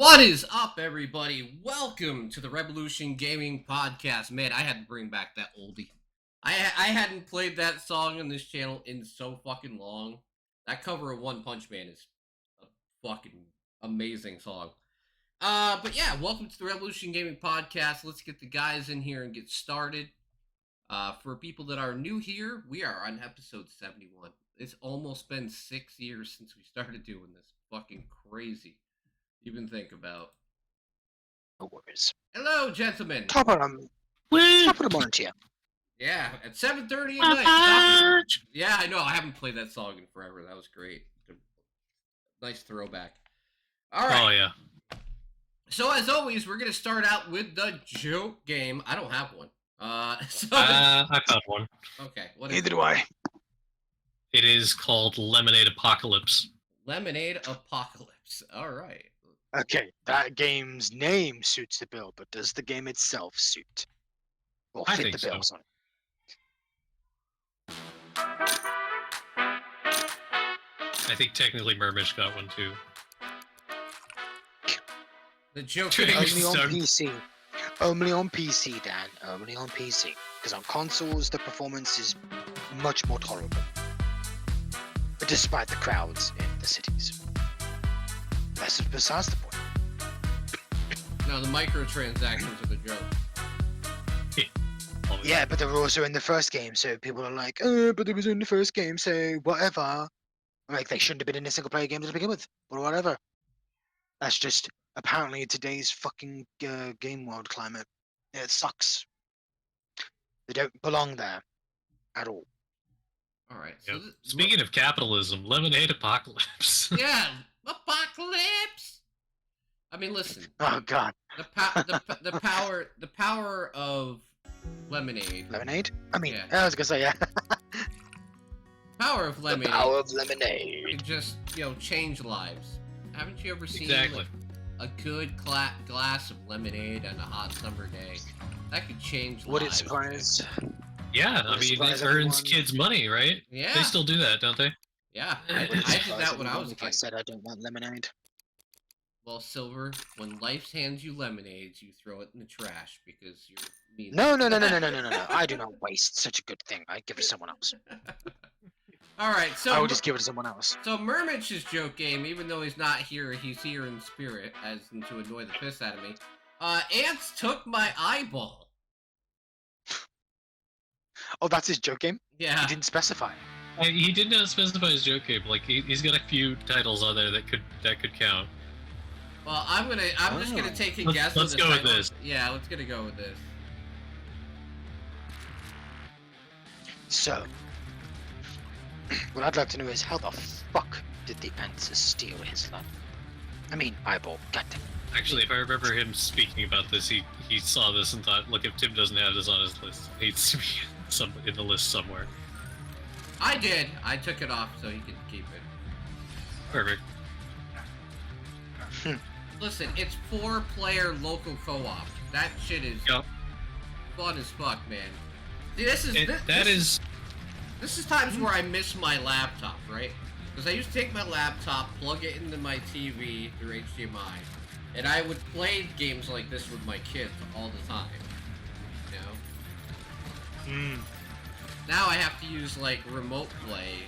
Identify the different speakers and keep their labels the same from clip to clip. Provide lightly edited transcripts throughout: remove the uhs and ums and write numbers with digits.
Speaker 1: What is up, everybody? Welcome to the Revolution Gaming Podcast. Man, I had to bring back that oldie. I hadn't played that song on this channel in so fucking long. That cover of One Punch Man is a fucking amazing song. But yeah, welcome to the Revolution Gaming Podcast. Let's get the guys in here and get started. For people that are new here, we are on episode 71. It's almost been 6 years since we started doing this. Fucking crazy. Even think about.
Speaker 2: No worries.
Speaker 1: Hello, gentlemen.
Speaker 2: Top of the morning to you.
Speaker 1: Yeah, at 7:30 at night. Yeah, I know. I haven't played that song in forever. That was great. Nice throwback. All right.
Speaker 3: Oh yeah.
Speaker 1: So as always, we're gonna start out with the joke game. I don't have one.
Speaker 3: I found one.
Speaker 1: Okay. What
Speaker 2: Neither do I.
Speaker 3: It is called Lemonade Apocalypse.
Speaker 1: Lemonade Apocalypse. All right.
Speaker 2: Okay, that game's name suits the bill, but does the game itself suit? Or
Speaker 3: I
Speaker 2: fit
Speaker 3: think
Speaker 2: the bill,
Speaker 3: so. I think technically Murmish got one too.
Speaker 1: The joke
Speaker 3: Only
Speaker 1: game.
Speaker 2: Only on
Speaker 3: Stone.
Speaker 2: PC. Only on PC, Dan. Only on PC. Because on consoles, the performance is much more tolerable. But despite the crowds in the cities. That's besides the point.
Speaker 1: No, the microtransactions are the joke.
Speaker 2: Yeah, but they were also in the first game, so people are like, oh, but it was in the first game, so whatever. I'm like, they shouldn't have been in a single-player game to begin with, or whatever. That's just apparently today's fucking game world climate. It sucks. They don't belong there at all.
Speaker 1: All right. So
Speaker 3: Yep. Speaking of capitalism, Lemonade Apocalypse.
Speaker 1: yeah, apocalypse. I mean, listen.
Speaker 2: Oh God,
Speaker 1: The power of lemonade.
Speaker 2: lemonade? I mean,
Speaker 1: Yeah.
Speaker 2: I was gonna say yeah.
Speaker 1: Power of
Speaker 2: The
Speaker 1: lemonade.
Speaker 2: power of lemonade.
Speaker 1: Can just change lives. Haven't you ever seen
Speaker 3: Exactly.
Speaker 1: like, a good glass of lemonade on a hot summer day? That could change
Speaker 2: Would it
Speaker 1: lives.
Speaker 2: surprise?
Speaker 3: Yeah, I
Speaker 2: Would it
Speaker 3: mean,
Speaker 2: surprise
Speaker 3: it earns
Speaker 2: everyone?
Speaker 3: kids money, right?
Speaker 1: Yeah.
Speaker 3: They still do that, don't they?
Speaker 1: Yeah.
Speaker 3: Would
Speaker 1: I
Speaker 3: it
Speaker 1: did
Speaker 2: Surprise
Speaker 1: that when I
Speaker 2: everyone
Speaker 1: was a
Speaker 2: if I
Speaker 1: kid.
Speaker 2: said I don't want lemonade.
Speaker 1: Well, Silver, when life hands you lemonades, you throw it in the trash because you're mean.
Speaker 2: No. I do not waste such a good thing. I give it to someone else.
Speaker 1: All right, so
Speaker 2: I will just give it to someone else.
Speaker 1: So Murmich's joke game, even though he's not here, he's here in spirit, as in to annoy the piss out of me. Ants took my eyeball.
Speaker 2: Oh, that's his joke game?
Speaker 1: Yeah.
Speaker 2: He didn't specify.
Speaker 3: He did not specify his joke game. Like he's got a few titles on there that could count.
Speaker 1: Well, I'm just gonna take a guess.
Speaker 3: Let's
Speaker 1: on the
Speaker 3: go with
Speaker 1: title.
Speaker 3: this.
Speaker 1: Yeah, let's go with this.
Speaker 2: So, what I'd like to know is how the fuck did the ants steal his life? I mean, eyeball. Goddamn.
Speaker 3: Actually, if I remember him speaking about this, he saw this and thought, look, if Tim doesn't have this on his list, it needs to be in the list somewhere.
Speaker 1: I did. I took it off so he could keep it.
Speaker 3: Perfect.
Speaker 1: Listen, it's 4-player local co-op. That shit is
Speaker 3: Yep.
Speaker 1: fun as fuck, man. See, this is times where I miss my laptop, right? Because I used to take my laptop, plug it into my TV through HDMI, and I would play games like this with my kids all the time. You know? Now I have to use like remote play,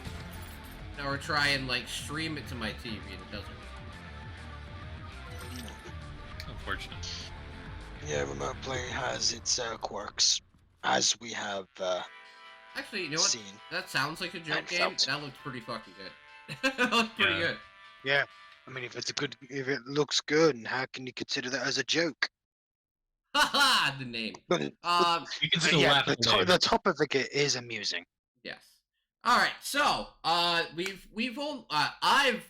Speaker 1: or try and like stream it to my TV, and it doesn't.
Speaker 3: Unfortunate.
Speaker 2: Yeah, remote play has its quirks, as we have
Speaker 1: Actually, you know what?
Speaker 2: seen.
Speaker 1: That sounds like a joke
Speaker 2: And
Speaker 1: game.
Speaker 2: felt.
Speaker 1: That looked pretty fucking good. That looked pretty
Speaker 3: Yeah.
Speaker 1: good.
Speaker 2: Yeah, I mean, if it looks good, and how can you consider that as a joke?
Speaker 1: Haha, the name.
Speaker 2: But
Speaker 3: You can still
Speaker 2: yeah,
Speaker 3: laugh at the name.
Speaker 2: the topic is amusing.
Speaker 1: Yes. All right. So, I've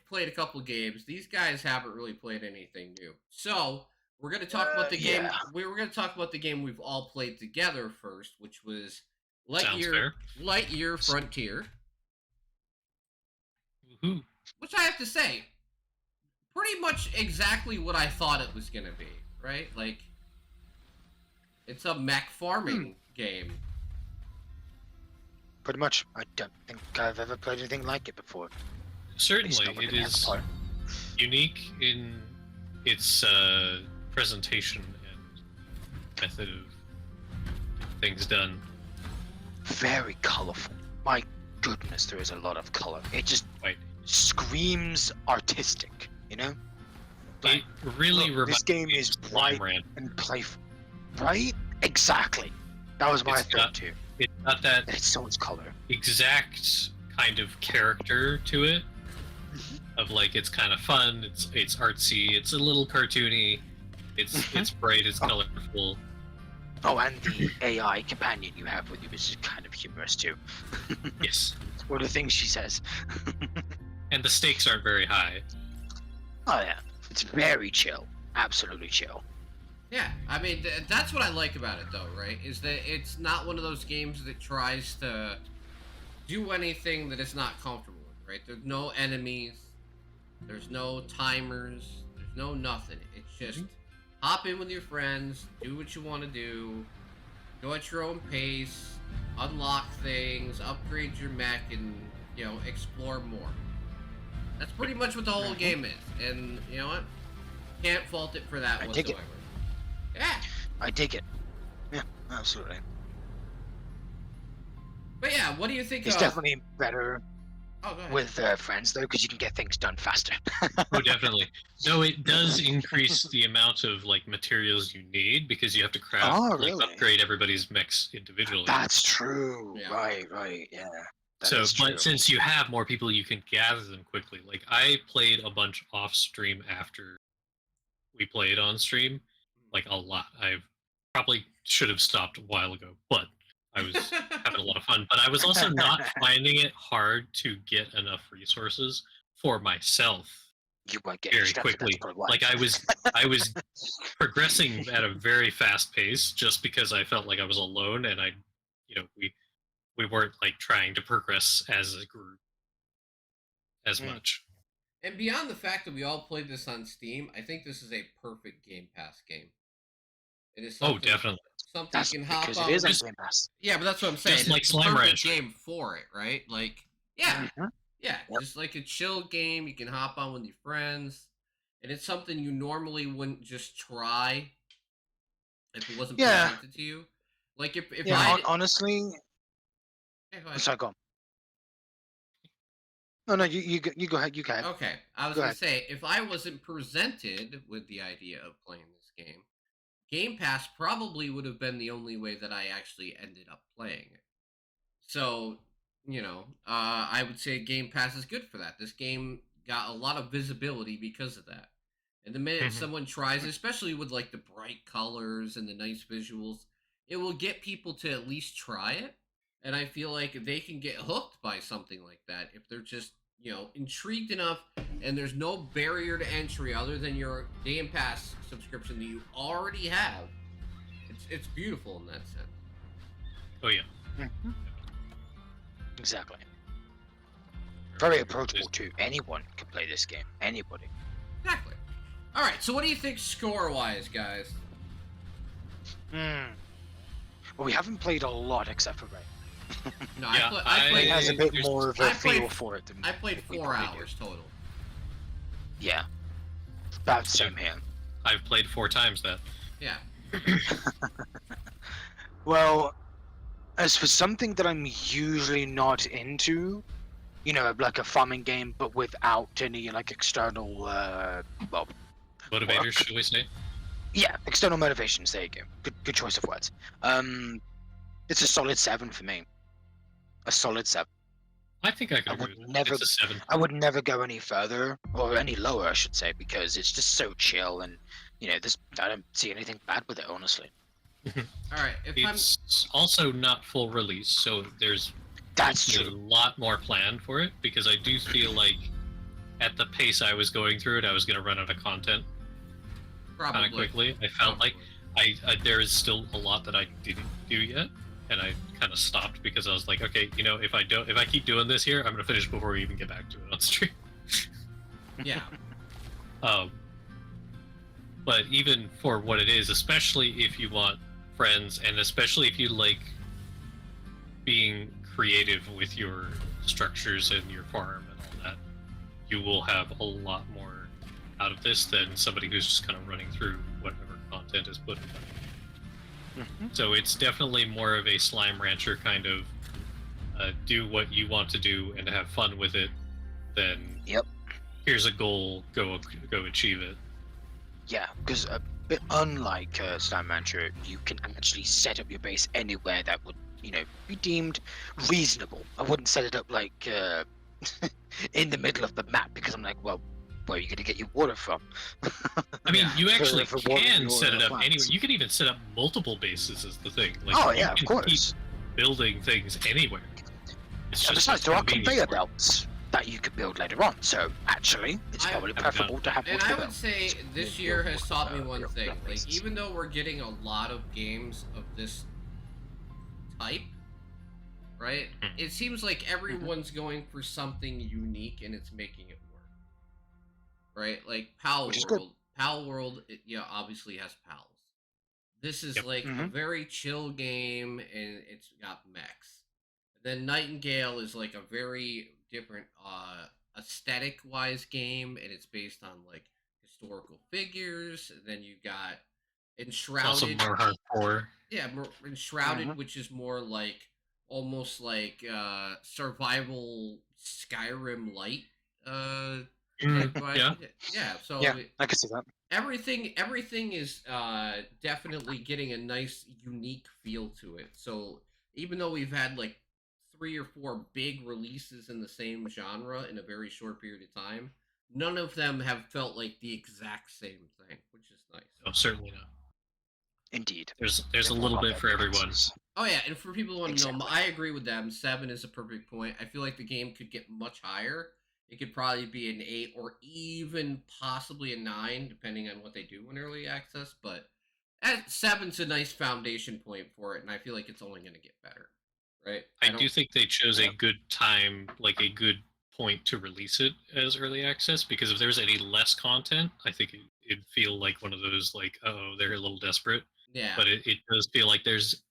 Speaker 1: played a couple games. These guys haven't really played anything new. So, we're gonna talk about the game.
Speaker 2: Yeah.
Speaker 1: We were gonna talk about the game we've all played together first, which was
Speaker 3: Sounds fair.
Speaker 1: Lightyear Frontier.
Speaker 3: Woohoo.
Speaker 1: Which I have to say, pretty much exactly what I thought it was gonna be. Right? Like, it's a mech farming game.
Speaker 2: Pretty much. I don't think I've ever played anything like it before. At least
Speaker 3: Certainly,
Speaker 2: not with
Speaker 3: it
Speaker 2: an
Speaker 3: is
Speaker 2: Empire.
Speaker 3: unique in its presentation and method of things done.
Speaker 2: Very colorful. My goodness, there is a lot of color. It just
Speaker 3: Right.
Speaker 2: screams artistic, you know?
Speaker 3: It really
Speaker 2: look,
Speaker 3: reminds
Speaker 2: this game
Speaker 3: me
Speaker 2: is
Speaker 3: of Slime
Speaker 2: bright
Speaker 3: Ranch.
Speaker 2: and playful. Right? Exactly. That was my
Speaker 3: It's
Speaker 2: thought
Speaker 3: got-
Speaker 2: too.
Speaker 3: It's got that
Speaker 2: It's so much color.
Speaker 3: exact kind of character to it.
Speaker 2: Mm-hmm.
Speaker 3: Of like, it's kind of fun. It's artsy. It's a little cartoony. It's bright. It's
Speaker 2: Oh.
Speaker 3: colorful.
Speaker 2: Oh, and the AI companion you have with you is kind of humorous too.
Speaker 3: Yes.
Speaker 2: What are the things she says?
Speaker 3: And the stakes aren't very high.
Speaker 2: Oh yeah, it's very chill. Absolutely chill.
Speaker 1: Yeah, I mean that's what I like about it though, right? Is that it's not one of those games that tries to do anything that it's not comfortable with, right? There's no enemies, there's no timers, there's no nothing. It's just hop in with your friends, do what you want to do, go at your own pace, unlock things, upgrade your mech, and explore more. That's pretty much what the whole game is, and you know what? Can't fault it for that
Speaker 2: I dig it.
Speaker 1: whatsoever. Yeah.
Speaker 2: I dig it. Yeah, absolutely.
Speaker 1: But yeah, what do you think
Speaker 2: It's
Speaker 1: of...
Speaker 2: definitely better
Speaker 1: Oh, go ahead.
Speaker 2: with friends though, because you can get things done faster.
Speaker 3: Oh, definitely. No, it does increase the amount of like materials you need because you have to craft,
Speaker 2: Oh,
Speaker 3: like,
Speaker 2: really?
Speaker 3: upgrade everybody's mechs individually.
Speaker 2: That's true.
Speaker 1: Yeah.
Speaker 2: Right. Yeah. That
Speaker 3: So,
Speaker 2: is true.
Speaker 3: but since you have more people, you can gather them quickly. Like I played a bunch off stream after we played on stream, like a lot. I probably should have stopped a while ago, but I was having a lot of fun. But I was also not finding it hard to get enough resources for myself
Speaker 2: You won't get
Speaker 3: very
Speaker 2: distracted, that's
Speaker 3: quickly.
Speaker 2: probably why.
Speaker 3: Like I was progressing at a very fast pace just because I felt like I was alone and we weren't like trying to progress as a group as
Speaker 2: Mm.
Speaker 3: much.
Speaker 1: And beyond the fact that we all played this on Steam, I think this is a perfect Game Pass game. It is
Speaker 3: Oh,
Speaker 1: something,
Speaker 3: definitely.
Speaker 1: something
Speaker 2: That's
Speaker 1: you can hop
Speaker 2: because
Speaker 1: on.
Speaker 2: it is on
Speaker 3: Just-
Speaker 2: Game Pass.
Speaker 1: Yeah, but that's what I'm saying.
Speaker 3: Just like
Speaker 1: it's
Speaker 3: Slime
Speaker 1: a perfect
Speaker 3: Rancher.
Speaker 1: game for it, right? Like, yeah,
Speaker 2: Mhm.
Speaker 1: yeah,
Speaker 2: Yep.
Speaker 1: just like a chill game you can hop on with your friends, and it's something you normally wouldn't just try if it wasn't
Speaker 2: Yeah.
Speaker 1: presented to you. Like if
Speaker 2: Yeah,
Speaker 1: I
Speaker 2: honestly.
Speaker 1: yeah, go ahead.
Speaker 2: Sorry, go on. No, you go ahead. You go ahead.
Speaker 1: Okay, I was
Speaker 2: Go
Speaker 1: gonna
Speaker 2: ahead.
Speaker 1: say if I wasn't presented with the idea of playing this game, Game Pass probably would have been the only way that I actually ended up playing it. So, I would say Game Pass is good for that. This game got a lot of visibility because of that. And the minute
Speaker 3: Mhm.
Speaker 1: someone tries, especially with like the bright colors and the nice visuals, it will get people to at least try it. And I feel like they can get hooked by something like that if they're just, intrigued enough and there's no barrier to entry other than your Game Pass subscription that you already have. It's beautiful in that sense.
Speaker 3: Oh yeah.
Speaker 2: Mhm. Exactly. Very approachable too. Anyone can play this game. Anybody.
Speaker 1: Exactly. All right. So what do you think score-wise, guys?
Speaker 2: Hmm. Well, we haven't played a lot except for Ray.
Speaker 1: No,
Speaker 3: Yeah,
Speaker 1: I
Speaker 2: It
Speaker 1: played.
Speaker 2: has a bit
Speaker 3: there's-
Speaker 2: more of
Speaker 1: I
Speaker 2: a
Speaker 1: played-
Speaker 2: feel for it than
Speaker 1: I played
Speaker 2: we
Speaker 1: 4
Speaker 2: probably do.
Speaker 1: hours total.
Speaker 2: Yeah. About the same here.
Speaker 3: I've played 4 times that.
Speaker 1: Yeah.
Speaker 2: Well, as for something that I'm usually not into, like a farming game, but without any like external,
Speaker 3: Motivators, should we say?
Speaker 2: yeah, external motivations. There you go. Good choice of words. It's a solid 7 for me. A solid 7.
Speaker 3: I think I
Speaker 2: I
Speaker 3: could
Speaker 2: would
Speaker 3: agree with that.
Speaker 2: never-
Speaker 3: It's a 7.
Speaker 2: I would never go any further or any lower, I should say, because it's just so chill and I don't see anything bad with it, honestly.
Speaker 1: All right.
Speaker 3: It's also not full release, so there's
Speaker 2: That's
Speaker 3: a
Speaker 2: true.
Speaker 3: lot more planned for it because I do feel like at the pace I was going through it, I was going to run out of content
Speaker 1: probably
Speaker 3: kind of quickly. I felt like there is still a lot that I didn't do yet, and I kind of stopped because I was like, okay, if I keep doing this here, I'm going to finish before we even get back to it on stream.
Speaker 1: Yeah.
Speaker 3: But even for what it is, especially if you want friends, and especially if you like being creative with your structures and your farm and all that, you will have a lot more out of this than somebody who's just kind of running through whatever content is put in. So it's definitely more of a Slime Rancher kind of do what you want to do and have fun with it than here's a goal, go achieve it.
Speaker 2: Yeah, because a bit unlike Slime Rancher, you can actually set up your base anywhere that would, be deemed reasonable. I wouldn't set it up like in the middle of the map because I'm like, well, where are you going to get your water from?
Speaker 3: I mean, you actually
Speaker 2: for water
Speaker 3: can
Speaker 2: and
Speaker 3: set it
Speaker 2: oil
Speaker 3: up
Speaker 2: plants.
Speaker 3: anywhere. You can even set up multiple bases is the thing. Like,
Speaker 2: Oh
Speaker 3: you
Speaker 2: yeah, of
Speaker 3: can
Speaker 2: course.
Speaker 3: keep building things anywhere. It's
Speaker 2: And
Speaker 3: just
Speaker 2: besides, there are
Speaker 3: convenient
Speaker 2: conveyor
Speaker 3: for it.
Speaker 2: belts that you could build later on. So actually, it's probably preferable to have
Speaker 1: And
Speaker 2: multiple
Speaker 1: I would
Speaker 2: belts.
Speaker 1: say this year has taught me one thing. Like,
Speaker 2: bases.
Speaker 1: even though we're getting a lot of games of this type, right? It seems like everyone's going for something unique and it's making it work. Right? Like Pal
Speaker 2: Which is good.
Speaker 1: World. Pal World, obviously has pals. This is
Speaker 3: Yep.
Speaker 1: like a very chill game and it's got mechs. Then Nightingale is like a very different aesthetic wise game and it's based on like historical figures. And then you got
Speaker 3: It's also
Speaker 1: Enshrouded.
Speaker 3: more hardcore.
Speaker 1: Yeah, Enshrouded, which is more like almost like survival Skyrim light type vibe. Yeah, so
Speaker 2: Yeah, I can see that.
Speaker 1: everything is definitely getting a nice unique feel to it. So even though we've had like 3 or 4 big releases in the same genre in a very short period of time, none of them have felt like the exact same thing, which is nice.
Speaker 3: No, certainly not.
Speaker 2: Indeed.
Speaker 3: There's a
Speaker 2: They're
Speaker 3: little
Speaker 2: all
Speaker 3: bit
Speaker 2: about
Speaker 3: for everyone.
Speaker 2: differences.
Speaker 1: Oh yeah, and for people who want to know,
Speaker 2: Exactly.
Speaker 1: I agree with them. 7 is a perfect point. I feel like the game could get much higher. It could probably be an 8 or even possibly a 9, depending on what they do in early access. But 7's a nice foundation point for it, and I feel like it's only going to get better. Right?
Speaker 3: I do think they chose a good time, like a good point to release it as early access, because if there's any less content, I think it'd feel like one of those, like, oh, they're a little desperate.
Speaker 1: Yeah.
Speaker 3: But it does feel like there's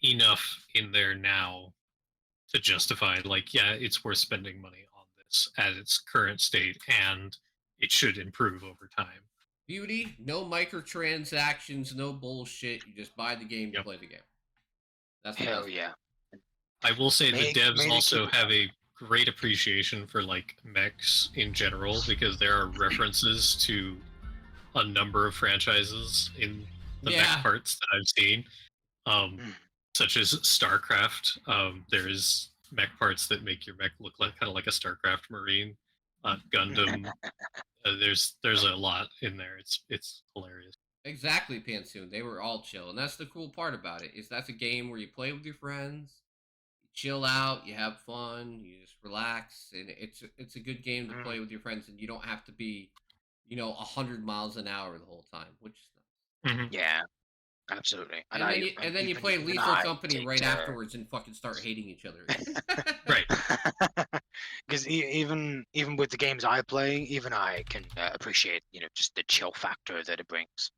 Speaker 3: enough in there now to justify, like, yeah, it's worth spending money on this at its current state, and it should improve over time.
Speaker 1: Beauty, no microtransactions, no bullshit. You just buy the game, you play the game. That's the
Speaker 2: Hell
Speaker 1: best.
Speaker 2: yeah.
Speaker 3: I will say
Speaker 2: May-
Speaker 3: the devs
Speaker 2: may they
Speaker 3: also
Speaker 2: keep it
Speaker 3: have a great appreciation for like mechs in general, because there are references to a number of franchises in the mech parts that I've seen, such as StarCraft. There's mech parts that make your mech look like kind of like a StarCraft Marine. Gundam. There's a lot in there. It's hilarious.
Speaker 1: Exactly, Pantsoon. They were all chill, and that's the cool part about it. Is that's a game where you play with your friends, you chill out, you have fun, you just relax, and it's a good game to play with your friends, and you don't have to be, 100 miles an hour the whole time, which is nice.
Speaker 2: Yeah, absolutely.
Speaker 1: And then you play Lethal Company right afterwards and fucking start hating each other.
Speaker 3: Right.
Speaker 2: Because even with the games I play, even I can appreciate just the chill factor that it brings.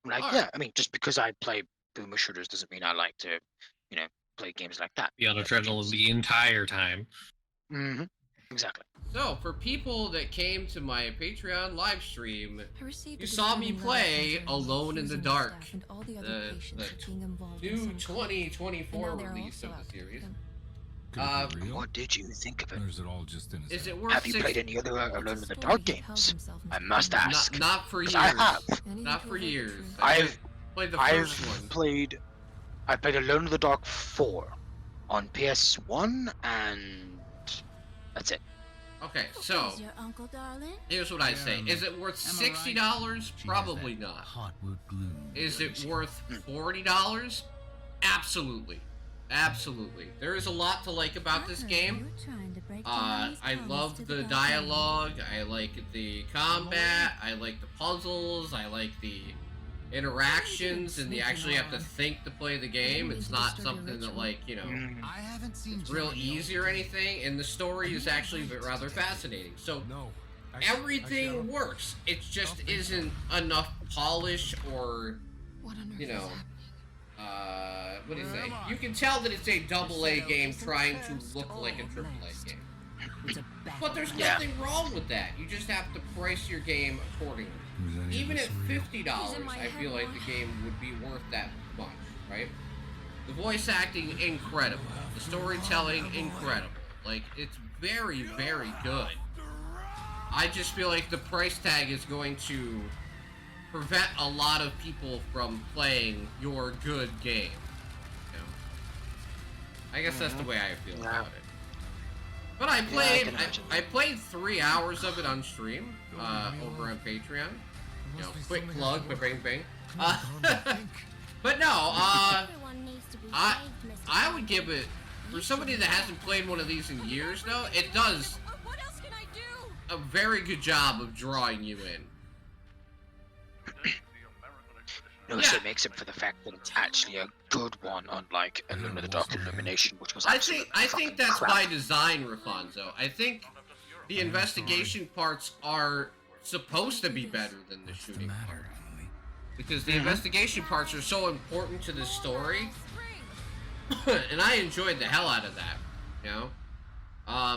Speaker 2: Like,
Speaker 1: All
Speaker 2: yeah,
Speaker 1: right.
Speaker 2: I mean, just because I play boomer shooters doesn't mean I like to, play games like that.
Speaker 3: Be on adrenaline the entire time.
Speaker 2: Mm-hmm. Exactly.
Speaker 1: So, for people that came to my Patreon live stream,
Speaker 4: You
Speaker 1: saw me play Alone in the Dark, the 2024 release of the series.
Speaker 5: Could it be real?
Speaker 2: What did you think of it?
Speaker 5: Or is it all just in his
Speaker 1: Is
Speaker 5: head?
Speaker 1: it worth
Speaker 2: Have you
Speaker 1: six-
Speaker 2: played any other Alone in the Dark games? I must ask.
Speaker 1: Not for years.
Speaker 2: 'Cause I have.
Speaker 1: Not for years.
Speaker 2: I've
Speaker 1: played the
Speaker 2: I've
Speaker 1: first one.
Speaker 2: played Alone in the Dark 4 on PS1, and that's it.
Speaker 1: Okay, so here's what I say: is it worth $60? Probably not.
Speaker 5: Hotwood glue.
Speaker 1: Is it worth $40? Absolutely. Absolutely. There is a lot to like about this game. I love the dialogue, I like the combat, I like the puzzles, I like the interactions, and you actually have to think to play the game. It's not something that, like,
Speaker 5: I haven't seen
Speaker 1: it's real easy or anything, and the story is actually rather fascinating. So
Speaker 5: No.
Speaker 1: everything works. It just isn't enough polish or, what do you say? You can tell that it's a AA game trying to look like a AAA game. But there's
Speaker 2: Yeah.
Speaker 1: nothing wrong with that. You just have to price your game accordingly.
Speaker 5: Was any of
Speaker 1: Even
Speaker 5: this
Speaker 1: at
Speaker 5: real?
Speaker 1: $50, I feel like the game would be worth that much, right? The voice acting, incredible. The storytelling, incredible. Like, it's very, very good. I just feel like the price tag is going to prevent a lot of people from playing your good game. You know? I guess that's the way I feel
Speaker 2: Yeah.
Speaker 1: about it. But I
Speaker 2: I
Speaker 1: played,
Speaker 2: can imagine.
Speaker 1: I played 3 hours of it on stream, over on Patreon. You know, quick plug, but bang bang. But no, I would give it, for somebody that hasn't played one of these in years, though, it does
Speaker 4: What else can I do?
Speaker 1: a very good job of drawing you in.
Speaker 2: It also makes up for the fact that it's actually a good one, unlike Alone in the Dark Illumination, which was
Speaker 1: I
Speaker 2: absolute
Speaker 1: think
Speaker 2: fucking
Speaker 1: that's
Speaker 2: crap.
Speaker 1: by design, Rafonso. I think the investigation parts are supposed to be better than the
Speaker 5: What's the
Speaker 1: shooting part.
Speaker 5: matter, Emily?
Speaker 1: Because the investigation parts are so important to the story,
Speaker 4: Spring.
Speaker 1: and I enjoyed the hell out of that, you know?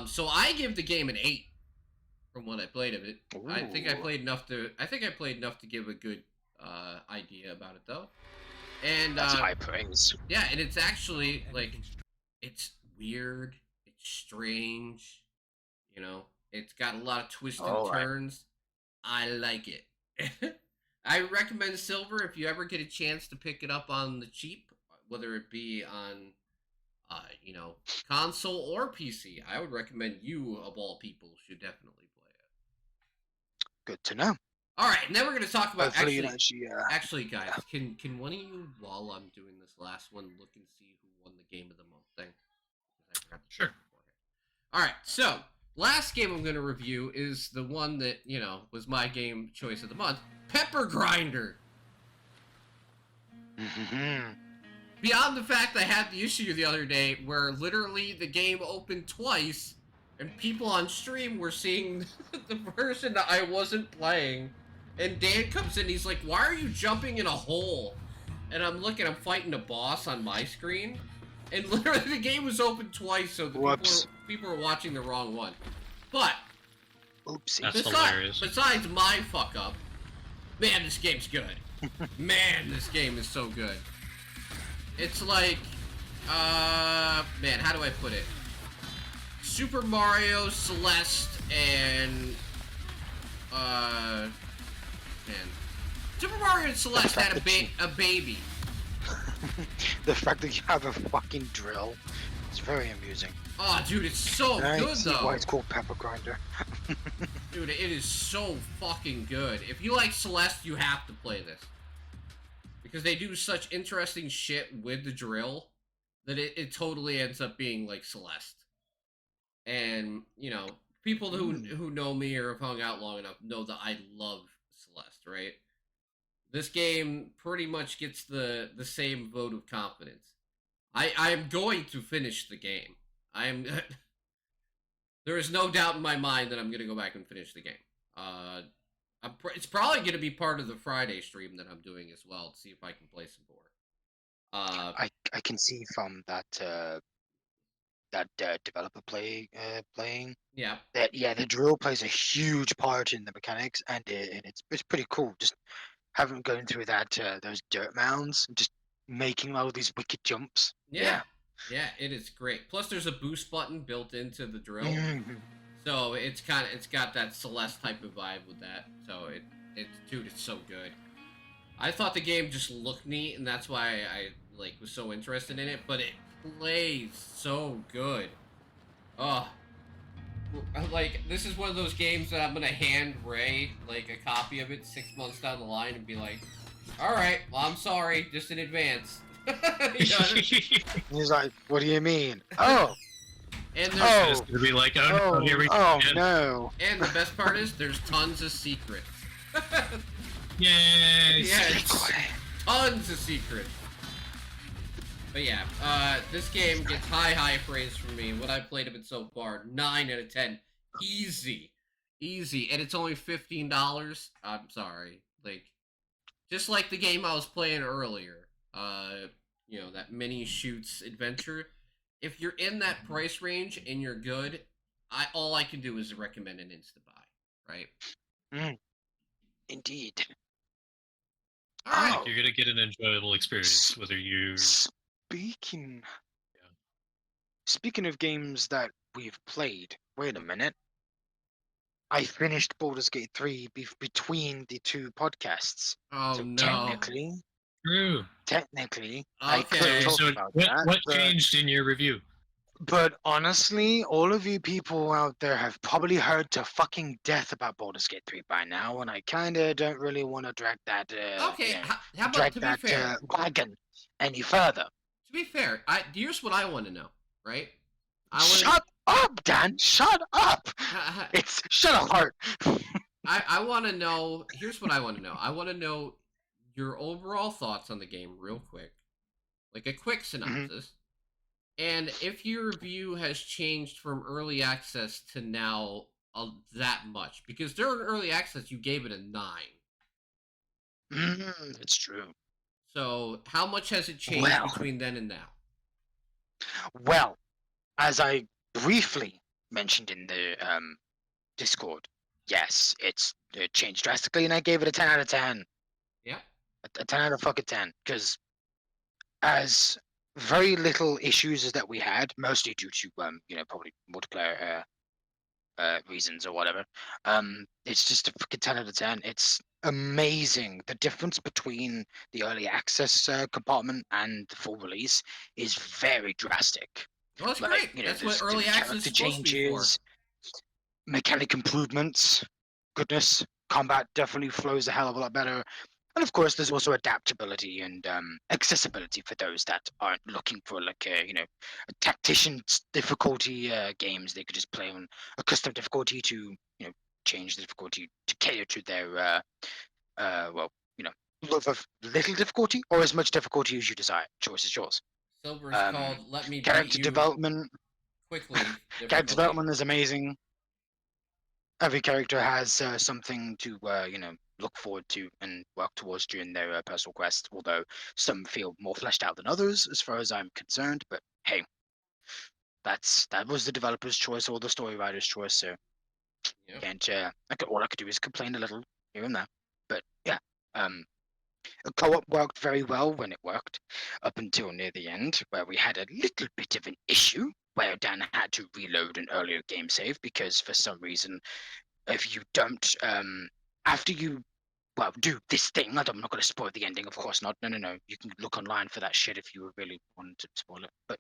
Speaker 1: So I give the game an 8 from what I played of it. I think I
Speaker 2: Ooh.
Speaker 1: played enough to give a good idea about it, though. And
Speaker 2: That's high praise.
Speaker 1: yeah, and it's actually, like, it's weird, it's strange, you know? It's got a lot of twists and
Speaker 2: Alright.
Speaker 1: turns. I like it. I recommend Silver if you ever get a chance to pick it up on the cheap, whether it be on, you know, console or PC. I would recommend you, of all people, should definitely play it.
Speaker 2: Good to know.
Speaker 1: All right, and then we're going to talk about
Speaker 2: Hopefully you
Speaker 1: actually.
Speaker 2: don't actually,
Speaker 1: Actually, guys, can one of you, while I'm doing this last one, look and see who won the game of the month thing? 'Cause I forgot to
Speaker 3: Sure.
Speaker 1: check beforehand. All right, so last game I'm going to review is the one that, you know, was my game choice of the month, Pepper Grinder.
Speaker 2: Mhm.
Speaker 1: Beyond the fact I had the issue the other day where literally the game opened twice and people on stream were seeing the version that I wasn't playing. And Dan comes in, he's like, "Why are you jumping in a hole?" And I'm looking, I'm fighting a boss on my screen. And literally the game was open twice, so the
Speaker 2: Whoops.
Speaker 1: people were watching the wrong one. But
Speaker 2: Oopsie.
Speaker 3: That's hilarious.
Speaker 1: besides my fuck up, man, this game's good. Man, this game is so good. It's like, man, how do I put it? Super Mario, Celeste, and, man. Super Mario and Celeste had a baby.
Speaker 2: The fact that you have a fucking drill is very amusing.
Speaker 1: Oh, dude, it's so
Speaker 2: I
Speaker 1: good,
Speaker 2: see
Speaker 1: though.
Speaker 2: why it's called Pepper Grinder.
Speaker 1: Dude, it is so fucking good. If you like Celeste, you have to play this. Because they do such interesting shit with the drill that it totally ends up being like Celeste. And, you know, people who know me or have hung out long enough know that I love Celeste, right? This game pretty much gets the same vote of confidence. I'm going to finish the game. I'm there is no doubt in my mind that I'm going to go back and finish the game. It's probably going to be part of the Friday stream that I'm doing as well to see if I can play some more.
Speaker 2: I can see from that developer playing
Speaker 1: Yeah.
Speaker 2: that the drill plays a huge part in the mechanics, and it's pretty cool. Just having going through that those dirt mounds, and just making all these wicked jumps.
Speaker 1: Yeah. Yeah, it is great. Plus, there's a boost button built into the drill,
Speaker 2: Mhm.
Speaker 1: so it's got that Celeste type of vibe with that. So dude, it's so good. I thought the game just looked neat, and that's why I was so interested in it. But it plays so good. Oh, like this is one of those games that I'm gonna hand Ray a copy of it 6 months down the line and be like, "All right, well, I'm sorry, just in advance." You know?
Speaker 2: He's like, "What do you mean?" Oh,
Speaker 1: And there's
Speaker 2: Oh.
Speaker 3: It's gonna be like, oh, no, here we go. again.
Speaker 2: no!
Speaker 1: and the best part is there's tons of secrets.
Speaker 3: Yay!
Speaker 1: Yeah,
Speaker 2: Secret.
Speaker 1: tons of secrets. But yeah, this game gets high praise from me. What I've played of it so far, 9 out of 10. Easy. And it's only $15. I'm sorry. Just like the game I was playing earlier, you know, that mini shoots adventure. If you're in that price range and you're good, all I can do is recommend an Insta buy, right?
Speaker 2: Indeed.
Speaker 1: All right.
Speaker 3: Like, you're gonna get an enjoyable experience, whether you.
Speaker 2: Speaking.
Speaker 3: Yeah.
Speaker 2: Speaking of games that we've played, wait a minute. I finished Baldur's Gate 3 between the two podcasts.
Speaker 1: Oh
Speaker 2: So
Speaker 1: no.
Speaker 3: True.
Speaker 2: technically, I
Speaker 1: Okay.
Speaker 2: could talk
Speaker 3: So
Speaker 2: about
Speaker 3: what
Speaker 2: that.
Speaker 3: what
Speaker 2: but,
Speaker 3: changed in your review?
Speaker 2: but honestly, all of you people out there have probably heard to fucking death about Baldur's Gate 3 by now, and I kind of don't really want to drag that,
Speaker 1: Okay.
Speaker 2: you know,
Speaker 1: How about
Speaker 2: drag
Speaker 1: to be
Speaker 2: that
Speaker 1: fair?
Speaker 2: wagon any further.
Speaker 1: To be fair, here's what I want to know, right?
Speaker 2: Shut up, Dan! Shut up! It's shut up, Heart.
Speaker 1: I want to know. Here's what I want to know. I want to know your overall thoughts on the game, real quick, like a quick synopsis, and if your review has changed from early access to now that much. Because during early access, you gave it a 9.
Speaker 2: It's true.
Speaker 1: So how much has it changed between then and now?
Speaker 2: Well, as I briefly mentioned in the Discord, yes, it's changed drastically, and I gave it a 10 out of 10.
Speaker 1: Yeah.
Speaker 2: A 10 out of fucking 10, because as very little issues as that we had, mostly due to probably multiplayer reasons or whatever. It's just a fucking 10 out of 10. It's amazing. The difference between the early access compartment and the full release is very drastic.
Speaker 1: Well, that's great. That's what early access is supposed to be for.
Speaker 2: Mechanic improvements, goodness, combat definitely flows a hell of a lot better. And of course, there's also adaptability and accessibility for those that aren't looking for like a tactician's difficulty games. They could just play on a custom difficulty to change the difficulty to cater to their love of little difficulty or as much difficulty as you desire. Choice is yours.
Speaker 1: Silver's called "Let Me Beat
Speaker 2: Character
Speaker 1: You
Speaker 2: development.
Speaker 1: Quickly."
Speaker 2: Character development is amazing. Every character has something to look forward to and work towards during their personal quest, although some feel more fleshed out than others as far as I'm concerned. But hey, that was the developer's choice or the story writer's choice, so all I could do is complain a little here and there. But yeah, co-op worked very well when it worked up until near the end, where we had a little bit of an issue where Dan had to reload an earlier game save because for some reason, if you don't, after you, do this thing, I'm not going to spoil the ending, of course not. No. You can look online for that shit if you really wanted to spoil it. But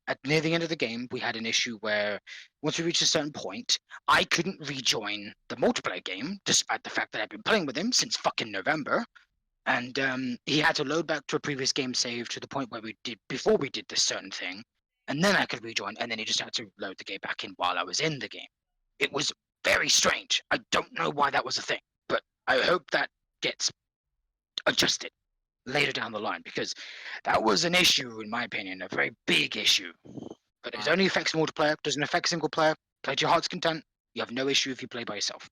Speaker 2: at near the end of the game, we had an issue where once we reached a certain point, I couldn't rejoin the multiplayer game, despite the fact that I've been playing with him since fucking November. And he had to load back to a previous game save to the point where before we did this certain thing. And then I could rejoin, and then he just had to load the game back in while I was in the game. It was very strange. I don't know why that was a thing, but I hope that gets adjusted later down the line, because that was an issue, in my opinion, a very big issue. But it only affects multiplayer, doesn't affect single player. Play to your heart's content. You have no issue if you play by yourself.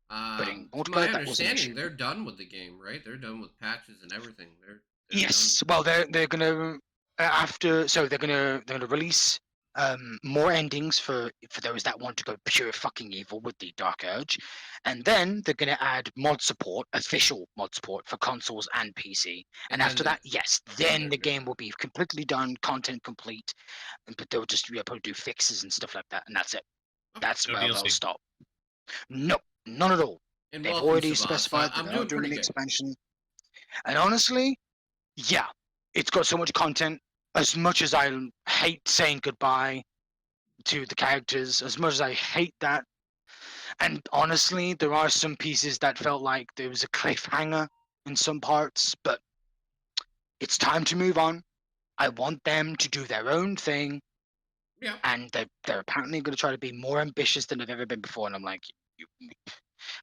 Speaker 2: But in multiplayer,
Speaker 1: my
Speaker 2: that was an
Speaker 1: understanding,
Speaker 2: issue.
Speaker 1: they're done with the game, right? They're done with patches and everything. They're
Speaker 2: Yes,
Speaker 1: done.
Speaker 2: well, they're gonna they're gonna release more endings for those that want to go pure fucking evil with the Dark Urge, and then they're gonna add mod support, official mod support for consoles and PC. And after that, yes, then the game will be completely done, content complete, but they'll just probably do fixes and stuff like that, and that's it. That's
Speaker 3: No
Speaker 2: where they'll
Speaker 3: DLC.
Speaker 2: stop. Nope, none at all.
Speaker 1: And
Speaker 2: They've
Speaker 1: welcome,
Speaker 2: already
Speaker 1: Sabas.
Speaker 2: specified
Speaker 1: I'm
Speaker 2: that
Speaker 1: doing
Speaker 2: during
Speaker 1: pretty
Speaker 2: the
Speaker 1: good.
Speaker 2: expansion. And honestly, yeah, it's got so much content. As much as I hate saying goodbye to the characters, as much as I hate that, and honestly, there are some pieces that felt like there was a cliffhanger in some parts, but it's time to move on. I want them to do their own thing.
Speaker 1: Yeah.
Speaker 2: And they're apparently going to try to be more ambitious than they've ever been before. And I'm like,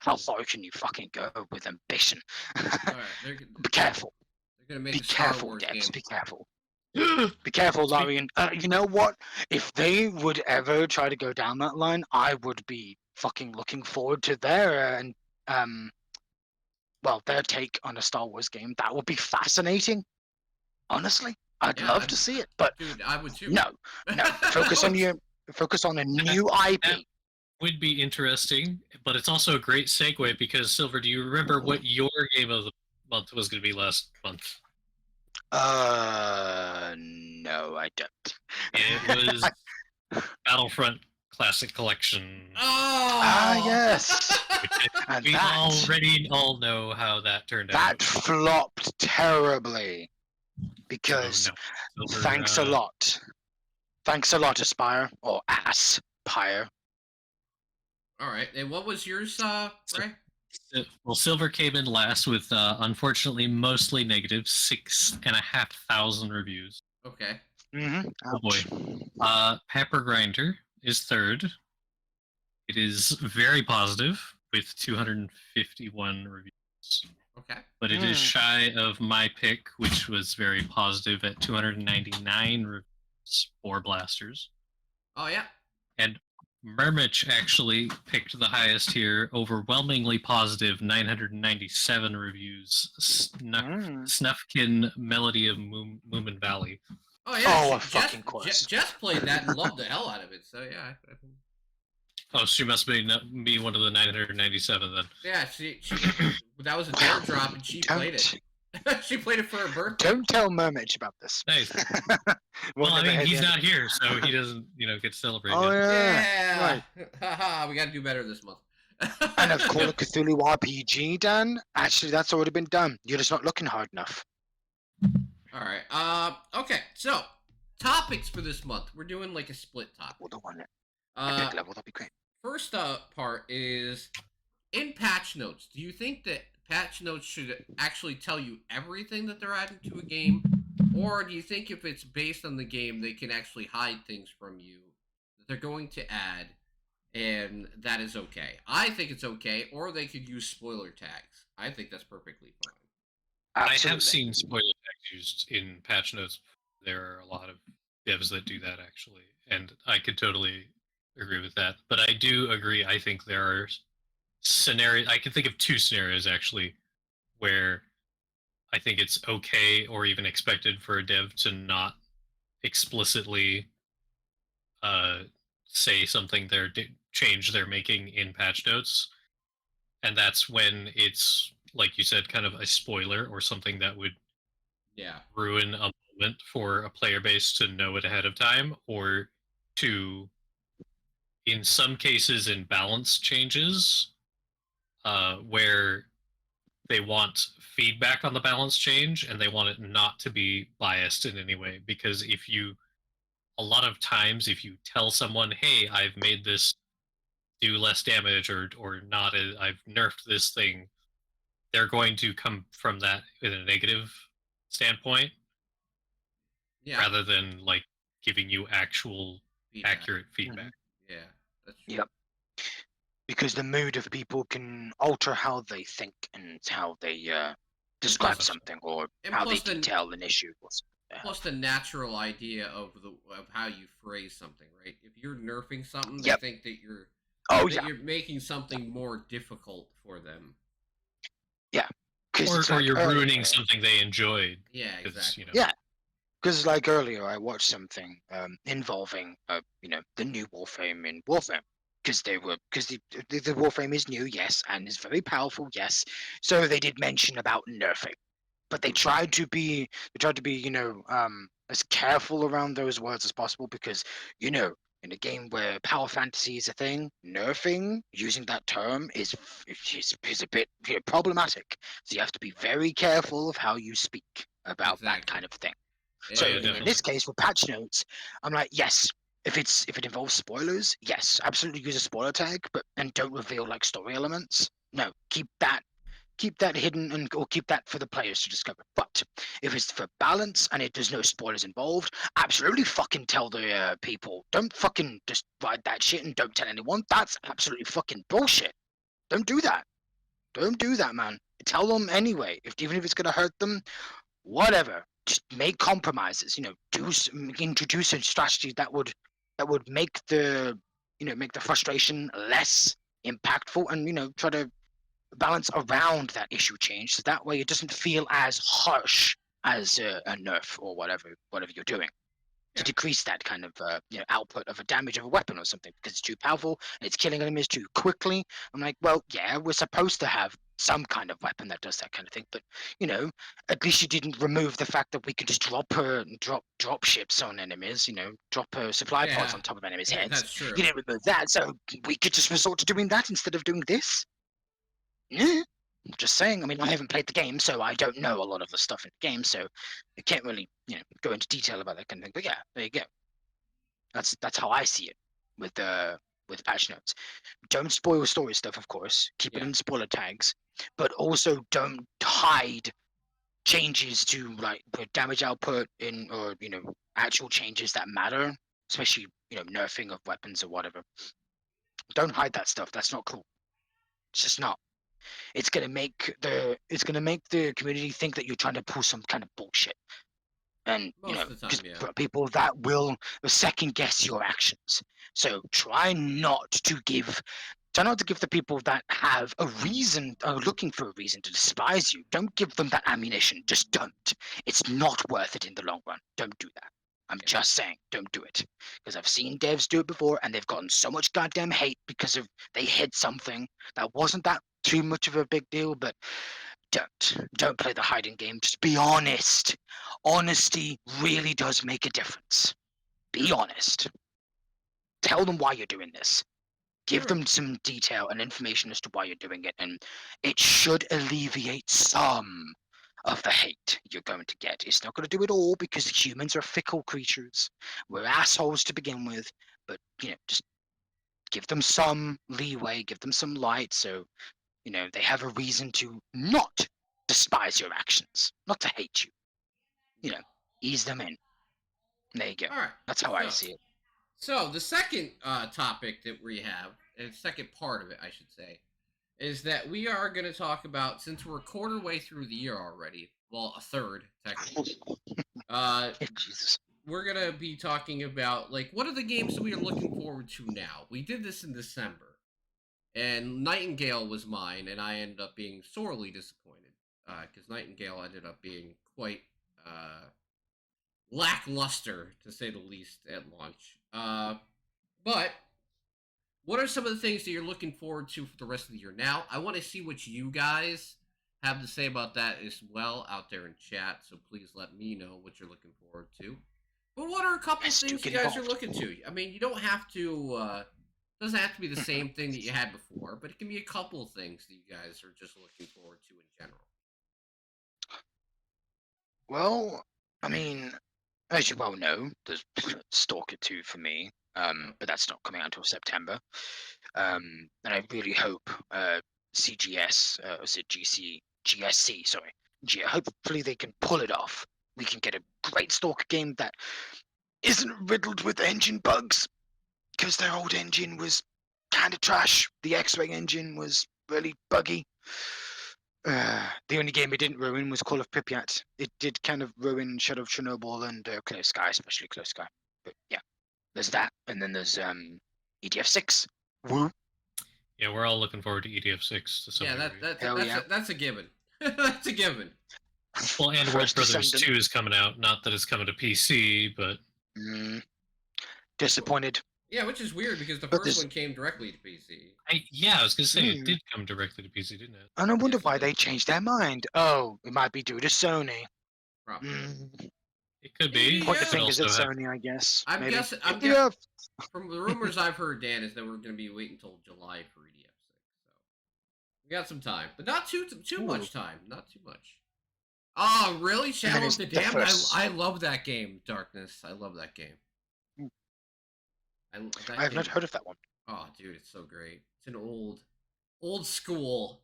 Speaker 2: how far can you fucking go with ambition?
Speaker 1: All right,
Speaker 2: Be careful.
Speaker 1: They're gonna make
Speaker 2: Be
Speaker 1: a Star
Speaker 2: careful,
Speaker 1: Wars
Speaker 2: Debs.
Speaker 1: game.
Speaker 2: Be careful. Be careful, Larian. You know what? If they would ever try to go down that line, I would be fucking looking forward to their their take on a Star Wars game. That would be fascinating. Honestly, I'd love to see it. But
Speaker 1: dude, I would too.
Speaker 2: no. Focus on a new IP.
Speaker 3: would be interesting, but it's also a great segue because Silver, do you remember what your game of the month was going to be last month?
Speaker 2: No, I don't.
Speaker 3: It was Battlefront Classic Collection.
Speaker 1: Oh!
Speaker 2: Yes. And
Speaker 3: We
Speaker 2: that,
Speaker 3: already all know how that turned
Speaker 2: that
Speaker 3: out.
Speaker 2: flopped terribly.
Speaker 3: So,
Speaker 2: Because
Speaker 3: no. Silver,
Speaker 2: thanks a lot. Thanks a lot, Aspire. Or Aspire.
Speaker 1: All right. And what was yours, Ray?
Speaker 3: Well, Silver came in last with, unfortunately, mostly negative 6,500 reviews.
Speaker 1: Okay.
Speaker 2: Mm-hmm.
Speaker 3: Oh boy. Pepper Grinder is third. It is very positive with 251 reviews.
Speaker 1: Okay.
Speaker 3: But it is shy of my pick, which was very positive at 299 reviews for Blasters.
Speaker 1: Oh, yeah.
Speaker 3: And Mermich actually picked the highest here, overwhelmingly positive, 997 reviews. Snufkin Melody of Moomin Valley.
Speaker 1: Oh, yeah.
Speaker 2: Of fucking course.
Speaker 1: Jess played that and loved the hell out of it, so yeah.
Speaker 3: Oh, she must be one of the 997 then.
Speaker 1: Yeah, she that was a dare drop and she played it. She played it for her birthday.
Speaker 2: Don't tell Mermich about this.
Speaker 3: Nice. Well, I mean, he's not here, so he doesn't, get to celebrate
Speaker 2: Oh,
Speaker 3: yet.
Speaker 2: yeah. Right.
Speaker 1: Haha, we gotta do better this month.
Speaker 2: And of Call of Cthulhu RPG, Dan, actually, that's already been done. You're just not looking hard enough.
Speaker 1: Alright, okay, so, topics for this month. We're doing like a split topic.
Speaker 2: Well, the one at level, that'd be great.
Speaker 1: First part is, in patch notes, do you think that patch notes should actually tell you everything that they're adding to a game? Or do you think if it's based on the game, they can actually hide things from you that they're going to add, and that is okay? I think it's okay, or they could use spoiler tags. I think that's perfectly fine.
Speaker 2: Absolutely.
Speaker 3: I have seen spoiler tags used in patch notes. There are a lot of devs that do that, actually, and I could totally agree with that. But I do agree, I think there are scenarios, I can think of two scenarios, actually, where I think it's okay or even expected for a dev to not explicitly say something change they're making in patch notes, and that's when it's, like you said, kind of a spoiler or something that would ruin a moment for a player base to know it ahead of time, or to, in some cases, in balance changes, where they want feedback on the balance change and they want it not to be biased in any way. Because a lot of times, if you tell someone, hey, I've made this do less damage or not, I've nerfed this thing, they're going to come from that in a negative standpoint, rather than like giving you actual accurate feedback.
Speaker 1: Yeah, that's true.
Speaker 2: Yep. Because the mood of people can alter how they think and how they describe something, or how they detail an issue.
Speaker 1: Plus the natural idea of how you phrase something, right? If you're nerfing something, they think that you're making something more difficult for them.
Speaker 2: Yeah.
Speaker 3: Or you're ruining something they enjoyed.
Speaker 1: Yeah, exactly.
Speaker 2: Yeah. Because like earlier, I watched something involving the new Warframe in Warframe. Because the Warframe is new, yes, and is very powerful, yes. So they did mention about nerfing, but they tried to be as careful around those words as possible, because in a game where power fantasy is a thing, nerfing, using that term is a bit problematic. So you have to be very careful of how you speak about that kind of thing.
Speaker 1: Yeah,
Speaker 2: So in this case, with patch notes, I'm like, yes. If it involves spoilers, yes, absolutely use a spoiler tag, and don't reveal like story elements. No, keep that hidden or keep that for the players to discover. But if it's for balance and there's no spoilers involved, absolutely fucking tell the people. Don't fucking just write that shit and don't tell anyone. That's absolutely fucking bullshit. Don't do that. Don't do that, man. Tell them anyway. Even if it's gonna hurt them, whatever. Just make compromises. Introduce a strategy that would make the frustration less impactful, and try to balance around that issue change, so that way it doesn't feel as harsh as a nerf or whatever you're doing. to
Speaker 1: Yeah.
Speaker 2: decrease that kind of output of a damage of a weapon or something because it's too powerful and it's killing enemies too quickly. I'm like, well, yeah, we're supposed to have some kind of weapon that does that kind of thing, but at least you didn't remove the fact that we could just drop ships on enemies, drop supply pods
Speaker 1: Yeah.
Speaker 2: on top of enemies' heads.
Speaker 1: That's true.
Speaker 2: You didn't remove that, so we could just resort to doing that instead of doing this. Yeah. Just saying. I mean, I haven't played the game, so I don't know a lot of the stuff in the game, so I can't really, go into detail about that kind of thing. But yeah, there you go. That's how I see it with patch notes. Don't spoil story stuff, of course. Keep it
Speaker 1: Yeah.
Speaker 2: in spoiler tags, but also don't hide changes to like damage output or actual changes that matter, especially nerfing of weapons or whatever. Don't hide that stuff. That's not cool. It's just not. It's gonna make the community think that you're trying to pull some kind of bullshit, and
Speaker 1: Most of the time,
Speaker 2: just
Speaker 1: yeah.
Speaker 2: for people that will second guess your actions. So try not to give the people that have a reason, are looking for a reason to despise you. Don't give them that ammunition. Just don't. It's not worth it in the long run. Don't do that. I'm just saying, don't do it. Because I've seen devs do it before, and they've gotten so much goddamn hate because they hid something that wasn't that too much of a big deal. But don't play the hiding game. Just be honest. Honesty really does make a difference. Be honest. Tell them why you're doing this. Give
Speaker 1: Sure.
Speaker 2: them some detail and information as to why you're doing it, and it should alleviate some of the hate you're going to get. It's not going to do it all because humans are fickle creatures. We're assholes to begin with, but just give them some leeway, give them some light, so they have a reason to not despise your actions, not to hate you. Ease them in. There you go.
Speaker 1: All right.
Speaker 2: That's how I
Speaker 1: So-
Speaker 2: see it.
Speaker 1: So the second topic that we have, and second part of it, I should say, is that we are going to talk about, since we're a quarter way through the year already, well, a third technically.
Speaker 2: Jesus.
Speaker 1: We're going to be talking about like what are the games that we are looking forward to now. We did this in December, and Nightingale was mine, and I ended up being sorely disappointed because Nightingale ended up being quite lackluster, to say the least, at launch. But what are some of the things that you're looking forward to for the rest of the year? Now, I want to see what you guys have to say about that as well out there in chat, so please let me know what you're looking forward to. But what are a couple
Speaker 2: Yes,
Speaker 1: things
Speaker 2: do
Speaker 1: you
Speaker 2: get
Speaker 1: guys are
Speaker 2: involved.
Speaker 1: looking to? I mean, you don't have to, doesn't have to be the same thing that you had before, but it can be a couple of things that you guys are just looking forward to in general.
Speaker 2: Well, I mean, as you well know, there's Stalker 2 for me, but that's not coming out until September. And I really hope CGS, or is it GSC, sorry. Hopefully they can pull it off. We can get a great Stalker game that isn't riddled with engine bugs, because their old engine was kind of trash. The X-Ray engine was really buggy. The only game it didn't ruin was Call of Pripyat. It did kind of ruin Shadow of Chernobyl and Clear Sky, especially Clear Sky. But yeah, there's that, and then there's EDF 6. Woo!
Speaker 3: Yeah, we're all looking forward to EDF 6 to some
Speaker 1: Yeah,
Speaker 3: degree.
Speaker 1: that's a given. That's a given.
Speaker 3: Well, and World
Speaker 2: First
Speaker 3: Brothers
Speaker 2: Descendant.
Speaker 3: 2 is coming out. Not that it's coming to PC, but
Speaker 2: Disappointed.
Speaker 1: Yeah, which is weird because the
Speaker 2: But
Speaker 1: first
Speaker 2: this-
Speaker 1: one came directly to PC.
Speaker 3: I was gonna say it
Speaker 2: Hmm.
Speaker 3: did come directly to PC, didn't it?
Speaker 2: And I wonder
Speaker 1: Yes, it
Speaker 2: why
Speaker 1: did.
Speaker 2: they changed their mind. Oh, it might be due to Sony.
Speaker 1: Probably.
Speaker 3: It could be.
Speaker 1: Yeah.
Speaker 2: Point the
Speaker 3: It
Speaker 2: fingers
Speaker 3: could
Speaker 2: at
Speaker 3: also have-
Speaker 2: Sony, I guess.
Speaker 1: I'm
Speaker 2: maybe.
Speaker 1: guessing. I'm
Speaker 2: Yeah.
Speaker 1: From the rumors I've heard, Dan, is that we're going to be waiting until July for EDF 6. So we got some time, but not too much time. Not too much. Oh, really? Shadow of
Speaker 2: it's
Speaker 1: the
Speaker 2: the
Speaker 1: Damned?
Speaker 2: first.
Speaker 1: I love that game. Darkness. I love that game.
Speaker 2: Hmm.
Speaker 1: That
Speaker 2: I have not
Speaker 1: game-
Speaker 2: heard of that one.
Speaker 1: Oh, dude, it's so great. It's an old school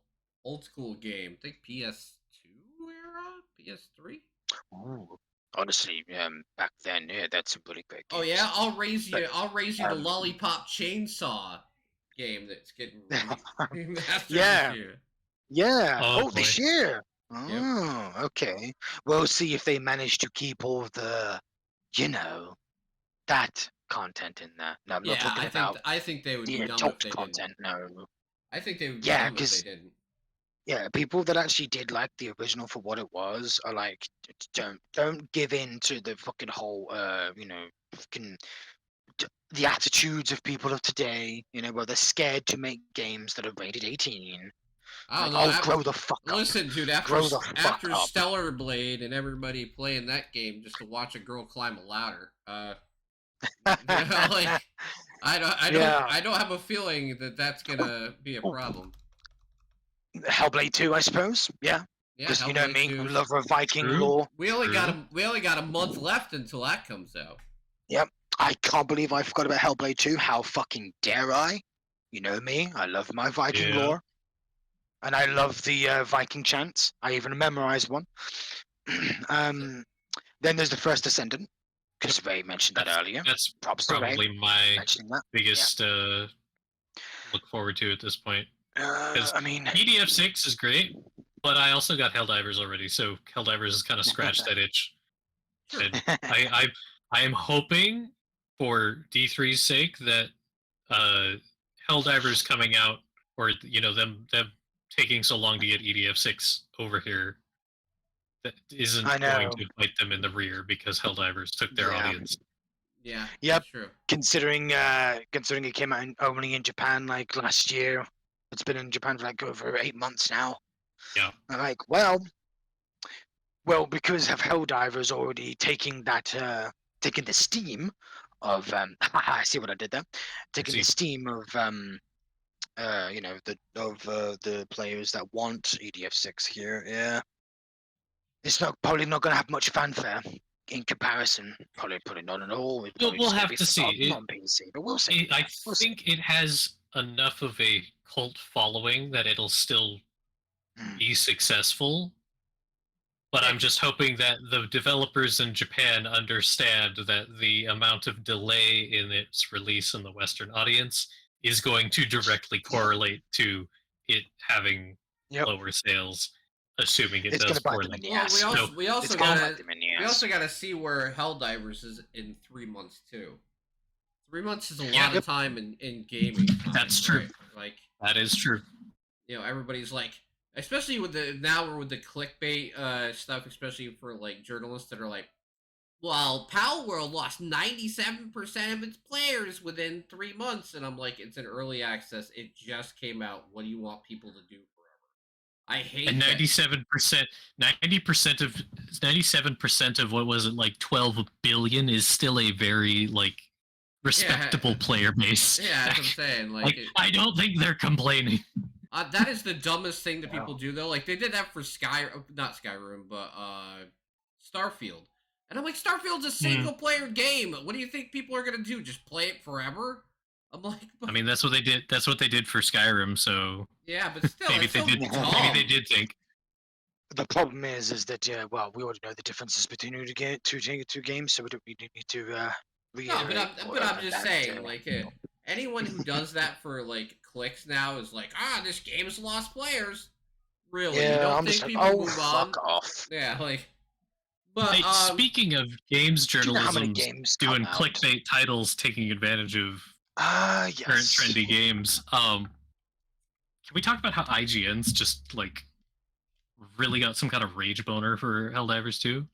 Speaker 1: game. I think PS2 era, PS3.
Speaker 2: Ooh. Honestly, back then, yeah, that's a really great game.
Speaker 1: Oh yeah, I'll raise you.
Speaker 2: But,
Speaker 1: I'll raise you the
Speaker 2: um,
Speaker 1: Lollipop Chainsaw game that's getting remastered
Speaker 2: Yeah.
Speaker 1: this year.
Speaker 2: Yeah.
Speaker 3: Oh,
Speaker 2: Oh, this
Speaker 3: boy.
Speaker 2: year. Oh, okay. We'll see if they manage to keep all the, that content in there. No, I'm not
Speaker 1: Yeah,
Speaker 2: talking about
Speaker 1: I think they would
Speaker 2: the
Speaker 1: be dumb if
Speaker 2: adult
Speaker 1: they
Speaker 2: content.
Speaker 1: didn't.
Speaker 2: No.
Speaker 1: I think they would be
Speaker 2: Yeah,
Speaker 1: dumb if
Speaker 2: 'cause-
Speaker 1: they didn't.
Speaker 2: Yeah, people that actually did like the original for what it was are like, don't give in to the fucking whole, fucking the attitudes of people of today. Where they're scared to make games that are rated 18.
Speaker 1: I don't
Speaker 2: Like,
Speaker 1: know.
Speaker 2: oh, grow the fuck up.
Speaker 1: Listen, dude. After
Speaker 2: Grow the fuck
Speaker 1: after
Speaker 2: up.
Speaker 1: Stellar Blade and everybody playing that game just to watch a girl climb a ladder, like
Speaker 2: Yeah.
Speaker 1: I don't have a feeling that that's gonna be a problem.
Speaker 2: Hellblade 2, I suppose. Yeah,
Speaker 1: Yeah,
Speaker 2: because you know
Speaker 1: Hellblade
Speaker 2: me,
Speaker 1: 2.
Speaker 2: who love a Viking
Speaker 3: True.
Speaker 2: lore.
Speaker 1: We only got a month left until that comes out.
Speaker 2: I can't believe I forgot about Hellblade 2. How fucking dare I? You know me, I love my Viking
Speaker 3: Yeah.
Speaker 2: lore. And I love the Viking chants. I even memorized one. Then there's the First Descendant, because Ray mentioned that earlier.
Speaker 3: That's
Speaker 2: Props to Ray
Speaker 3: probably my
Speaker 2: mentioning that.
Speaker 3: biggest look forward to at this point.
Speaker 2: I mean,
Speaker 3: EDF 6 is great, but I also got Helldivers already, so Helldivers has kind of scratched that itch. And I am hoping for D3's sake that Helldivers coming out, or them taking so long to get EDF 6 over here, that isn't
Speaker 2: I
Speaker 3: going
Speaker 2: know.
Speaker 3: to bite them in the rear because Helldivers took their
Speaker 2: Yeah.
Speaker 3: audience.
Speaker 1: Yeah.
Speaker 2: Yep.
Speaker 1: That's true.
Speaker 2: considering it came out only in Japan like last year, it's been in Japan for like over 8 months now.
Speaker 3: Yeah.
Speaker 2: I'm like, well, because of Helldivers already taking the steam of I see what I did there, taking the
Speaker 3: See.
Speaker 2: steam of the players that want EDF6 here. Yeah, it's probably not going to have much fanfare in comparison. Probably not at all. It's probably
Speaker 3: We'll
Speaker 2: just gonna
Speaker 3: have
Speaker 2: be
Speaker 3: to see.
Speaker 2: forgotten on PC, but we'll see.
Speaker 3: I
Speaker 2: We'll see.
Speaker 3: think it has enough of a cult following that it'll still
Speaker 2: Mm.
Speaker 3: be successful. But I'm just hoping that the developers in Japan understand that the amount of delay in its release in the Western audience is going to directly correlate to it having
Speaker 2: Yep.
Speaker 3: lower sales, assuming it
Speaker 2: It's
Speaker 3: does
Speaker 2: gonna bite them
Speaker 3: poorly.
Speaker 2: in the
Speaker 1: Well,
Speaker 2: ass.
Speaker 1: we also
Speaker 2: It's gonna
Speaker 1: gotta
Speaker 2: bite them in the
Speaker 1: we
Speaker 2: ass.
Speaker 1: also gotta see where Helldivers is in 3 months too. 3 months is a
Speaker 3: Yeah.
Speaker 1: lot of time in gaming. Time,
Speaker 3: That's true.
Speaker 1: right? Like,
Speaker 3: That is true.
Speaker 1: everybody's like, especially with the clickbait stuff, especially for like journalists that are like, well, Pal World lost 97% of its players within 3 months, and I'm like, it's an early access. It just came out. What do you want people to do forever? I hate
Speaker 3: And
Speaker 1: that.
Speaker 3: 97% of what was it, like 12 billion is still a very respectable player base.
Speaker 1: Yeah, that's what I'm saying. Like,
Speaker 3: I don't think they're complaining.
Speaker 1: that is the dumbest thing that people do, though. Like, they did that for not Skyrim, but Starfield. And I'm like, Starfield's a single-player game. What do you think people are gonna do? Just play it forever? I'm like,
Speaker 3: I mean, that's what they did. That's what they did for Skyrim. So
Speaker 1: yeah, but still,
Speaker 3: maybe
Speaker 1: it's
Speaker 3: they
Speaker 1: so
Speaker 3: did.
Speaker 1: dumb.
Speaker 3: Maybe they did think.
Speaker 2: The problem is that we already know the differences between two games, so we don't really need to
Speaker 1: No,
Speaker 2: reiterate.
Speaker 1: but I'm just saying, like, anyone who does that for like clicks now is like, this game's lost players. Really? You
Speaker 2: Yeah,
Speaker 1: don't
Speaker 2: I'm
Speaker 1: think
Speaker 2: just like,
Speaker 1: people
Speaker 2: oh,
Speaker 1: move on?
Speaker 2: fuck off.
Speaker 1: Yeah, like, but
Speaker 3: Hey, speaking of games
Speaker 2: Do you know how many
Speaker 3: journalism,
Speaker 2: games
Speaker 3: doing
Speaker 2: come out?
Speaker 3: clickbait titles, taking advantage of
Speaker 2: Yes.
Speaker 3: current trendy games. Can we talk about how IGN's just really got some kind of rage boner for Helldivers 2?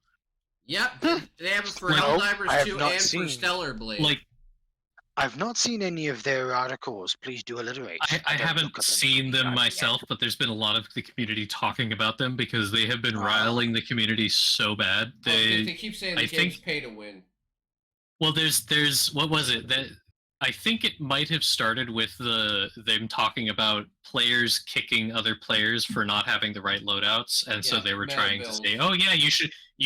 Speaker 1: Yep, they have it for
Speaker 2: No, I
Speaker 1: Helldivers
Speaker 2: have
Speaker 1: 2
Speaker 2: not
Speaker 1: and
Speaker 2: seen.
Speaker 1: for Stellar Blade.
Speaker 3: Like,
Speaker 2: I've not seen any of their articles. Please do alliterate.
Speaker 3: I
Speaker 2: don't
Speaker 3: haven't
Speaker 2: look at
Speaker 3: seen them
Speaker 2: yet.
Speaker 3: myself, but there's been a lot of the community talking about them because they have been
Speaker 2: Oh.
Speaker 3: riling the community so bad.
Speaker 1: They keep saying the
Speaker 3: I
Speaker 1: game's
Speaker 3: think-
Speaker 1: pay to win.
Speaker 3: Well, there's what was it that I think it might have started with them talking about players kicking other players for not having the right loadouts, and so
Speaker 1: Yeah,
Speaker 3: they were
Speaker 1: meta
Speaker 3: trying
Speaker 1: builds.
Speaker 3: to say, "Oh yeah, you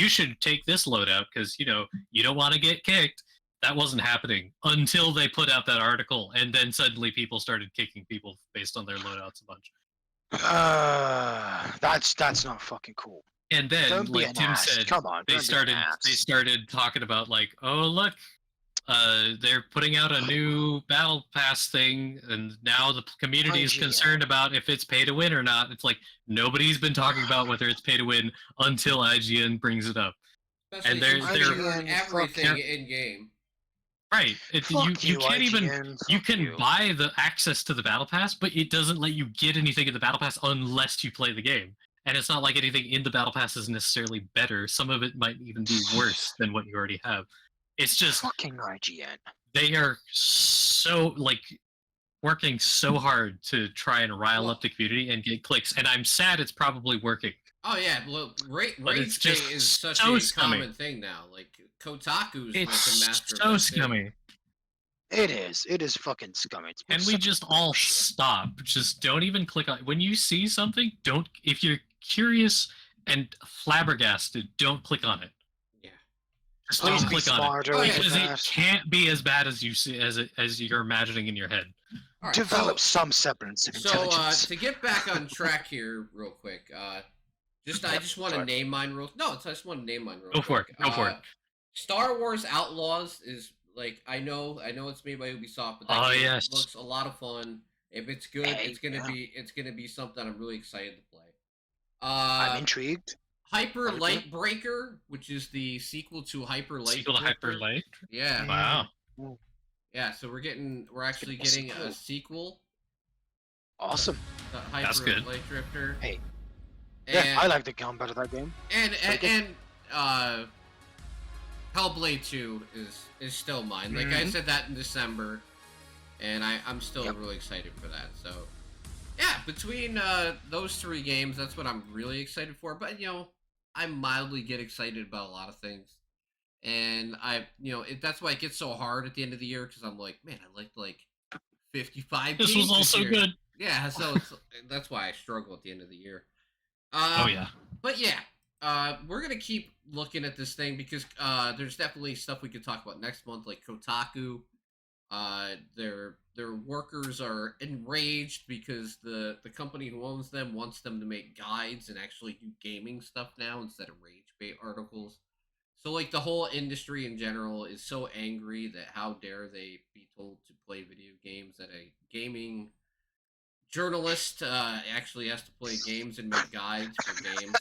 Speaker 3: should take this loadout because you don't want to get kicked." That wasn't happening until they put out that article, and then suddenly people started kicking people based on their loadouts a bunch.
Speaker 2: That's not fucking cool.
Speaker 3: And then,
Speaker 2: Don't be
Speaker 3: like
Speaker 2: an
Speaker 3: Tim
Speaker 2: ass.
Speaker 3: said,
Speaker 2: Come on.
Speaker 3: they
Speaker 2: don't be an
Speaker 3: started
Speaker 2: ass.
Speaker 3: talking about oh look, they're putting out a new battle pass thing, and now the community is
Speaker 2: IGN.
Speaker 3: concerned about if it's pay to win or not. It's like nobody's been talking about whether it's pay to win until IGN brings it up.
Speaker 1: Especially
Speaker 3: they're-
Speaker 1: considering
Speaker 2: they're-
Speaker 1: everything
Speaker 3: they're-
Speaker 1: in game.
Speaker 3: Right. You can't even.
Speaker 2: IGN,
Speaker 3: You
Speaker 2: fuck
Speaker 3: can
Speaker 2: you.
Speaker 3: buy the access to the battle pass, but it doesn't let you get anything in the battle pass unless you play the game. And it's not like anything in the battle pass is necessarily better. Some of it might even be worse than what you already have. It's just
Speaker 2: Fucking IGN.
Speaker 3: they are so working so hard to try and rile up the community and get clicks. And I'm sad it's probably working.
Speaker 1: Oh yeah, well,
Speaker 3: But
Speaker 1: rage
Speaker 3: it's just
Speaker 1: bait is such
Speaker 3: so
Speaker 1: a
Speaker 3: scummy.
Speaker 1: common thing now. Like Kotaku's
Speaker 3: It's
Speaker 1: like a master
Speaker 3: so
Speaker 1: of that too.
Speaker 3: scummy.
Speaker 2: It is fucking scummy. It's
Speaker 3: Can we
Speaker 2: such
Speaker 3: just all
Speaker 2: bullshit.
Speaker 3: stop? Just don't even click on when you see something. Don't if you're curious and flabbergasted, don't click on it.
Speaker 1: Yeah.
Speaker 3: Just
Speaker 2: Please
Speaker 3: don't
Speaker 2: be
Speaker 3: click on it
Speaker 2: smarter
Speaker 1: Oh,
Speaker 2: with
Speaker 1: yeah,
Speaker 3: because
Speaker 2: that.
Speaker 3: it can't be as bad as you see as you're imagining in your head.
Speaker 1: All right,
Speaker 2: Develop some semblance of
Speaker 1: So
Speaker 2: intelligence.
Speaker 1: to get back on track here, real quick, I just want to
Speaker 2: sorry.
Speaker 1: name mine real. No, I just want to name mine real.
Speaker 3: Go for
Speaker 1: quick.
Speaker 3: it. Go for it.
Speaker 1: Star Wars Outlaws is like I know it's made by Ubisoft, but that
Speaker 3: Oh,
Speaker 1: game
Speaker 3: yes.
Speaker 1: looks a lot of fun. If it's good,
Speaker 2: Hey,
Speaker 1: it's gonna
Speaker 2: yeah.
Speaker 1: be something I'm really excited to play.
Speaker 2: I'm intrigued.
Speaker 1: Hyper
Speaker 2: Okay.
Speaker 1: Light Breaker, which is the sequel to Hyper Light.
Speaker 3: Sequel to Hyper
Speaker 1: Drifter.
Speaker 3: Light.
Speaker 1: Yeah,
Speaker 3: Wow.
Speaker 1: yeah. So we're actually
Speaker 2: It's
Speaker 1: getting
Speaker 2: cool.
Speaker 1: a sequel.
Speaker 2: Awesome.
Speaker 1: The Hyper
Speaker 3: That's good.
Speaker 1: Light Drifter.
Speaker 2: Hey.
Speaker 1: And,
Speaker 2: Yeah, I like the combat of that game.
Speaker 1: and Hellblade 2 is still mine. Like I
Speaker 2: Mhm.
Speaker 1: said that in December, and I'm still
Speaker 2: Yep.
Speaker 1: really excited for that. So yeah, between those three games, that's what I'm really excited for. But I mildly get excited about a lot of things, and that's why it gets so hard at the end of the year because I'm like, man, I liked like 55
Speaker 3: This
Speaker 1: games
Speaker 3: was also
Speaker 1: year.
Speaker 3: good.
Speaker 1: Yeah, so that's why I struggle at the end of the year.
Speaker 3: Oh yeah.
Speaker 1: But yeah, we're gonna keep looking at this thing because there's definitely stuff we could talk about next month, like Kotaku. Their workers are enraged because the company who owns them wants them to make guides and actually do gaming stuff now instead of rage bait articles. So like the whole industry in general is so angry that how dare they be told to play video games that a gaming journalist actually has to play games and make guides for games.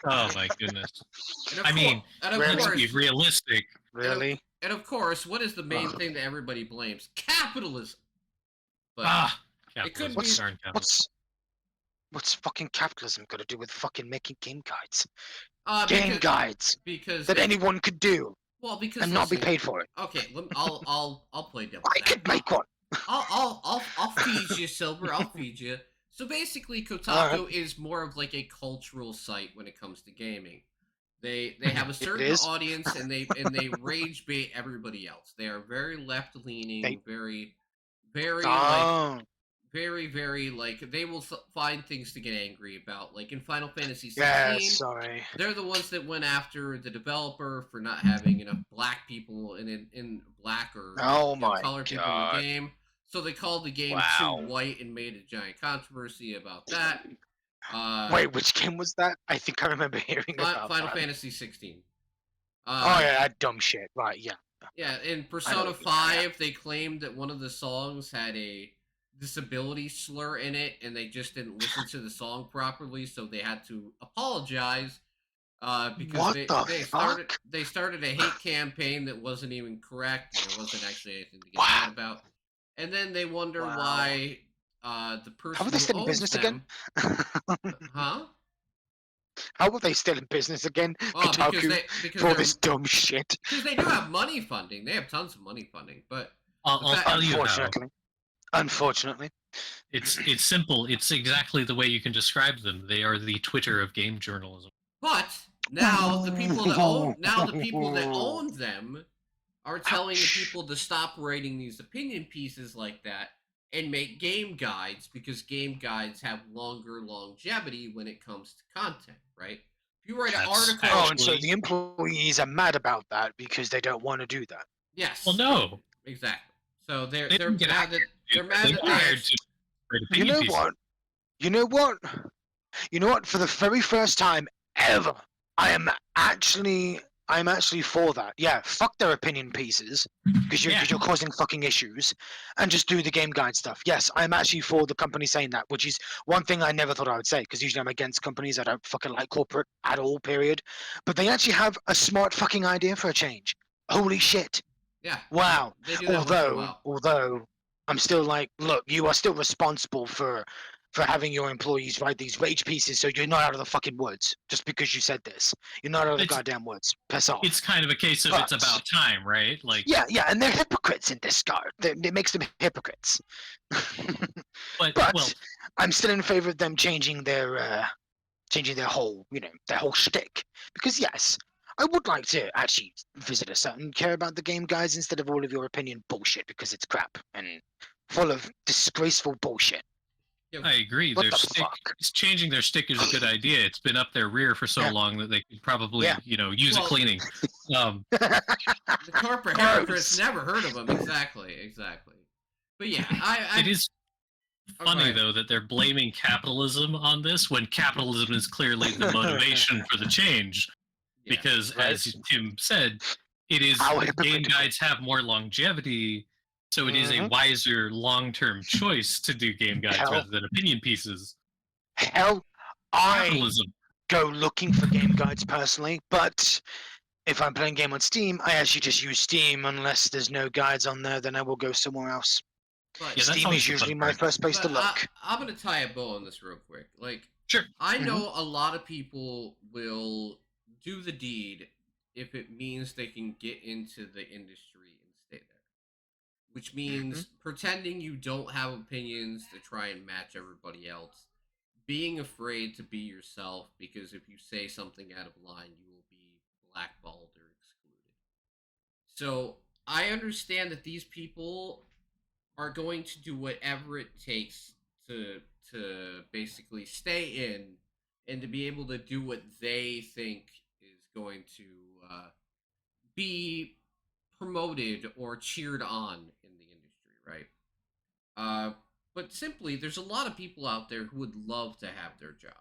Speaker 3: Oh my goodness.
Speaker 1: And of
Speaker 3: I mean,
Speaker 1: and of
Speaker 3: let's
Speaker 1: course,
Speaker 3: be realistic.
Speaker 2: Really?
Speaker 1: and of course, what is the main thing that everybody blames? Capitalism. But
Speaker 3: Capitalism.
Speaker 1: could be-
Speaker 3: Darn capitalism.
Speaker 2: What's fucking capitalism got to do with fucking making game guides?
Speaker 1: because,
Speaker 2: Game guides
Speaker 1: because
Speaker 2: that anyone could do
Speaker 1: because
Speaker 2: and not be
Speaker 1: listen,
Speaker 2: paid for it.
Speaker 1: Okay, I'll play devil's
Speaker 2: I could
Speaker 1: advocate.
Speaker 2: make one.
Speaker 1: I'll feed you, Silver. I'll feed you. So basically, Kotaku is more of like a cultural site when it comes to gaming. They have a certain
Speaker 2: is.
Speaker 1: audience and they rage bait everybody else. They are very left leaning,
Speaker 2: They-
Speaker 1: very like
Speaker 2: Oh,
Speaker 1: very like they will find things to get angry about. Like in Final Fantasy 16,
Speaker 2: yeah, sorry.
Speaker 1: they're the ones that went after the developer for not having enough black people in black or
Speaker 2: Oh my
Speaker 1: color people in
Speaker 2: God.
Speaker 1: the game. So they called the game
Speaker 2: Wow.
Speaker 1: too white and made a giant controversy about that.
Speaker 2: Wait, which game was that? I think I remember hearing about
Speaker 1: Final
Speaker 2: that.
Speaker 1: Fantasy 16.
Speaker 2: Oh yeah, that dumb shit. Right, yeah.
Speaker 1: Yeah, in
Speaker 2: I know
Speaker 1: Persona
Speaker 2: what you mean,
Speaker 1: 5, they claimed that one of the songs had a disability slur in it, and they just didn't listen to the song properly, so they had to apologize. Because
Speaker 2: What
Speaker 1: they,
Speaker 2: the
Speaker 1: they started a hate campaign that wasn't even correct. There wasn't actually anything to get mad about. And then they wonder
Speaker 2: Wow.
Speaker 1: why the person
Speaker 2: How are they
Speaker 1: who
Speaker 2: still in
Speaker 1: owns
Speaker 2: business again?
Speaker 1: them, huh?
Speaker 2: How are they still in business again?
Speaker 1: Oh,
Speaker 2: Kotaku
Speaker 1: because
Speaker 2: for all this dumb shit.
Speaker 1: they do have money funding. They have tons of money funding, but
Speaker 3: I'll
Speaker 1: fact-
Speaker 3: tell you how.
Speaker 2: Unfortunately.
Speaker 3: It's simple. It's exactly the way you can describe them. They are the Twitter of game journalism.
Speaker 1: now the people that own them are telling the people to stop writing these opinion pieces like that and make game guides because game guides have longer longevity when it comes to content, right? If you write an
Speaker 3: That's
Speaker 1: article,
Speaker 2: Oh, and so
Speaker 3: Actually-
Speaker 2: the employees are mad about that because they don't want to do that.
Speaker 1: yes,
Speaker 3: Well, no.
Speaker 1: exactly. So they're
Speaker 3: They didn't get
Speaker 1: mad that they're mad
Speaker 3: They
Speaker 1: that they
Speaker 3: hired
Speaker 1: actually-
Speaker 3: to write
Speaker 2: You
Speaker 3: opinion
Speaker 2: know
Speaker 3: pieces.
Speaker 2: what? You know what? You know what? For the very first time ever, I'm actually for that. Yeah, fuck their opinion pieces because
Speaker 3: Yeah.
Speaker 2: you're causing fucking issues, and just do the game guide stuff. Yes, I'm actually for the company saying that, which is one thing I never thought I would say because usually I'm against companies. I don't fucking like corporate at all. Period. But they actually have a smart fucking idea for a change. Holy shit!
Speaker 1: Yeah.
Speaker 2: Wow.
Speaker 1: They do that once in a while.
Speaker 2: Although I'm still like, look, you are still responsible for having your employees write these rage pieces, so you're not out of the fucking woods just because you said this. You're not out of the
Speaker 3: It's-
Speaker 2: goddamn woods. Piss off.
Speaker 3: It's kind of a case of it's
Speaker 2: But-
Speaker 3: about time, right? Like,
Speaker 2: Yeah, and they're hypocrites in this regard. It makes them hypocrites.
Speaker 3: but
Speaker 2: But
Speaker 3: well,
Speaker 2: I'm still in favor of them changing their whole, their whole shtick. Because yes, I would like to actually visit a set and care about the game, guys, instead of all of your opinion bullshit because it's crap and full of disgraceful bullshit.
Speaker 3: I agree.
Speaker 2: What
Speaker 3: Their
Speaker 2: the
Speaker 3: stick,
Speaker 2: fuck?
Speaker 3: changing their stick is a good idea. It's been up their rear for so
Speaker 2: Yeah.
Speaker 3: long that they could probably,
Speaker 2: Yeah.
Speaker 3: use a
Speaker 1: Well-
Speaker 3: cleaning.
Speaker 1: The corporate
Speaker 2: Gross.
Speaker 1: hypocrites never heard of them. Exactly. But yeah, I
Speaker 3: It is
Speaker 1: Oh,
Speaker 3: funny
Speaker 1: go ahead.
Speaker 3: though that they're blaming capitalism on this when capitalism is clearly the motivation for the change.
Speaker 1: yeah.
Speaker 3: Because
Speaker 2: Right.
Speaker 3: as Tim said, it is
Speaker 2: How
Speaker 3: game
Speaker 2: hypocritical.
Speaker 3: guides have more longevity, so it is a
Speaker 2: Mhm.
Speaker 3: wiser long-term choice to do game guides
Speaker 2: Hell.
Speaker 3: rather than opinion pieces.
Speaker 2: Hell, I
Speaker 3: Capitalism.
Speaker 2: go looking for game guides personally, but if I'm playing a game on Steam, I actually just use Steam unless there's no guides on there, then I will go somewhere else.
Speaker 1: But,
Speaker 3: Yeah, that's
Speaker 2: Steam
Speaker 3: always
Speaker 2: is
Speaker 3: the fun
Speaker 2: usually my
Speaker 3: part.
Speaker 2: first place to
Speaker 1: but
Speaker 2: look.
Speaker 1: I'm gonna tie a bow on this real quick. Like,
Speaker 3: Sure.
Speaker 1: I know a lot of people will do the deed if it means they can get into the industry and stay there. Which means pretending you don't have opinions to try and match everybody else. Being afraid to be yourself because if you say something out of line, you will be blackballed or excluded. So I understand that these people are going to do whatever it takes to basically stay in and to be able to do what they think is going to be promoted or cheered on in the industry, right? But simply, there's a lot of people out there who would love to have their job.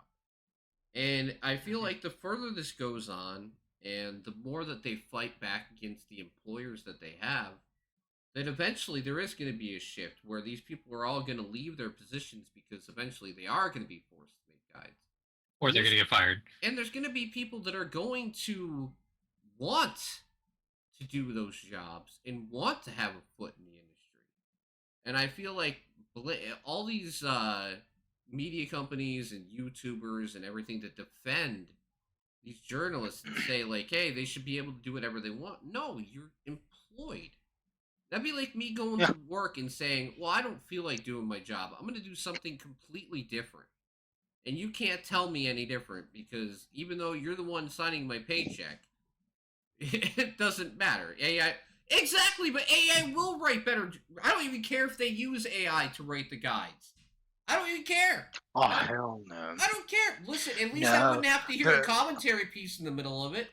Speaker 1: And I feel like the further this goes on, and the more that they fight back against the employers that they have, then eventually there is going to be a shift where these people are all going to leave their positions because eventually they are going to be forced to make guides.
Speaker 3: Or they're going to get fired.
Speaker 1: And there's going to be people that are going to want to do those jobs and want to have a foot in the industry. And I feel like all these media companies and YouTubers and everything that defend these journalists and say, like, hey, they should be able to do whatever they want. No, you're employed. That'd be like me going
Speaker 2: Yeah.
Speaker 1: to work and saying, well, I don't feel like doing my job. I'm going to do something completely different. And you can't tell me any different because even though you're the one signing my paycheck, it doesn't matter. AI, exactly, but AI will write better. I don't even care if they use AI to write the guides. I don't even care.
Speaker 2: Oh, hell no.
Speaker 1: I don't care. Listen, at least I
Speaker 2: No,
Speaker 1: wouldn't have to hear a
Speaker 2: the-
Speaker 1: commentary piece in the middle of it.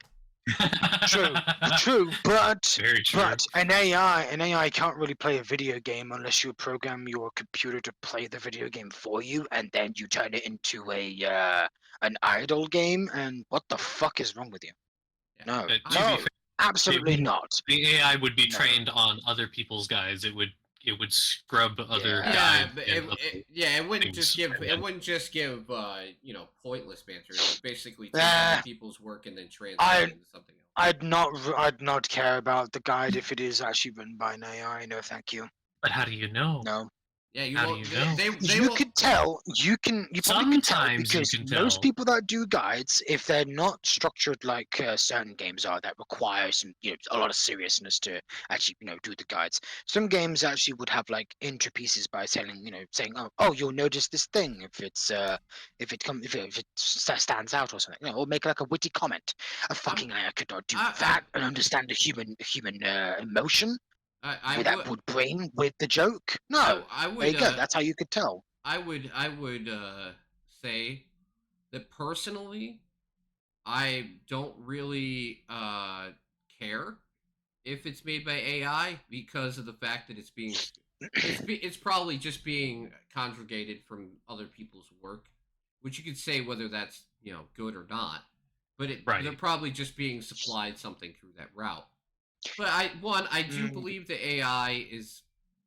Speaker 2: True, but
Speaker 3: Very true.
Speaker 2: an AI can't really play a video game unless you program your computer to play the video game for you, and then you turn it into an idle game. And what the fuck is wrong with you?
Speaker 1: Yeah.
Speaker 2: No,
Speaker 3: To be
Speaker 2: no,
Speaker 3: fair,
Speaker 2: absolutely
Speaker 3: it-
Speaker 2: not.
Speaker 3: the AI would be
Speaker 2: No.
Speaker 3: trained on other people's guides. It would scrub other
Speaker 2: Yeah.
Speaker 1: Yeah,
Speaker 3: guides.
Speaker 1: but
Speaker 3: and
Speaker 1: it wouldn't just
Speaker 3: things.
Speaker 1: give pointless banter. It would basically take
Speaker 2: Ah.
Speaker 1: other people's work and then translate
Speaker 2: I-
Speaker 1: it into something else.
Speaker 2: I'd not care about the guide if it is actually written by an AI. No, thank you.
Speaker 3: But how do you know?
Speaker 2: No.
Speaker 1: Yeah, you
Speaker 3: How do
Speaker 1: won't.
Speaker 3: you know?
Speaker 1: They
Speaker 2: You
Speaker 1: will.
Speaker 2: could tell. You probably could tell
Speaker 3: Sometimes you
Speaker 2: because
Speaker 3: can
Speaker 2: most
Speaker 3: tell.
Speaker 2: people that do guides, if they're not structured like certain games are that require some, a lot of seriousness to actually, do the guides. Some games actually would have like intro pieces by saying, oh, you'll notice this thing if it stands out or something, or make like a witty comment. A fucking AI could not do that and understand the human emotion
Speaker 1: I
Speaker 2: without
Speaker 1: would.
Speaker 2: brain with the joke. No.
Speaker 1: I would.
Speaker 2: There you go. That's how you could tell.
Speaker 1: I would say that personally, I don't really care if it's made by AI because of the fact that it's probably just being conjugated from other people's work, which you could say whether that's good or not, but they're probably just being supplied something through that route. But I do believe that AI is,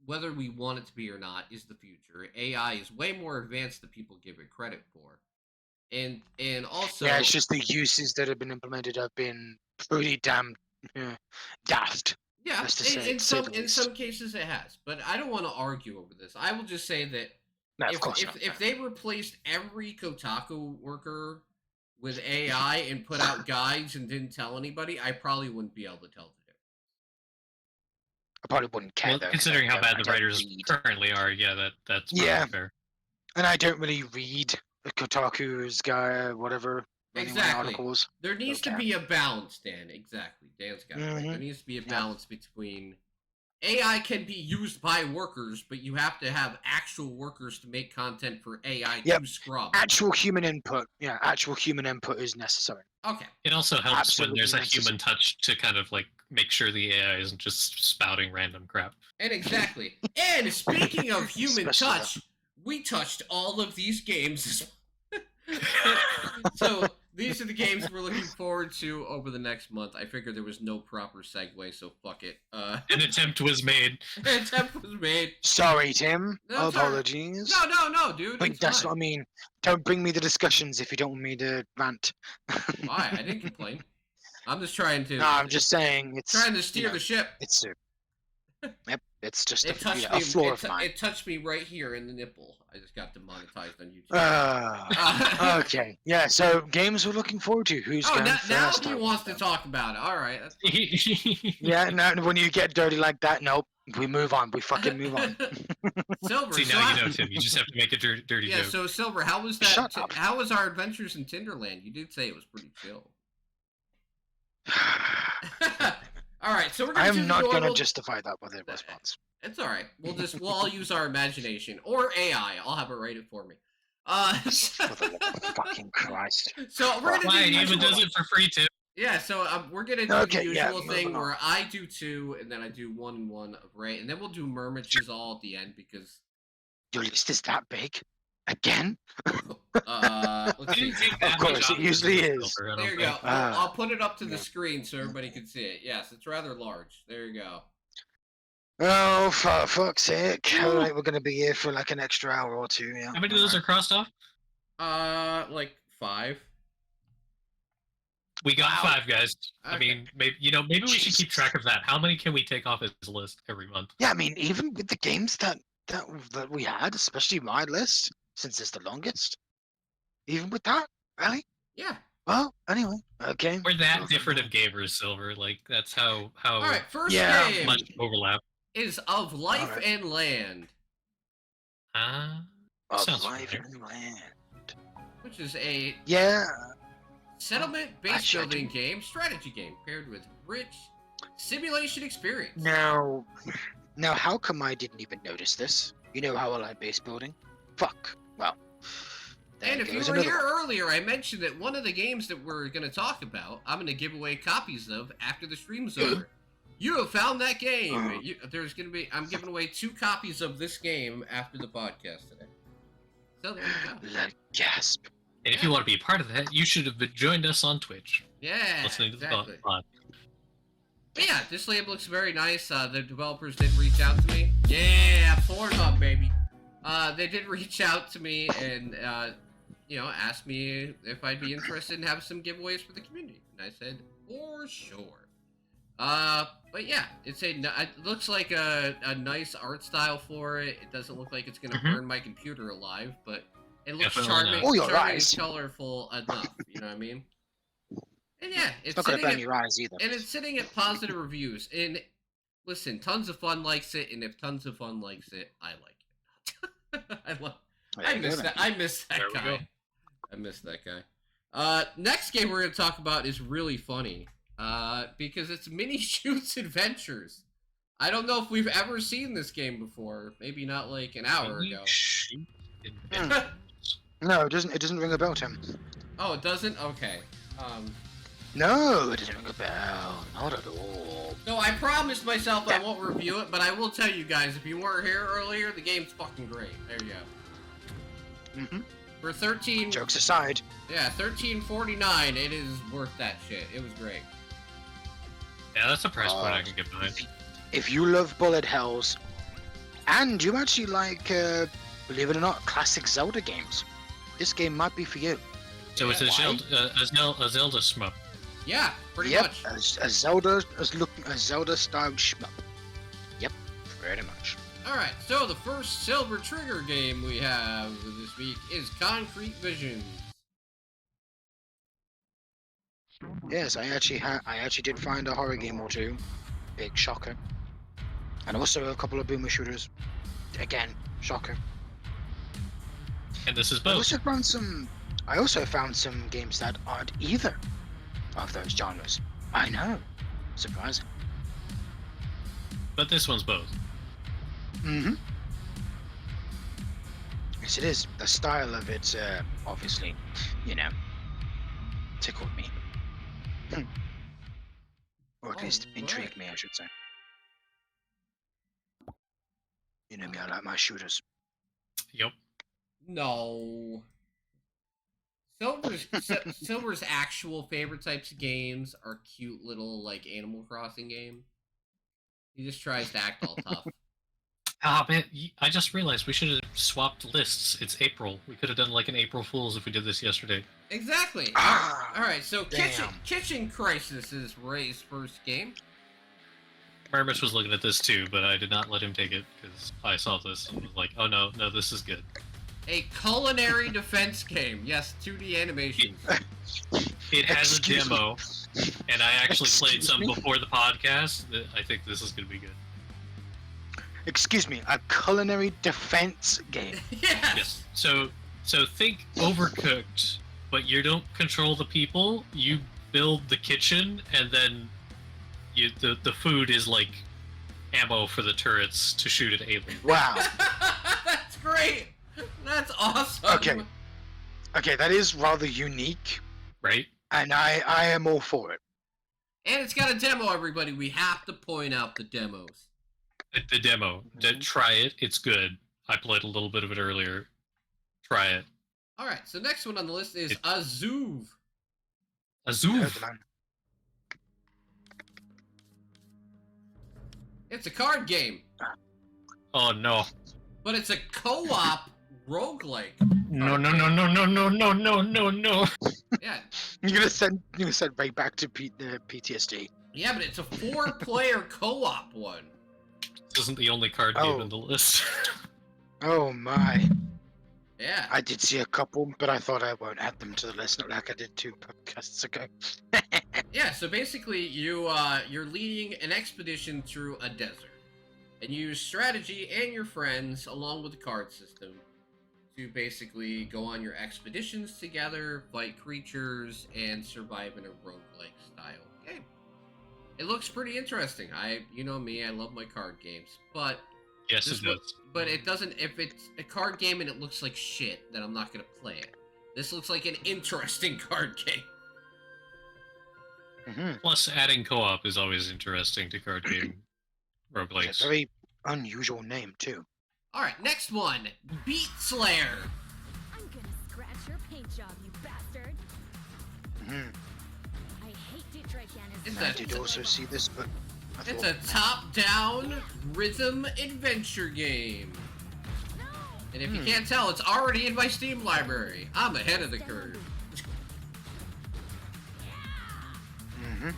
Speaker 1: whether we want it to be or not, is the future. AI is way more advanced than people give it credit for, and also
Speaker 2: Yeah, it's just the uses that have been implemented have been pretty damn daft.
Speaker 1: Yeah,
Speaker 2: Just to say-
Speaker 1: in
Speaker 2: say
Speaker 1: some
Speaker 2: the
Speaker 1: in
Speaker 2: least.
Speaker 1: some cases it has, but I don't want to argue over this. I will just say that
Speaker 2: No, of
Speaker 1: if
Speaker 2: course
Speaker 1: if,
Speaker 2: not.
Speaker 1: if they replaced every Kotaku worker with AI and put out guides and didn't tell anybody, I probably wouldn't be able to tell the difference.
Speaker 2: I probably wouldn't care
Speaker 3: Well,
Speaker 2: though. 'cause
Speaker 3: considering
Speaker 2: I
Speaker 3: how bad
Speaker 2: I
Speaker 3: the
Speaker 2: don't
Speaker 3: writers
Speaker 2: read.
Speaker 3: currently are, yeah, that's probably
Speaker 2: Yeah.
Speaker 3: fair.
Speaker 2: And I don't really read the Kotaku's guy, whatever. Anyway,
Speaker 1: Exactly.
Speaker 2: articles.
Speaker 1: There needs to
Speaker 2: Okay.
Speaker 1: be a balance, Dan. Exactly. Dan's got it right. There
Speaker 2: Mhm.
Speaker 1: needs to be a
Speaker 2: Yeah.
Speaker 1: balance between AI can be used by workers, but you have to have actual workers to make content for AI
Speaker 2: Yep.
Speaker 1: to scrub.
Speaker 2: Actual human input. Yeah, actual human input is necessary.
Speaker 1: Okay.
Speaker 3: It also helps
Speaker 2: Absolutely
Speaker 3: when there's a
Speaker 2: necessary.
Speaker 3: human touch to kind of like make sure the AI isn't just spouting random crap.
Speaker 1: And exactly. And speaking of human
Speaker 2: Especially
Speaker 1: touch, we touched all of these games. So these are the games we're looking forward to over the next month. I figured there was no proper segue, so fuck it.
Speaker 3: An attempt was made.
Speaker 1: An attempt was made.
Speaker 2: Sorry, Tim.
Speaker 1: No, it's all right.
Speaker 2: Apologies.
Speaker 1: No, dude.
Speaker 2: But
Speaker 1: It's
Speaker 2: that's
Speaker 1: fine.
Speaker 2: what I mean. Don't bring me the discussions if you don't want me to rant.
Speaker 1: Why? I didn't complain. I'm just trying to.
Speaker 2: No, I'm just saying it's
Speaker 1: trying to steer
Speaker 2: you know,
Speaker 1: the ship.
Speaker 2: It's yep. It's just
Speaker 1: It
Speaker 2: a,
Speaker 1: touched
Speaker 2: a
Speaker 1: me.
Speaker 2: flaw of
Speaker 1: It
Speaker 2: mine.
Speaker 1: touched me right here in the nipple. I just got demonetized on YouTube.
Speaker 2: Okay. Yeah. So games we're looking forward to. Who's
Speaker 1: Oh,
Speaker 2: going
Speaker 1: now
Speaker 2: first?
Speaker 1: he wants to talk about it. All right. That's
Speaker 2: Yeah. No. When you get dirty like that, nope. We move on. We fucking move on.
Speaker 1: Silver.
Speaker 3: See,
Speaker 1: so
Speaker 3: now
Speaker 1: I-
Speaker 3: you know, Tim. You just have to make a dirty
Speaker 1: Yeah.
Speaker 3: joke.
Speaker 1: So Silver, how was that?
Speaker 2: Shut up.
Speaker 1: How was our adventures in Tinderland? You did say it was pretty chill. All right. So we're gonna do
Speaker 2: I'm
Speaker 1: the
Speaker 2: not gonna
Speaker 1: normal-
Speaker 2: justify that with a response.
Speaker 1: It's all right. We'll all use our imagination or AI. I'll have it write it for me.
Speaker 2: For the love of fucking Christ.
Speaker 1: So we're gonna do
Speaker 3: Why?
Speaker 1: the
Speaker 3: It even
Speaker 1: usual-
Speaker 3: does it for free, Tim.
Speaker 1: Yeah, so we're gonna do
Speaker 2: Okay,
Speaker 1: the
Speaker 2: yeah,
Speaker 1: usual
Speaker 2: moving
Speaker 1: thing
Speaker 2: on.
Speaker 1: where I do 2, and then I do 1 and 1 of Ray, and then we'll do Murmitches all at the end because
Speaker 2: Your list is that big? Again?
Speaker 1: let's see.
Speaker 3: Didn't take that
Speaker 2: Of course,
Speaker 3: much
Speaker 2: it
Speaker 3: off
Speaker 2: usually
Speaker 3: the
Speaker 2: is.
Speaker 3: silver, I don't
Speaker 1: There you go.
Speaker 3: think.
Speaker 1: I'll put it up to the
Speaker 2: yeah.
Speaker 1: screen so everybody can see it. Yes, it's rather large. There you go.
Speaker 2: Oh, for fuck's sake. Alright, we're gonna be here for like an extra hour or two, yeah.
Speaker 3: How many of those are crossed off?
Speaker 1: Like 5.
Speaker 3: We got
Speaker 2: Wow.
Speaker 3: 5, guys. I
Speaker 1: Okay.
Speaker 3: mean, maybe we should keep
Speaker 2: Jesus.
Speaker 3: track of that. How many can we take off his list every month?
Speaker 2: Yeah, I mean, even with the games that we had, especially my list, since it's the longest, even with that, really?
Speaker 1: Yeah.
Speaker 2: Well, anyway, okay.
Speaker 3: We're that
Speaker 2: Nothing
Speaker 3: different
Speaker 2: wrong.
Speaker 3: of gamers, Silver. Like that's how
Speaker 1: All right. First
Speaker 2: Yeah.
Speaker 1: game
Speaker 3: much overlap.
Speaker 1: is Of Life
Speaker 2: Alright.
Speaker 1: and Land,
Speaker 2: Of
Speaker 3: Sounds
Speaker 2: Life
Speaker 3: familiar.
Speaker 2: and Land.
Speaker 1: which is a
Speaker 2: Yeah,
Speaker 1: settlement-based
Speaker 2: Actually, I
Speaker 1: building game, strategy game paired with rich simulation experience.
Speaker 2: now, how come I didn't even notice this? You know how I like base building? Fuck. Well, there
Speaker 1: And if you
Speaker 2: goes
Speaker 1: were
Speaker 2: another
Speaker 1: here
Speaker 2: one.
Speaker 1: earlier, I mentioned that one of the games that we're going to talk about, I'm going to give away copies of after the stream's over. You have found that game. I'm giving away 2 copies of this game after the podcast today. So there you go.
Speaker 2: Let gasp.
Speaker 3: And if you want to be a part of that, you should have joined us on Twitch,
Speaker 1: Yeah,
Speaker 3: listening to
Speaker 1: exactly.
Speaker 3: the pod.
Speaker 1: But yeah, this label looks very nice. The developers did reach out to me. Yeah, floor's up, baby. They did reach out to me and, asked me if I'd be interested in having some giveaways for the community. And I said, for sure. But yeah, it looks like a nice art style for it. It doesn't look like it's going to
Speaker 3: Mhm.
Speaker 1: burn my computer alive, but it looks
Speaker 3: Definitely
Speaker 1: charming,
Speaker 3: not.
Speaker 2: Oh, your
Speaker 1: charming and
Speaker 2: eyes.
Speaker 1: colorful enough. You know what I mean? And yeah,
Speaker 2: It's not gonna burn your eyes either.
Speaker 1: and it's sitting at positive reviews. And listen, Tons of Fun likes it, and if Tons of Fun likes it, I like it. I miss that. I miss that
Speaker 3: There we go.
Speaker 1: guy. I miss that guy. Next game we're gonna talk about is really funny. Because it's Mini Shoots Adventures. I don't know if we've ever seen this game before. Maybe not like an hour ago.
Speaker 3: Shoot.
Speaker 2: No, it doesn't. It doesn't ring a bell, Tim.
Speaker 1: Oh, it doesn't? Okay.
Speaker 2: No, it doesn't ring a bell. Not at all.
Speaker 1: So I promised myself I won't review it, but I will tell you guys, if you weren't here earlier, the game's fucking great. There you go.
Speaker 2: Hmm.
Speaker 1: For 13,
Speaker 2: Jokes aside,
Speaker 1: yeah, $13.49, it is worth that shit. It was great.
Speaker 3: Yeah, that's a price point I can get behind.
Speaker 2: if you love bullet hells, and you actually like, believe it or not, classic Zelda games, this game might be for you.
Speaker 3: So it's
Speaker 1: Yeah,
Speaker 3: a
Speaker 1: why?
Speaker 3: Zelda shmup.
Speaker 1: Yeah, pretty
Speaker 2: yep,
Speaker 1: much.
Speaker 2: a Zelda style shmup. Yep, pretty much.
Speaker 1: Alright, so the first Silver Trigger game we have this week is Concrete Visions.
Speaker 2: Yes, I actually did find a horror game or two. Big shocker. And also a couple of boomer shooters. Again, shocker.
Speaker 3: And this is
Speaker 2: I
Speaker 3: both.
Speaker 2: also found some games that aren't either of those genres. I know. Surprising.
Speaker 3: But this one's both.
Speaker 2: Mm-hmm. Yes, it is. The style of it, obviously, tickled me. Or at least
Speaker 1: Alright.
Speaker 2: intrigued me, I should say. You know me, I like my shooters.
Speaker 3: Yep.
Speaker 1: No. Silver's actual favorite types of games are cute little, like, Animal Crossing games. He just tries to act all tough.
Speaker 3: Ah, man, I just realized we should have swapped lists. It's April. We could have done like an April Fool's if we did this yesterday.
Speaker 1: Exactly.
Speaker 2: Ah,
Speaker 1: Alright, so
Speaker 2: damn.
Speaker 1: Kitchen Crisis is Ray's first game.
Speaker 3: Murmus was looking at this too, but I did not let him take it because I saw this and was like, oh no, this is good.
Speaker 1: A culinary defense game. Yes, 2D animations.
Speaker 3: It has a
Speaker 2: Excuse me.
Speaker 3: demo, and I actually played
Speaker 2: Excuse
Speaker 3: some
Speaker 2: me?
Speaker 3: before the podcast. I think this is going to be good.
Speaker 2: Excuse me, a culinary defense game.
Speaker 1: Yes.
Speaker 3: So think Overcooked, but you don't control the people. You build the kitchen, and then the food is like ammo for the turrets to shoot at aliens.
Speaker 2: Wow.
Speaker 1: That's great. That's awesome.
Speaker 2: Okay, that is rather unique,
Speaker 3: Right?
Speaker 2: and I am all for it.
Speaker 1: And it's got a demo, everybody. We have to point out the demos.
Speaker 3: The demo. Try it. It's good. I played a little bit of it earlier. Try it.
Speaker 1: All right, so next one on the list is Azuv.
Speaker 3: Azuv.
Speaker 1: It's a card game,
Speaker 3: Oh no.
Speaker 1: but it's a co-op roguelike.
Speaker 3: No.
Speaker 1: Yeah,
Speaker 2: You're gonna send right back to the PTSD.
Speaker 1: yeah, but it's a 4-player co-op one.
Speaker 3: This isn't the only card game in the list.
Speaker 2: Oh my!
Speaker 1: Yeah.
Speaker 2: I did see a couple, but I thought I won't add them to the list, not like I did 2 podcasts ago.
Speaker 1: Yeah, so basically you're leading an expedition through a desert. And you use strategy and your friends, along with the card system, to basically go on your expeditions together, fight creatures, and survive in a roguelike style game. It looks pretty interesting. You know me, I love my card games. But
Speaker 3: Yes, it does.
Speaker 1: But it doesn't, if it's a card game and it looks like shit, then I'm not gonna play it. This looks like an interesting card game.
Speaker 2: Mm-hmm.
Speaker 3: Plus, adding co-op is always interesting to card game
Speaker 2: It's a
Speaker 3: roguelikes.
Speaker 2: very unusual name too.
Speaker 1: Alright, next one. Beat Slayer.
Speaker 4: I'm gonna scratch your paint job, you bastard.
Speaker 2: Mm-hmm.
Speaker 4: I hate Detroit Janice.
Speaker 2: I did also see this, but I
Speaker 1: It's
Speaker 2: thought,
Speaker 1: a top-down rhythm adventure game. And if you can't tell, it's already in my Steam library. I'm ahead of the curve.
Speaker 2: Mm-hmm.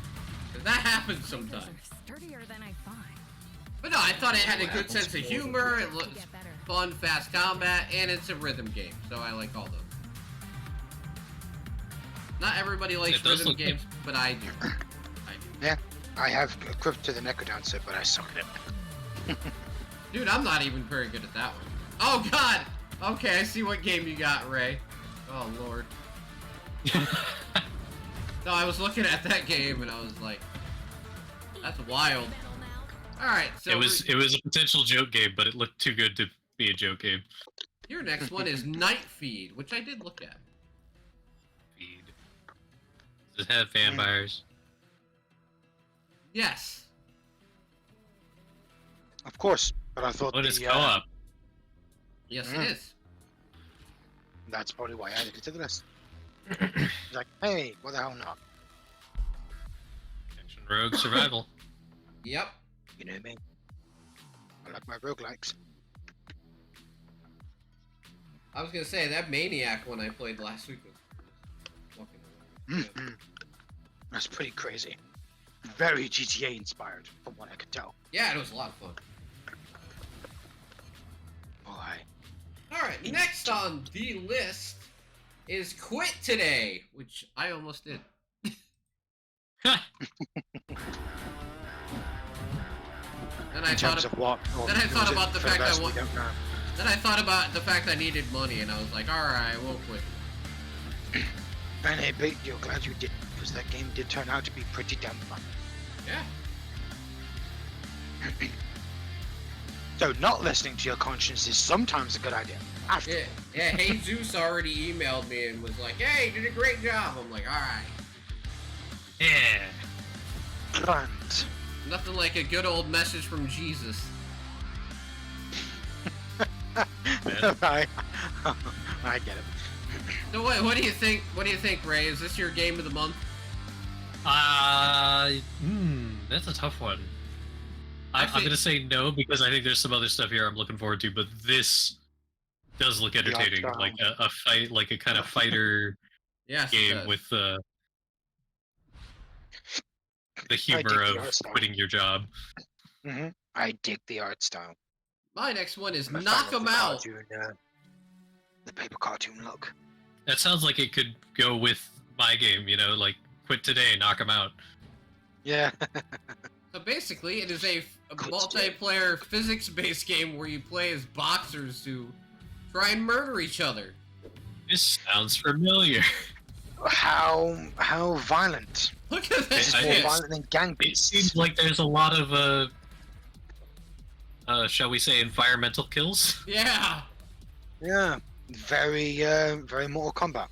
Speaker 1: 'Cause that happens sometimes.
Speaker 4: Sturdier than I thought.
Speaker 1: But no, I thought it had a good
Speaker 2: Apples
Speaker 1: sense of
Speaker 2: fall
Speaker 1: humor,
Speaker 2: over.
Speaker 1: it looks fun, fast combat, and it's a rhythm game, so I like all those. Not everybody likes
Speaker 3: It does
Speaker 1: rhythm
Speaker 3: look good.
Speaker 1: games, but I do.
Speaker 2: I have equipped to the Necrodancer, but I suck at it.
Speaker 1: Dude, I'm not even very good at that one. Oh god! Okay, I see what game you got, Ray. Oh lord. No, I was looking at that game and I was like, that's wild. Alright, so
Speaker 3: It was a potential joke game, but it looked too good to be a joke game.
Speaker 1: your next one is Night Feed, which I did look at.
Speaker 3: Feed. Does it have vampires?
Speaker 1: Yes.
Speaker 2: Of course, but I thought
Speaker 3: What is
Speaker 2: the,
Speaker 3: co-op?
Speaker 1: Yes,
Speaker 2: Mm.
Speaker 1: it is.
Speaker 2: that's probably why I added it to the list. It's like, hey, what the hell not?
Speaker 3: Action Rogue Survival.
Speaker 1: Yep.
Speaker 2: You know me. I like my roguelikes.
Speaker 1: I was gonna say, that Maniac one I played last week was fucking hilarious.
Speaker 2: Mm-hmm. That's pretty crazy. Very GTA inspired, from what I could tell.
Speaker 1: Yeah, it was a lot of fun.
Speaker 2: Alright.
Speaker 1: Alright, next on the list is Quit Today, which I almost did. Then I
Speaker 2: In
Speaker 1: thought
Speaker 2: terms
Speaker 1: of,
Speaker 2: of what?
Speaker 1: then I thought about the fact
Speaker 2: that
Speaker 1: I then I thought about the fact I needed money, and I was like, alright, we'll quit.
Speaker 2: And hey, but you're glad you did, because that game did turn out to be pretty damn fun.
Speaker 1: Yeah.
Speaker 2: So not listening to your conscience is sometimes a good idea. After.
Speaker 1: Yeah, Jesus already emailed me and was like, hey, you did a great job. I'm like, alright.
Speaker 3: Yeah.
Speaker 2: Grand.
Speaker 1: Nothing like a good old message from Jesus.
Speaker 2: Right. I get it.
Speaker 1: So what do you think? What do you think, Ray? Is this your game of the month?
Speaker 3: That's a tough one.
Speaker 1: I
Speaker 3: I'm
Speaker 1: think-
Speaker 3: gonna say no because I think there's some other stuff here I'm looking forward to, but this does look entertaining,
Speaker 2: Lockdown.
Speaker 3: like a fight, like a kind of fighter
Speaker 1: Yes.
Speaker 3: game with the humor
Speaker 2: dig the
Speaker 3: of
Speaker 2: art style.
Speaker 3: quitting your job.
Speaker 2: Mm-hmm. I dig the art style.
Speaker 1: My next one is
Speaker 2: I'm a fan
Speaker 1: Knock
Speaker 2: of
Speaker 1: 'em
Speaker 2: the
Speaker 1: Out.
Speaker 2: cartoon, the paper cartoon look.
Speaker 3: That sounds like it could go with my game, you know, like quit today, knock 'em out.
Speaker 2: Yeah.
Speaker 1: So basically, it is a
Speaker 2: Good
Speaker 1: multiplayer physics-based game where you play as boxers who try and murder each other.
Speaker 3: This sounds familiar.
Speaker 2: How violent?
Speaker 1: Look at
Speaker 2: This
Speaker 1: this
Speaker 2: is more
Speaker 1: shit.
Speaker 2: violent than gang
Speaker 3: It
Speaker 2: beasts.
Speaker 3: seems like there's a lot of shall we say environmental kills?
Speaker 1: Yeah.
Speaker 2: Yeah. Very Mortal Kombat.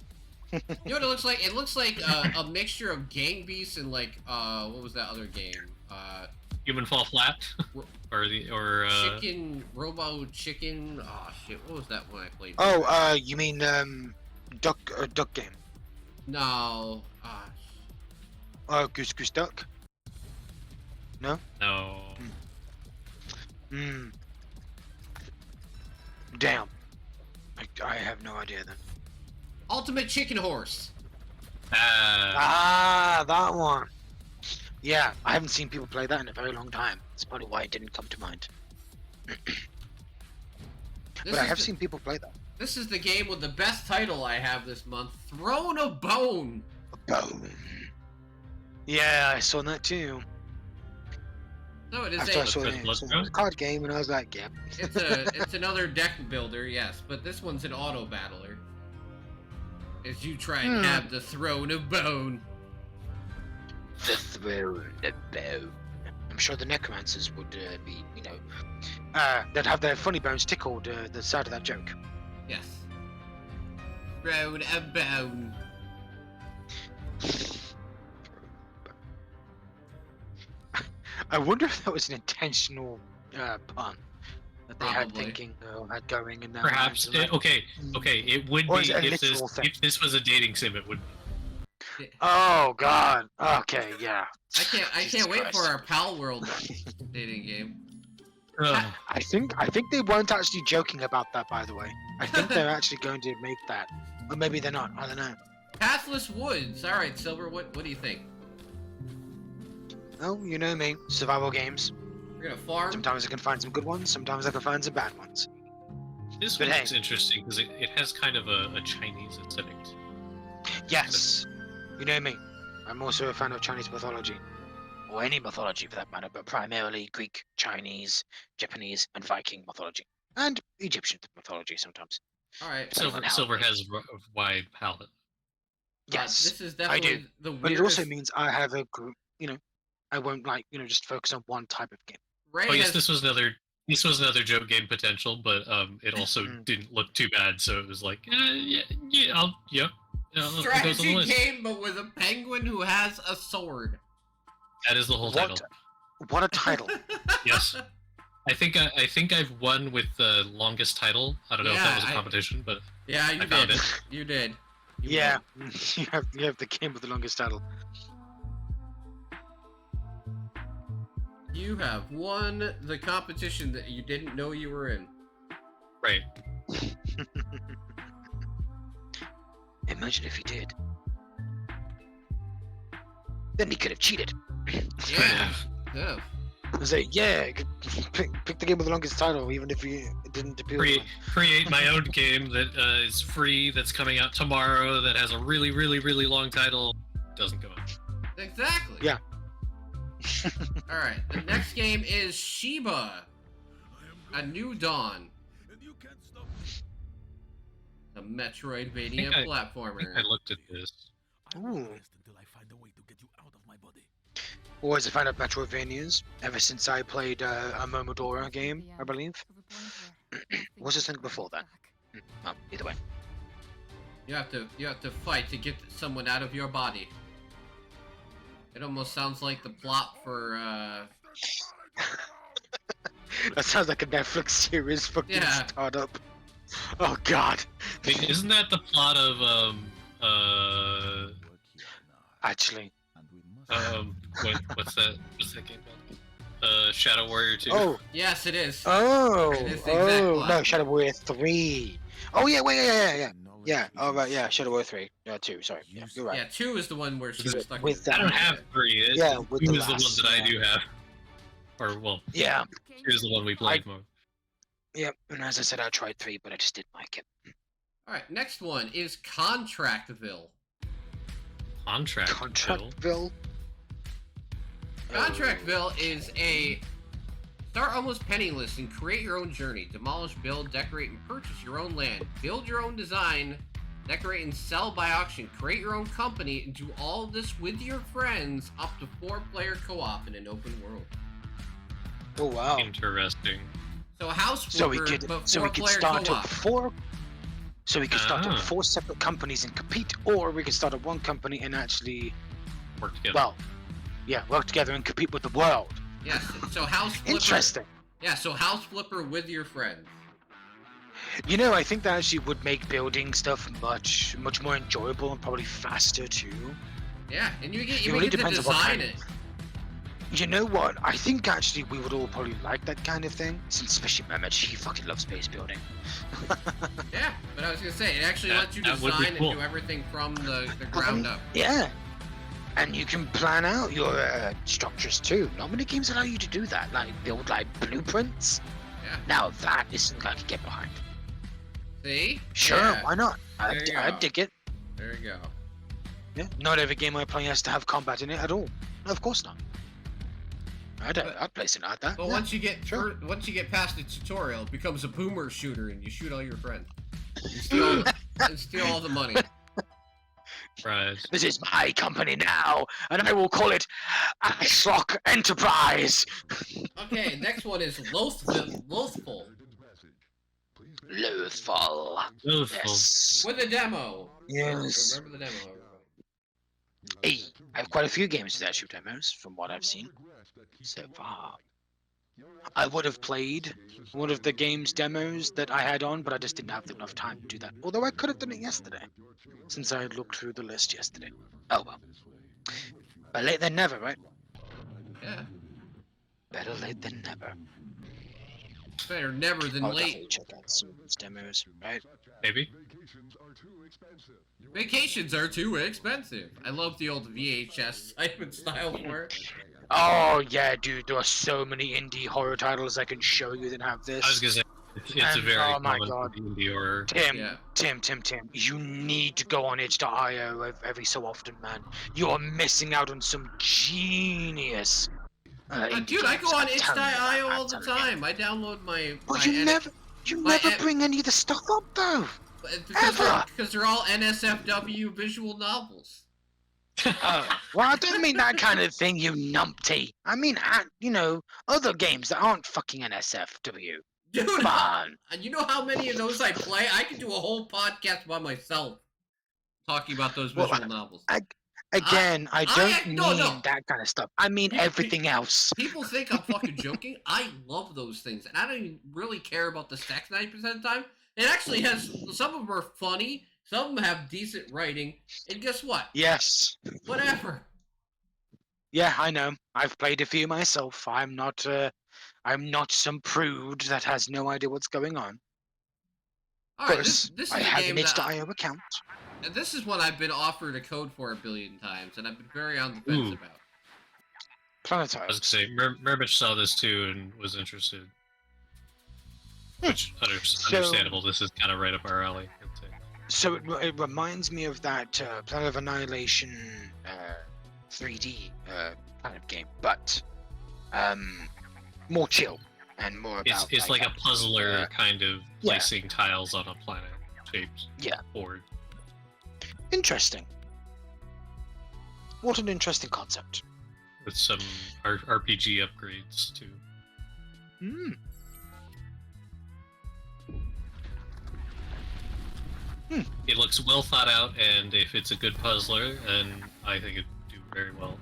Speaker 1: You know what it looks like? It looks like a mixture of Gang Beasts and like what was that other game?
Speaker 3: Human Fall Flat, or
Speaker 1: Robo Chicken. Oh shit! What was that one I played?
Speaker 2: Oh, you mean duck game?
Speaker 1: No.
Speaker 2: Oh, Goose Duck.
Speaker 3: no.
Speaker 2: Hmm. Damn. I have no idea then.
Speaker 1: Ultimate Chicken Horse.
Speaker 2: Ah, that one. Yeah, I haven't seen people play that in a very long time. That's probably why it didn't come to mind. But I have seen people play that.
Speaker 1: This is the game with the best title I have this month. Throne of Bone.
Speaker 2: Boom. Yeah, I saw that too.
Speaker 1: So it is
Speaker 2: After I
Speaker 1: a.
Speaker 2: saw
Speaker 3: Red
Speaker 2: it,
Speaker 3: Blood
Speaker 2: so it was a card game, and I was like, yeah.
Speaker 1: It's another deck builder, yes, but this one's an auto battler. As you try and have the Throne of Bone.
Speaker 2: The throne of bone. I'm sure the necromancers would be, they'd have their funny bones tickled the side of that joke.
Speaker 1: Yes. Throne of Bone.
Speaker 2: I wonder if that was an intentional pun that they had
Speaker 1: Probably.
Speaker 2: thinking had going in their
Speaker 3: Perhaps.
Speaker 2: minds.
Speaker 3: Okay. It would
Speaker 2: Or
Speaker 3: be
Speaker 2: is it a
Speaker 3: if
Speaker 2: literal thing?
Speaker 3: this was a dating sim. It would.
Speaker 2: Oh God. Okay. Yeah.
Speaker 1: I can't
Speaker 2: Jesus
Speaker 1: wait
Speaker 2: Christ.
Speaker 1: for our Pal World dating game.
Speaker 3: Ugh.
Speaker 2: I think they weren't actually joking about that, by the way. I think they're actually going to make that, or maybe they're not. I don't know.
Speaker 1: Pathless Woods. All right, Silver. What do you think?
Speaker 2: Oh, you know me, survival games.
Speaker 1: We're gonna farm.
Speaker 2: Sometimes I can find some good ones. Sometimes I can find some bad ones.
Speaker 3: This
Speaker 2: But
Speaker 3: one
Speaker 2: hey.
Speaker 3: looks interesting because it has kind of a Chinese aesthetic.
Speaker 2: Yes. You know me. I'm also a fan of Chinese mythology. Or any mythology for that matter, but primarily Greek, Chinese, Japanese, and Viking mythology. And Egyptian mythology sometimes.
Speaker 1: All right.
Speaker 3: Silver has a wide palette.
Speaker 2: Yes.
Speaker 1: This is
Speaker 2: I do.
Speaker 1: definitely the weirdest.
Speaker 2: But it also means I have a group, I won't just focus on one type of game.
Speaker 1: Ray
Speaker 3: Oh yes,
Speaker 1: has,
Speaker 3: this was another joke game potential, but it also didn't look too bad, so it was like, I'll go on the
Speaker 1: strategy
Speaker 3: list.
Speaker 1: game, but with a penguin who has a sword.
Speaker 3: That is the whole title.
Speaker 2: What a title.
Speaker 3: Yes. I think I've won with the longest title. I don't know if that was a competition, but
Speaker 1: Yeah, you
Speaker 3: I found
Speaker 1: did.
Speaker 3: it.
Speaker 1: You did. You
Speaker 2: Yeah,
Speaker 1: won.
Speaker 2: you have the game with the longest title.
Speaker 1: You have won the competition that you didn't know you were in.
Speaker 3: right.
Speaker 2: Imagine if you did. then he could have cheated.
Speaker 1: Yeah. Yeah.
Speaker 2: I was like, yeah, pick the game with the longest title, even if it didn't appeal. to
Speaker 3: Create my own game that is free, that's coming out tomorrow, that has a really, really, really long title. Doesn't go out.
Speaker 1: Exactly.
Speaker 2: Yeah.
Speaker 1: All right. The next game is Shiba, A New Dawn. The Metroidvania
Speaker 3: I
Speaker 1: platformer.
Speaker 3: looked at this.
Speaker 2: Ooh. Always a fan of Metroidvanias, ever since I played a Momodora game, I believe. What's this thing before that? Oh, either way.
Speaker 1: You have to fight to get someone out of your body. It almost sounds like the plot for
Speaker 2: That sounds like a Netflix series fucking
Speaker 1: Yeah.
Speaker 2: startup. Oh god.
Speaker 3: Wait, isn't that the plot of
Speaker 2: Actually.
Speaker 3: what's that game called? Shadow Warrior 2.
Speaker 2: Oh.
Speaker 1: Yes, it is.
Speaker 2: Oh.
Speaker 1: It is the exact
Speaker 2: Oh.
Speaker 1: plot.
Speaker 2: No, Shadow Warrior 3. Oh yeah, wait, yeah. Yeah. Oh right, yeah. Shadow Warrior 3. 2. Sorry. Yeah, you're right.
Speaker 1: Yeah, 2 is the one where she was stuck
Speaker 2: With
Speaker 1: in
Speaker 3: I
Speaker 1: the
Speaker 3: don't
Speaker 2: that-
Speaker 3: have 3.
Speaker 2: Yeah, with
Speaker 3: 2
Speaker 2: the
Speaker 3: is the one
Speaker 2: last,
Speaker 3: that I
Speaker 2: yeah.
Speaker 3: do have. Or, well,
Speaker 2: Yeah.
Speaker 3: 2 is the one we played more.
Speaker 2: Yep. And as I said, I tried 3, but I just didn't like it.
Speaker 1: All right, next one is Contractville.
Speaker 2: Contractville.
Speaker 1: Contractville is a start almost penniless and create your own journey. Demolish, build, decorate, and purchase your own land. Build your own design, decorate and sell by auction. Create your own company and do all of this with your friends. Up to 4-player co-op in an open world.
Speaker 2: Oh wow.
Speaker 3: Interesting.
Speaker 1: So a house
Speaker 2: So we
Speaker 1: flipper,
Speaker 2: could
Speaker 1: but
Speaker 2: so we could
Speaker 1: 4-player
Speaker 2: start
Speaker 1: co-op.
Speaker 2: up 4. So we could start
Speaker 3: Ah.
Speaker 2: up 4 separate companies and compete, or we could start up one company and actually,
Speaker 3: Work together.
Speaker 2: well, yeah, work together and compete with the world.
Speaker 1: Yes. So house flipper.
Speaker 2: Interesting.
Speaker 1: Yeah. So house flipper with your friends.
Speaker 2: You know, I think that actually would make building stuff much more enjoyable and probably faster too.
Speaker 1: Yeah, and you
Speaker 2: It
Speaker 1: get
Speaker 2: really
Speaker 1: to
Speaker 2: depends on what
Speaker 1: design
Speaker 2: kind
Speaker 1: it.
Speaker 2: You know what? I think actually we would all probably like that kind of thing, since especially Mehmet, he fucking loves base building.
Speaker 1: Yeah, but I was gonna say it actually
Speaker 3: That-
Speaker 1: lets you
Speaker 3: that would be
Speaker 1: design
Speaker 3: cool.
Speaker 1: and do everything from the ground up.
Speaker 2: Yeah. And you can plan out your structures too. Not many games allow you to do that, like build like blueprints.
Speaker 1: Yeah.
Speaker 2: Now that is something I can get behind.
Speaker 1: See?
Speaker 2: Sure,
Speaker 1: Yeah,
Speaker 2: why not?
Speaker 1: There you
Speaker 2: I'd
Speaker 1: go.
Speaker 2: dig it.
Speaker 1: There you go.
Speaker 2: Yeah. Not every game I play has to have combat in it at all. No, of course not. I'd place it like that.
Speaker 1: But
Speaker 2: yeah.
Speaker 1: once you get
Speaker 2: sure.
Speaker 1: once you get past the tutorial, it becomes a boomer shooter, and you shoot all your friends. And steal, and steal all the money.
Speaker 3: Right.
Speaker 2: This is my company now, and I will call it Ashrock Enterprise.
Speaker 1: Okay, next one is Loathful.
Speaker 2: Loathful.
Speaker 3: Loathful.
Speaker 2: Yes.
Speaker 1: With a demo.
Speaker 2: Yes.
Speaker 1: Remember the demo, everybody.
Speaker 2: Hey, I have quite a few games that shoot demos, from what I've seen so far. I would have played one of the game's demos that I had on, but I just didn't have enough time to do that. Although I could have done it yesterday, since I had looked through the list yesterday. Oh well. Better late than never, right?
Speaker 1: Yeah.
Speaker 2: Better late than never.
Speaker 1: Better never than
Speaker 2: I'll definitely
Speaker 1: late.
Speaker 2: check out some of these demos, right?
Speaker 3: Maybe.
Speaker 1: Vacations are too expensive. I love the old VHS type and style for it.
Speaker 2: Oh yeah, dude, there are so many indie horror titles I can show you that have this.
Speaker 3: I was gonna say, it's a
Speaker 2: And-
Speaker 3: very
Speaker 2: oh my
Speaker 3: common
Speaker 2: God.
Speaker 3: indie horror.
Speaker 2: Tim,
Speaker 1: Yeah.
Speaker 2: Tim, you need to go on itch.io every so often, man. You are missing out on some genius. indie
Speaker 1: Dude, I
Speaker 2: games,
Speaker 1: go on
Speaker 2: I'm telling you that,
Speaker 1: itch.io all
Speaker 2: I'm
Speaker 1: the
Speaker 2: telling you.
Speaker 1: time. I download my.
Speaker 2: But you never
Speaker 1: my
Speaker 2: bring any of the stuff up though.
Speaker 1: Because they're all NSFW visual novels.
Speaker 2: Oh, well, I don't mean that kind of thing, you numpty. I mean, other games that aren't fucking NSFW.
Speaker 1: Dude,
Speaker 2: Come on.
Speaker 1: you know how many of those I play? I could do a whole podcast by myself talking about those
Speaker 2: Well,
Speaker 1: visual novels.
Speaker 2: Again, I don't
Speaker 1: no.
Speaker 2: mean that kind of stuff. I mean everything else.
Speaker 1: People think I'm fucking joking. I love those things, and I don't even really care about the sex 90% of the time. It actually has some of them are funny, some of them have decent writing, and guess what?
Speaker 2: Yes.
Speaker 1: Whatever.
Speaker 2: Yeah, I know. I've played a few myself. I'm not some prude that has no idea w's going on.
Speaker 1: All right,
Speaker 2: Of course,
Speaker 1: this
Speaker 2: I
Speaker 1: is a
Speaker 2: have
Speaker 1: game
Speaker 2: an
Speaker 1: that
Speaker 2: itch.io account.
Speaker 1: this is one I've been offered a code for a billion times, and I've been very on the fence
Speaker 3: Ooh.
Speaker 1: about.
Speaker 3: I was
Speaker 2: Planetiles.
Speaker 3: gonna say, Merbich saw this too and was interested. Which, understandable, this is kind of right up our alley, I'd say.
Speaker 2: So it reminds me of that Planet of Annihilation 3D planet game, but more chill and more about.
Speaker 3: It's like a puzzler kind of
Speaker 2: yeah.
Speaker 3: placing tiles on a planet-shaped
Speaker 2: Yeah.
Speaker 3: board.
Speaker 2: Interesting. What an interesting concept.
Speaker 3: With some RPG upgrades too.
Speaker 2: Hmm.
Speaker 3: It looks well thought out, and if it's a good puzzler, then I think it'd do very well.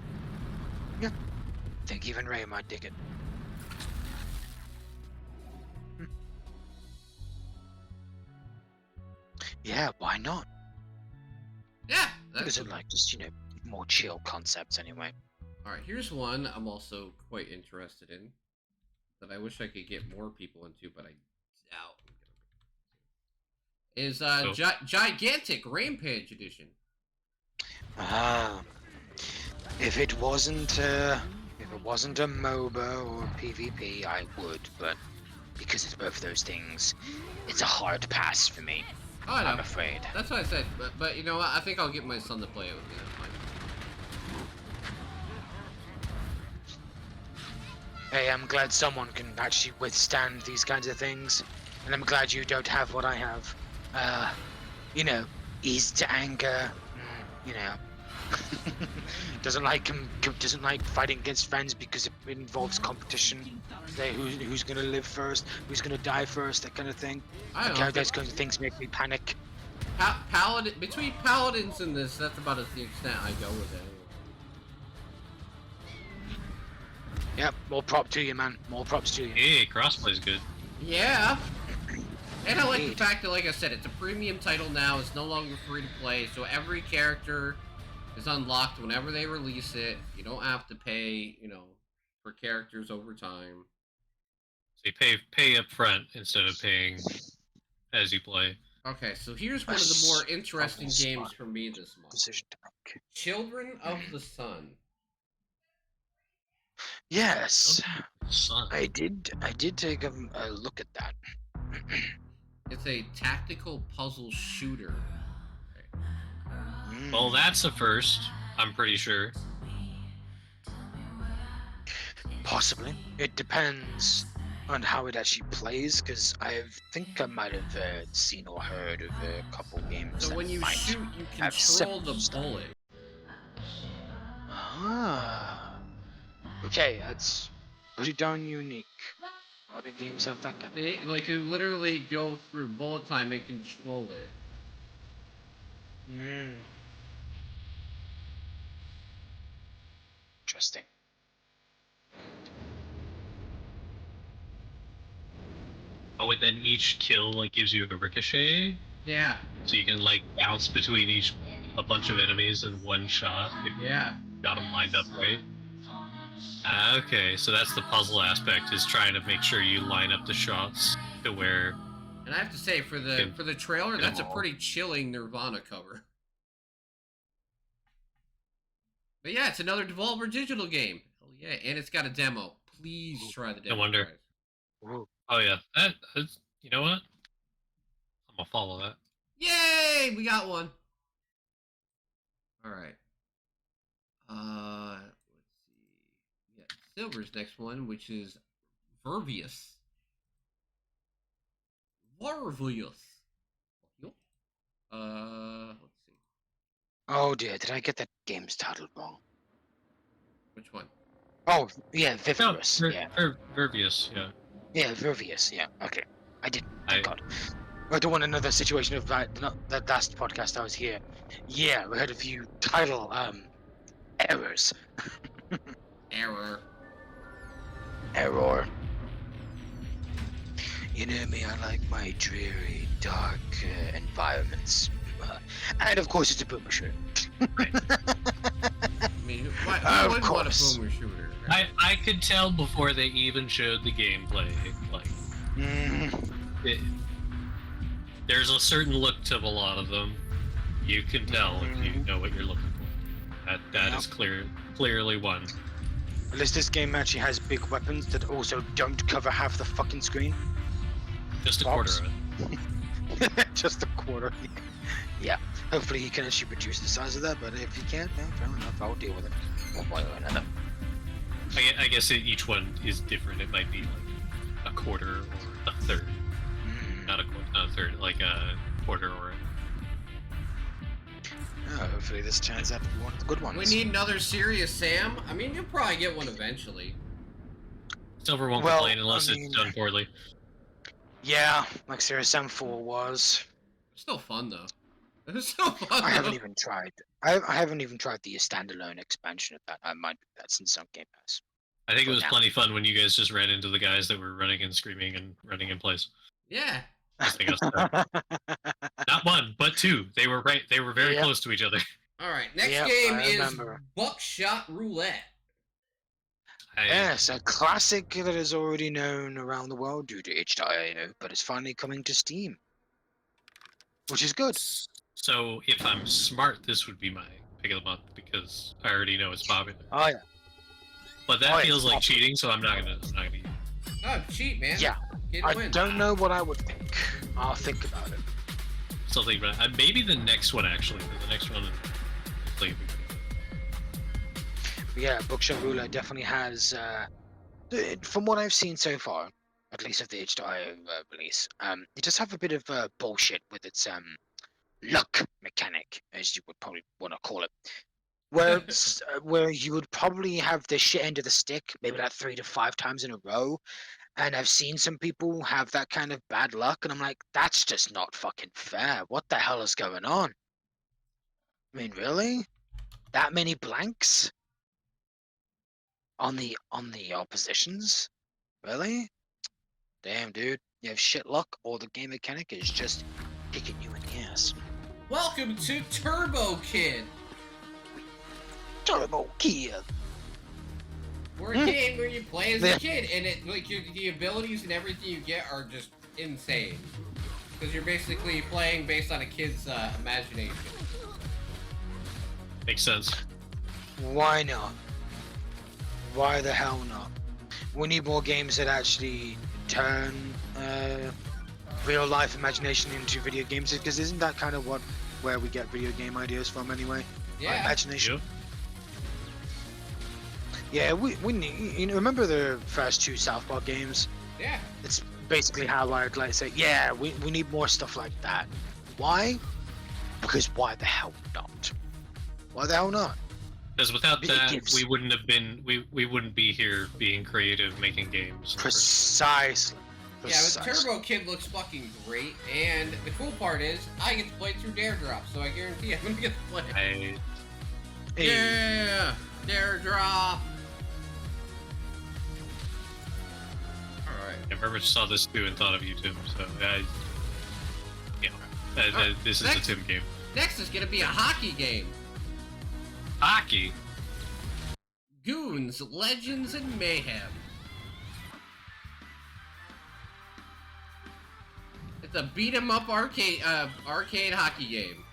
Speaker 2: I think even Ray might dig it. Yeah, why not?
Speaker 1: Yeah, that's
Speaker 2: Because it like just more chill concepts anyway.
Speaker 1: all right. Here's one I'm also quite interested in that I wish I could get more people into, but I doubt I'm gonna. Is Gigantic Rampage Edition?
Speaker 2: Ah, if it wasn't a MOBA or PvP, I would, but because it's both those things, it's a hard pass for me.
Speaker 1: Oh, I know.
Speaker 2: I'm afraid.
Speaker 1: That's what I said. But you know what? I think I'll get my son to play it with me. That's fine.
Speaker 2: Hey, I'm glad someone can actually withstand these kinds of things, and I'm glad you don't have what I have. Ease to anger. Doesn't like fighting against friends because it involves competition. Who's gonna live first? Who's gonna die first? That kind of thing.
Speaker 1: I don't
Speaker 2: Okay,
Speaker 1: know.
Speaker 2: those kinds of things make me panic.
Speaker 1: Paladin between paladins and this, that's about the extent I go with it.
Speaker 2: Yep, more prop to you, man. More props to you.
Speaker 3: Hey, crossplay's good.
Speaker 1: Yeah. And I like the
Speaker 2: Indeed.
Speaker 1: fact that, like I said, it's a premium title now. It's no longer free to play, so every character is unlocked whenever they release it. You don't have to pay, for characters over time.
Speaker 3: So you pay up front instead of paying as you play.
Speaker 1: Okay, so here's one of the more interesting games for me this month.
Speaker 2: Decision to make.
Speaker 1: Children of the Sun.
Speaker 2: Yes,
Speaker 3: Son.
Speaker 2: I did take a look at that.
Speaker 1: It's a tactical puzzle shooter.
Speaker 3: Well, that's a first, I'm pretty sure.
Speaker 2: Possibly. It depends on how it actually plays, because I think I might have seen or heard of a couple games.
Speaker 1: So
Speaker 2: that
Speaker 1: when you
Speaker 2: might
Speaker 1: shoot, you
Speaker 2: have
Speaker 1: control
Speaker 2: similar
Speaker 1: the
Speaker 2: stuff.
Speaker 1: bullet.
Speaker 2: Ah. Okay, that's pretty darn unique. A lot of games have that kind of.
Speaker 1: Like you literally go through bullet time and control it.
Speaker 2: Interesting.
Speaker 3: Oh, and then each kill gives you a ricochet,
Speaker 1: Yeah,
Speaker 3: so you can bounce between a bunch of enemies in one shot if you
Speaker 1: yeah.
Speaker 3: got them lined up right. Okay, so that's the puzzle aspect, is trying to make sure you line up the shots to where.
Speaker 1: And I have to say, for the trailer,
Speaker 3: Get
Speaker 1: that's a
Speaker 3: 'em all.
Speaker 1: pretty chilling Nirvana cover. But yeah, it's another Devolver Digital game. Hell yeah, and it's got a demo. Please try the demo.
Speaker 3: wonder.
Speaker 1: guys.
Speaker 2: Ooh.
Speaker 3: Oh yeah, that's, you know what? I'm gonna follow that.
Speaker 1: Yay! We got one. All right. Let's see. We got Silver's next one, which is Vervius. Vervius. Let's see.
Speaker 2: Oh dear, did I get that game's title wrong?
Speaker 1: Which one?
Speaker 2: Oh, yeah,
Speaker 3: No,
Speaker 2: Vivius. Yeah.
Speaker 3: Vervius, yeah.
Speaker 2: Yeah, Vervius. Yeah, okay. I didn't.
Speaker 3: I-
Speaker 2: Thank God. I don't want another situation of that last podcast I was here. Yeah, we had a few title errors.
Speaker 1: Error.
Speaker 2: Error. You know me, I like my dreary, dark environments. And of course, it's a boomer shirt.
Speaker 1: I mean, why
Speaker 2: Of
Speaker 1: wouldn't want a
Speaker 2: course.
Speaker 1: boomer shooter? Right?
Speaker 3: I could tell before they even showed the gameplay.
Speaker 2: Mm,
Speaker 3: There's a certain look to a lot of them. You can tell if you know what you're looking for. That
Speaker 2: Yeah.
Speaker 3: is clearly one.
Speaker 2: At least this game actually has big weapons that also don't cover half the fucking screen.
Speaker 3: Just a
Speaker 2: Box.
Speaker 3: quarter of it.
Speaker 2: Just a quarter. Yeah. Hopefully he can actually reduce the size of that, but if he can't, then fair enough, I'll deal with it. One way or another.
Speaker 3: I guess each one is different. It might be like a quarter or a third. Not a quarter, not a third, like a quarter or
Speaker 2: Hopefully this turns out to be one of the good ones.
Speaker 1: We need another Serious Sam. I mean, you'll probably get one eventually.
Speaker 3: Silver won't
Speaker 2: Well,
Speaker 3: complain unless
Speaker 2: I mean-
Speaker 3: it's done poorly.
Speaker 2: Yeah, like Serious Sam 4 was.
Speaker 1: It's still fun though. It's still fun.
Speaker 2: I haven't
Speaker 1: though.
Speaker 2: even tried. I haven't even tried the standalone expansion of that. I might do that since on Game Pass.
Speaker 3: I think it
Speaker 2: for
Speaker 3: was
Speaker 2: now.
Speaker 3: plenty fun when you guys just ran into the guys that were running and screaming and running in place.
Speaker 1: Yeah.
Speaker 3: Nothing else to Not one, but two. They were right. They were very
Speaker 2: Yep.
Speaker 3: close to each other.
Speaker 1: All right. Next
Speaker 2: Yep,
Speaker 1: game
Speaker 2: I
Speaker 1: is
Speaker 2: remember.
Speaker 1: Buckshot Roulette.
Speaker 2: Yes, a classic that is already known around the world due to itch.io, but it's finally coming to Steam, which is good.
Speaker 3: So if I'm smart, this would be my pick of the month because I already know it's popular.
Speaker 2: Oh yeah,
Speaker 3: But that
Speaker 2: Oh, yeah,
Speaker 3: feels like
Speaker 2: popular.
Speaker 3: cheating, so I'm not gonna use it.
Speaker 1: Oh, cheat, man.
Speaker 2: Yeah,
Speaker 1: Kid
Speaker 2: I
Speaker 1: win.
Speaker 2: don't know what I would pick. I'll think about it.
Speaker 3: Still think about it. Maybe the next one actually. 'Cause the next one, like,
Speaker 2: But yeah, Bookshop Ruler definitely has, from what I've seen so far, at least of the itch.io release, it does have a bit of bullshit with its luck mechanic, as you would probably want to call it. Where where you would probably have the shit end of the stick, maybe like 3 to 5 times in a row. And I've seen some people have that kind of bad luck, and I'm like, that's just not fucking fair. What the hell is going on? I mean, really? That many blanks? On the oppositions? Really? Damn, dude. You have shit luck, or the game mechanic is just kicking you in the ass.
Speaker 1: Welcome to Turbo Kid.
Speaker 2: Turbo Kid.
Speaker 1: We're a game where you play as
Speaker 2: Yeah.
Speaker 1: a kid, and it like the abilities and everything you get are just insane. Because you're basically playing based on a kid's imagination.
Speaker 3: makes sense.
Speaker 2: Why not? Why the hell not? We need more games that actually turn real life imagination into video games, because isn't that kind of where we get video game ideas from anyway? Our
Speaker 1: Yeah.
Speaker 2: imagination.
Speaker 3: You?
Speaker 2: Yeah, we need, you know, remember the first 2 South Park games?
Speaker 1: Yeah.
Speaker 2: It's basically how I'd like to say, yeah, we need more stuff like that. Why? Because why the hell not? Why the hell not?
Speaker 3: Because without
Speaker 2: It
Speaker 3: that,
Speaker 2: gives-
Speaker 3: we wouldn't have been. We wouldn't be here being creative, making games.
Speaker 2: Precisely.
Speaker 1: Yeah, but
Speaker 2: Precisely.
Speaker 1: Turbo Kid looks fucking great, and the cool part is I get to play through Dare Drop, so I guarantee I'm gonna get to play.
Speaker 3: I
Speaker 2: Hey,
Speaker 1: Yeah, Dare Drop. All right.
Speaker 3: I very much saw this too and thought of you, Tim. So this is a
Speaker 1: Next.
Speaker 3: Tim game.
Speaker 1: Next is gonna be a hockey game.
Speaker 3: Hockey.
Speaker 1: Goons, Legends, and Mayhem. It's a beat 'em up arcade hockey game.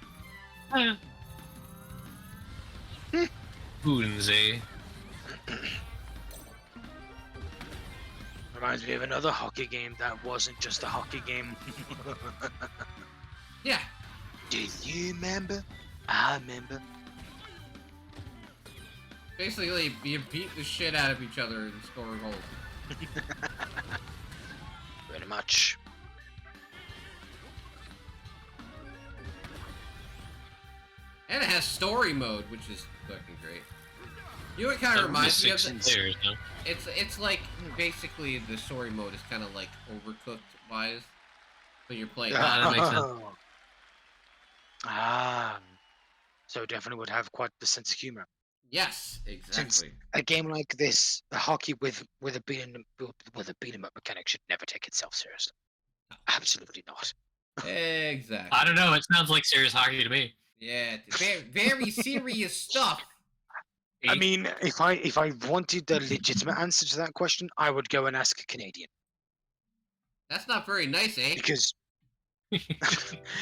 Speaker 3: Goons, eh?
Speaker 2: reminds me of another hockey game that wasn't just a hockey game.
Speaker 1: Yeah.
Speaker 2: Do you remember? I remember.
Speaker 1: Basically, you beat the shit out of each other and score goals.
Speaker 2: Pretty much.
Speaker 1: And it has story mode, which is fucking great. You know what kind of reminds me of?
Speaker 3: 6 players, no?
Speaker 1: It's like basically the story mode is kind of like Overcooked wise, but you're playing.
Speaker 3: that makes sense.
Speaker 2: Ah, so definitely would have quite the sense of humor.
Speaker 1: Yes, exactly.
Speaker 2: A game like this, the hockey with a beat 'em up mechanic should never take itself seriously. Absolutely not.
Speaker 1: Exactly.
Speaker 3: I don't know. It sounds like serious hockey to me.
Speaker 1: Yeah, very, very serious stuff.
Speaker 2: I mean, if I wanted the legitimate answer to that question, I would go and ask a Canadian,
Speaker 1: That's not very nice, eh?
Speaker 2: because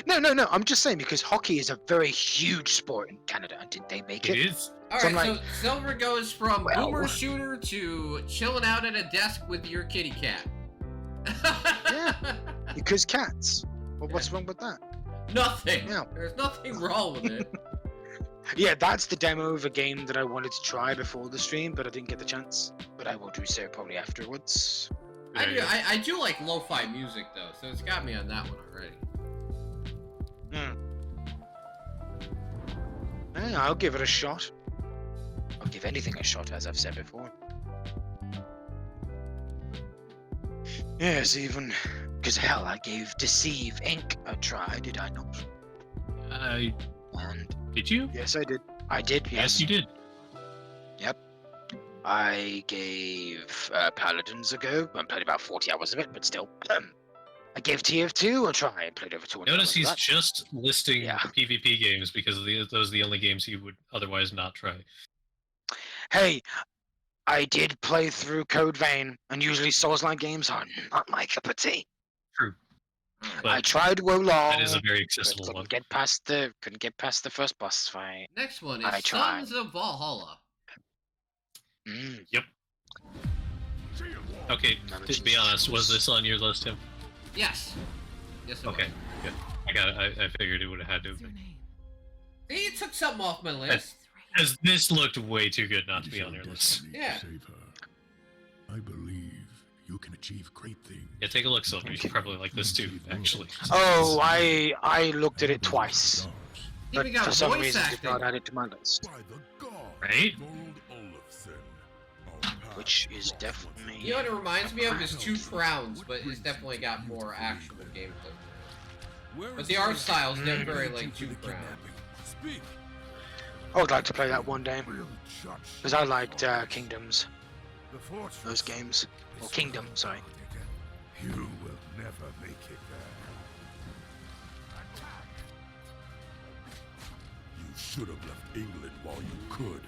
Speaker 2: No. I'm just saying because hockey is a very huge sport in Canada. And did they make
Speaker 3: It
Speaker 2: it?
Speaker 3: is.
Speaker 1: All
Speaker 2: So
Speaker 1: right,
Speaker 2: I'm
Speaker 1: so Silver goes from
Speaker 2: well-
Speaker 1: boomer shooter to chilling out at a desk with your kitty cat.
Speaker 2: Yeah. Because cats. Well, what's wrong with that?
Speaker 1: Nothing.
Speaker 2: Yeah.
Speaker 1: There's nothing wrong with it.
Speaker 2: Yeah, that's the demo of a game that I wanted to try before the stream, but I didn't get the chance. But I will do so probably afterwards.
Speaker 1: I do like lo-fi music though, so it's got me on that one already.
Speaker 2: Yeah, I'll give it a shot. I'll give anything a shot, as I've said before. Yes, even because hell, I gave Deceive Inc. a try, did I not? And
Speaker 3: Did you?
Speaker 2: yes, I did. I did.
Speaker 3: Yes, you did.
Speaker 2: I gave Paladins a go. I played about 40 hours of it, but still. I gave TF2 a try and played over 200
Speaker 3: Notice
Speaker 2: hours of
Speaker 3: he's
Speaker 2: that.
Speaker 3: just listing
Speaker 2: Yeah.
Speaker 3: PvP games because those are the only games he would otherwise not try.
Speaker 2: Hey, I did play through Code Vein, and usually Souls-like games are not my cup of tea.
Speaker 3: True.
Speaker 2: I
Speaker 3: But
Speaker 2: tried Wolong,
Speaker 3: that is a very
Speaker 2: but
Speaker 3: accessible
Speaker 2: couldn't
Speaker 3: one.
Speaker 2: get past the first boss fight.
Speaker 1: Next one
Speaker 2: I
Speaker 1: is
Speaker 2: tried.
Speaker 1: Sons of Valhalla.
Speaker 2: Mm.
Speaker 3: Okay,
Speaker 2: None of
Speaker 3: to be
Speaker 2: these
Speaker 3: honest, was
Speaker 2: games.
Speaker 3: this on your list, Tim?
Speaker 1: Yes. Yes, it
Speaker 3: Okay,
Speaker 1: was.
Speaker 3: good. I got it. I figured it would have had to.
Speaker 4: What's your name?
Speaker 1: See, you took something off my list.
Speaker 3: Because this looked way too good not to be on your list.
Speaker 1: Yeah.
Speaker 5: Save her. I believe you can achieve great things.
Speaker 3: Yeah, take a look, Silver. You should probably like this too, actually.
Speaker 2: Oh, I looked at it twice, but
Speaker 1: Even got
Speaker 2: for some
Speaker 1: voice
Speaker 2: reason did not
Speaker 1: acting.
Speaker 2: add it to my list,
Speaker 5: By the god,
Speaker 3: Right?
Speaker 5: Gold Olafsson, our path
Speaker 2: which is
Speaker 5: crosses
Speaker 2: definitely.
Speaker 1: You know what it reminds me of is Two Crowns, but it's definitely got more actual gameplay. But the art style is never very like Two Crowns.
Speaker 5: Speak.
Speaker 2: I would like to play that one day
Speaker 5: We'll judge
Speaker 2: because I liked Kingdoms,
Speaker 5: the fortress
Speaker 2: those games,
Speaker 5: is
Speaker 2: or Kingdom, sorry.
Speaker 5: You will never make it there. You should have left England while you could.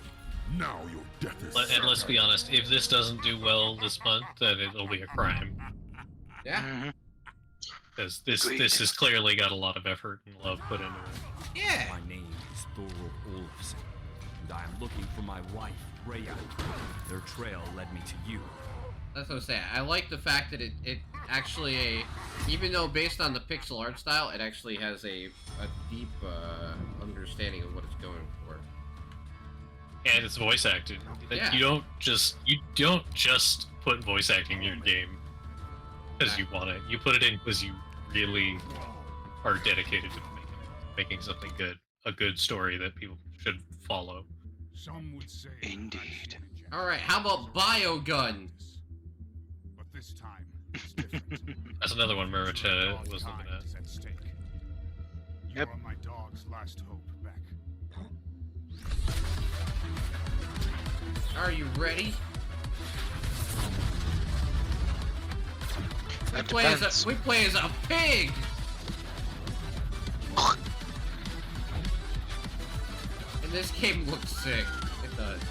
Speaker 5: Now your death is
Speaker 3: And let's be
Speaker 5: certain.
Speaker 3: honest, if this doesn't do well this month, then it'll be a crime.
Speaker 1: Yeah.
Speaker 2: Mhm.
Speaker 3: Because this
Speaker 2: Agreed.
Speaker 3: has clearly got a lot of effort and love put into it.
Speaker 1: Yeah.
Speaker 6: My name is Thorvald Olafsson, and I am looking for my wife, Rhea. Their trail led me to you.
Speaker 1: That's what I'm saying. I like the fact that it actually, even though based on the pixel art style, it actually has a deep understanding of what it's going for.
Speaker 3: And it's voice acted.
Speaker 1: Yeah.
Speaker 3: You don't just put voice acting in your game because you want it. You put it in because you really are dedicated to making something good, a good story that people should follow.
Speaker 5: Some would say
Speaker 2: Indeed.
Speaker 1: All right, how about Biogun?
Speaker 5: But this time it's different.
Speaker 3: That's another one Murmachetta was looking
Speaker 5: Mankind
Speaker 3: at.
Speaker 5: is at stake. You
Speaker 2: Yep.
Speaker 5: are my dog's last hope, Beck.
Speaker 1: Are you ready?
Speaker 2: That
Speaker 1: We play as a pig. And this game looks sick. It does.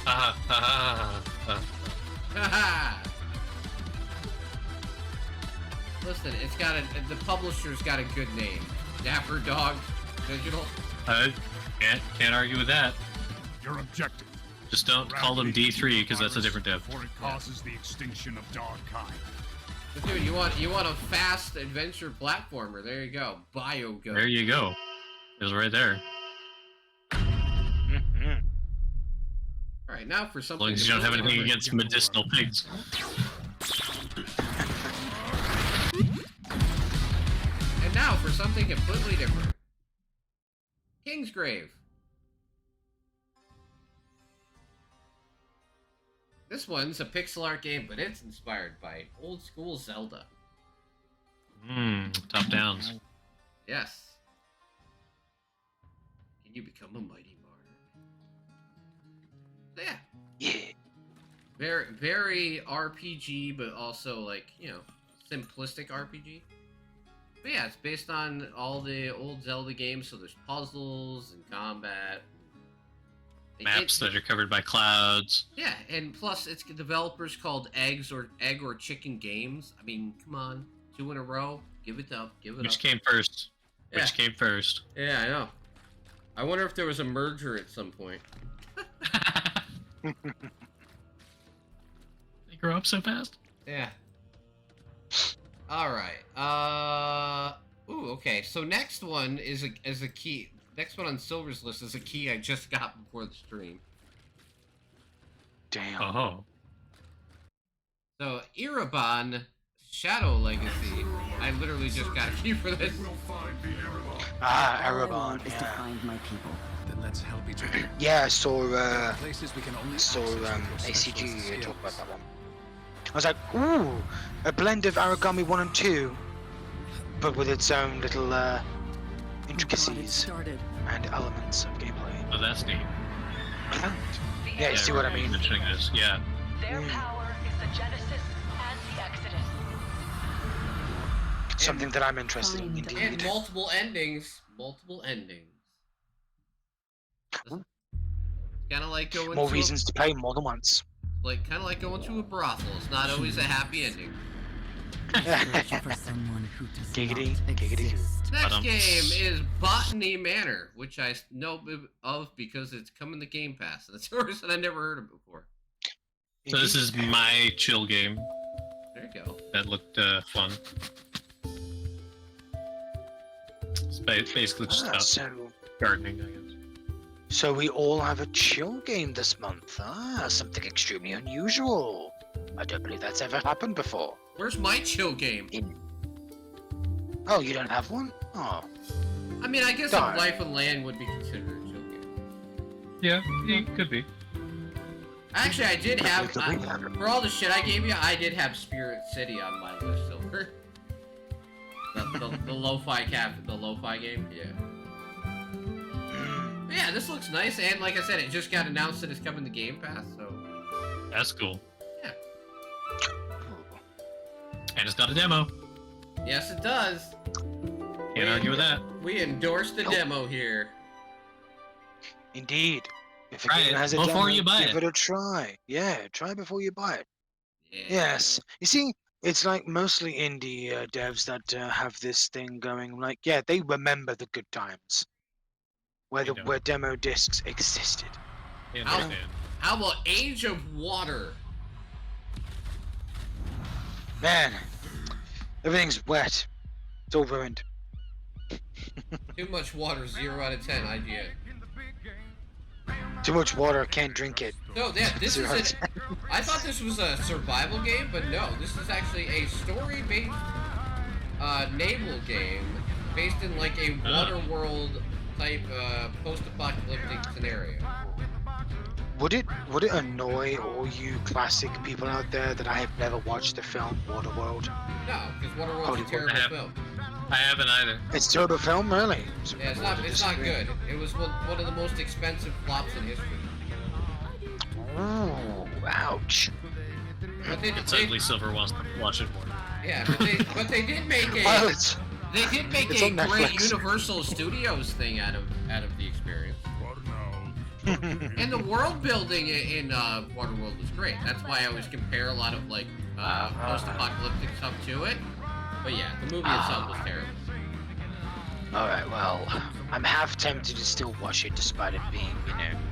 Speaker 3: Ha ha ha ha.
Speaker 1: Haha. Listen, it's got the publisher's got a good name. Dapper Dog Digital.
Speaker 3: Can't argue with that.
Speaker 5: Your objective.
Speaker 3: Just don't call them D3 because that's a different dev.
Speaker 5: Before it causes the extinction of dog kind.
Speaker 1: But dude, you want a fast adventure platformer? There you go. Biogun.
Speaker 3: There you go. It was right there.
Speaker 2: Mhm.
Speaker 1: All right, now for
Speaker 3: As
Speaker 1: something.
Speaker 3: long as you don't have anything
Speaker 1: different.
Speaker 3: against medicinal pigs.
Speaker 1: And now for something completely different. Kingsgrave. This one's a pixel art game, but it's inspired by old school Zelda.
Speaker 3: Top downs.
Speaker 1: Yes. Can you become a mighty martyr? So yeah.
Speaker 2: Yeah.
Speaker 1: Very RPG, but also like, you know, simplistic RPG. But yeah, it's based on all the old Zelda games, so there's puzzles and combat.
Speaker 3: Maps that are covered by clouds.
Speaker 1: Yeah, and plus it's developers called Egg or Chicken Games. I mean, come on, 2 in a row. Give it up. Give it
Speaker 3: Which
Speaker 1: up.
Speaker 3: came first?
Speaker 1: Yeah.
Speaker 3: Which came first?
Speaker 1: Yeah, I know. I wonder if there was a merger at some point.
Speaker 3: They grow up so fast.
Speaker 1: Yeah. All right. Ooh. Okay. So next one is a key. Next one on Silver's list is a key I just got before the stream.
Speaker 2: Damn.
Speaker 3: Oh.
Speaker 1: So Erebon Shadow Legacy. I literally just got a key for this.
Speaker 2: Ah,
Speaker 7: All I
Speaker 2: Erebon.
Speaker 7: want is to
Speaker 2: Yeah.
Speaker 7: find my people.
Speaker 8: Then let's help each other.
Speaker 2: Yeah, I saw
Speaker 8: Places we can only
Speaker 2: ACG talk about that one. I was like, ooh, a blend of Aragami 1 and 2, but with its own little intricacies
Speaker 7: Started.
Speaker 2: and elements of gameplay.
Speaker 3: Oh, that's neat.
Speaker 2: Yeah, you see what I mean?
Speaker 3: Mentioning this, yeah.
Speaker 9: Their power is the Genesis and the Exodus.
Speaker 2: Something that I'm interested in,
Speaker 7: And
Speaker 1: And
Speaker 2: indeed.
Speaker 1: multiple endings. Multiple endings. Kind of like going
Speaker 2: More
Speaker 1: to
Speaker 2: reasons to play more than once.
Speaker 1: kind of like going to a brothel. It's not always a happy ending.
Speaker 7: Search for someone who does
Speaker 2: Giggity,
Speaker 7: not
Speaker 2: giggity.
Speaker 7: exist.
Speaker 1: Next
Speaker 3: Ba-dum.
Speaker 1: game is Botany Manor, which I know of because it's coming to Game Pass. And it's a reason I never heard of before.
Speaker 3: So this is my chill game.
Speaker 1: There you go.
Speaker 3: That looked fun. It's basically just gardening, I guess.
Speaker 2: So we all have a chill game this month. Something extremely unusual. I don't believe that's ever happened before.
Speaker 1: Where's my chill game?
Speaker 2: Oh, you don't have one? Oh.
Speaker 1: I mean, I guess
Speaker 2: Darn.
Speaker 1: Life and Land would be considered a chill game.
Speaker 3: Yeah, it could be.
Speaker 1: Actually, I did have,
Speaker 2: Could we have it?
Speaker 1: for all the shit I gave you, I did have Spirit City on my list, Silver. the lo-fi the lo-fi game, yeah. But yeah, this looks nice, and like I said, it just got announced that it's coming to Game Pass, so...
Speaker 3: That's cool.
Speaker 1: Yeah.
Speaker 3: And it's got a demo.
Speaker 1: Yes, it does.
Speaker 3: Can't argue with that.
Speaker 1: We endorse the
Speaker 2: Nope.
Speaker 1: demo here.
Speaker 2: Indeed. If a
Speaker 3: Try
Speaker 2: game
Speaker 3: it
Speaker 2: has a
Speaker 3: before
Speaker 2: demo,
Speaker 3: you buy
Speaker 2: give
Speaker 3: it.
Speaker 2: it a try. Yeah, try before you buy it.
Speaker 1: Yeah.
Speaker 2: Yes. You see, it's like mostly indie devs that have this thing going. Like, yeah, they remember the good times, where
Speaker 3: They don't.
Speaker 2: where demo discs existed.
Speaker 3: I
Speaker 1: How-
Speaker 3: understand.
Speaker 1: How about Age of Water?
Speaker 2: Man, everything's wet. It's all ruined.
Speaker 1: Too much water, 0 out of 10, IGN.
Speaker 2: Too much water, can't drink it.
Speaker 1: No, yeah, this is
Speaker 2: 0 out of
Speaker 1: an... I thought this was a survival game, but no, this is actually a story-based naval game based in like a water world type post-apocalyptic scenario.
Speaker 2: Would it annoy all you classic people out there that I have never watched the film Waterworld?
Speaker 1: No, because Waterworld's
Speaker 2: Holy
Speaker 1: a terrible
Speaker 3: crap.
Speaker 1: film.
Speaker 3: I haven't either.
Speaker 2: It's a terrible film, really.
Speaker 1: Yeah, it's not good. It was one of the most expensive flops in history.
Speaker 2: Ooh, ouch.
Speaker 1: But they,
Speaker 3: And
Speaker 1: they
Speaker 3: suddenly Silver wants to watch it more.
Speaker 1: yeah, but they did make
Speaker 2: Well,
Speaker 1: a
Speaker 2: it's
Speaker 1: great
Speaker 2: on Netflix.
Speaker 1: Universal Studios thing out of the experience. And the world building in Waterworld was great. That's why I always compare a lot of like post-apocalyptic stuff to it. But yeah, the movie itself was terrible.
Speaker 2: Alright, well, I'm half tempted to still watch it despite it being,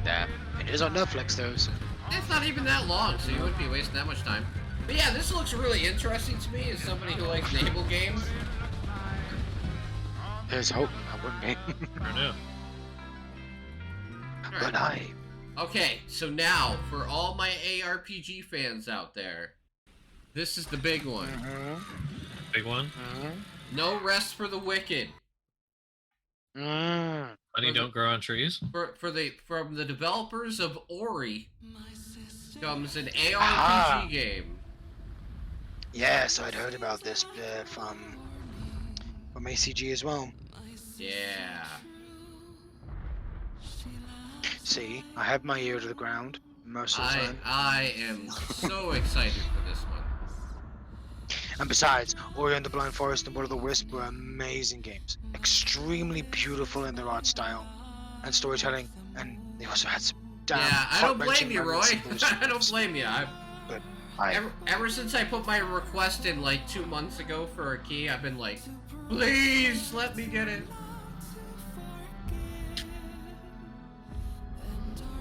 Speaker 2: there. It is on Netflix though, so.
Speaker 1: It's not even that long, so you wouldn't be wasting that much time. But yeah, this looks really interesting to me as somebody who likes naval games.
Speaker 2: There's hope, I wouldn't be.
Speaker 3: I don't know.
Speaker 2: But I.
Speaker 1: Okay, so now for all my ARPG fans out there, this is the big one.
Speaker 3: Big one.
Speaker 1: No Rest for the Wicked.
Speaker 3: Honey, don't grow on trees.
Speaker 1: From the developers of Ori comes an ARPG
Speaker 2: Ah.
Speaker 1: game.
Speaker 2: Yes, I'd heard about this from ACG as well.
Speaker 1: Yeah.
Speaker 2: See, I have my ear to the ground most of the time.
Speaker 1: I am so excited for this one.
Speaker 2: And besides, Ori and the Blind Forest and Will of the Wisp were amazing games. Extremely beautiful in their art style and storytelling, and they also had some damn
Speaker 1: Yeah, I don't blame
Speaker 2: heart-wrenching
Speaker 1: you, Roy.
Speaker 2: moments in those
Speaker 1: I don't
Speaker 2: games.
Speaker 1: blame you. Ever since I put my request in like 2 months ago for a key, I've been like, please let me get it.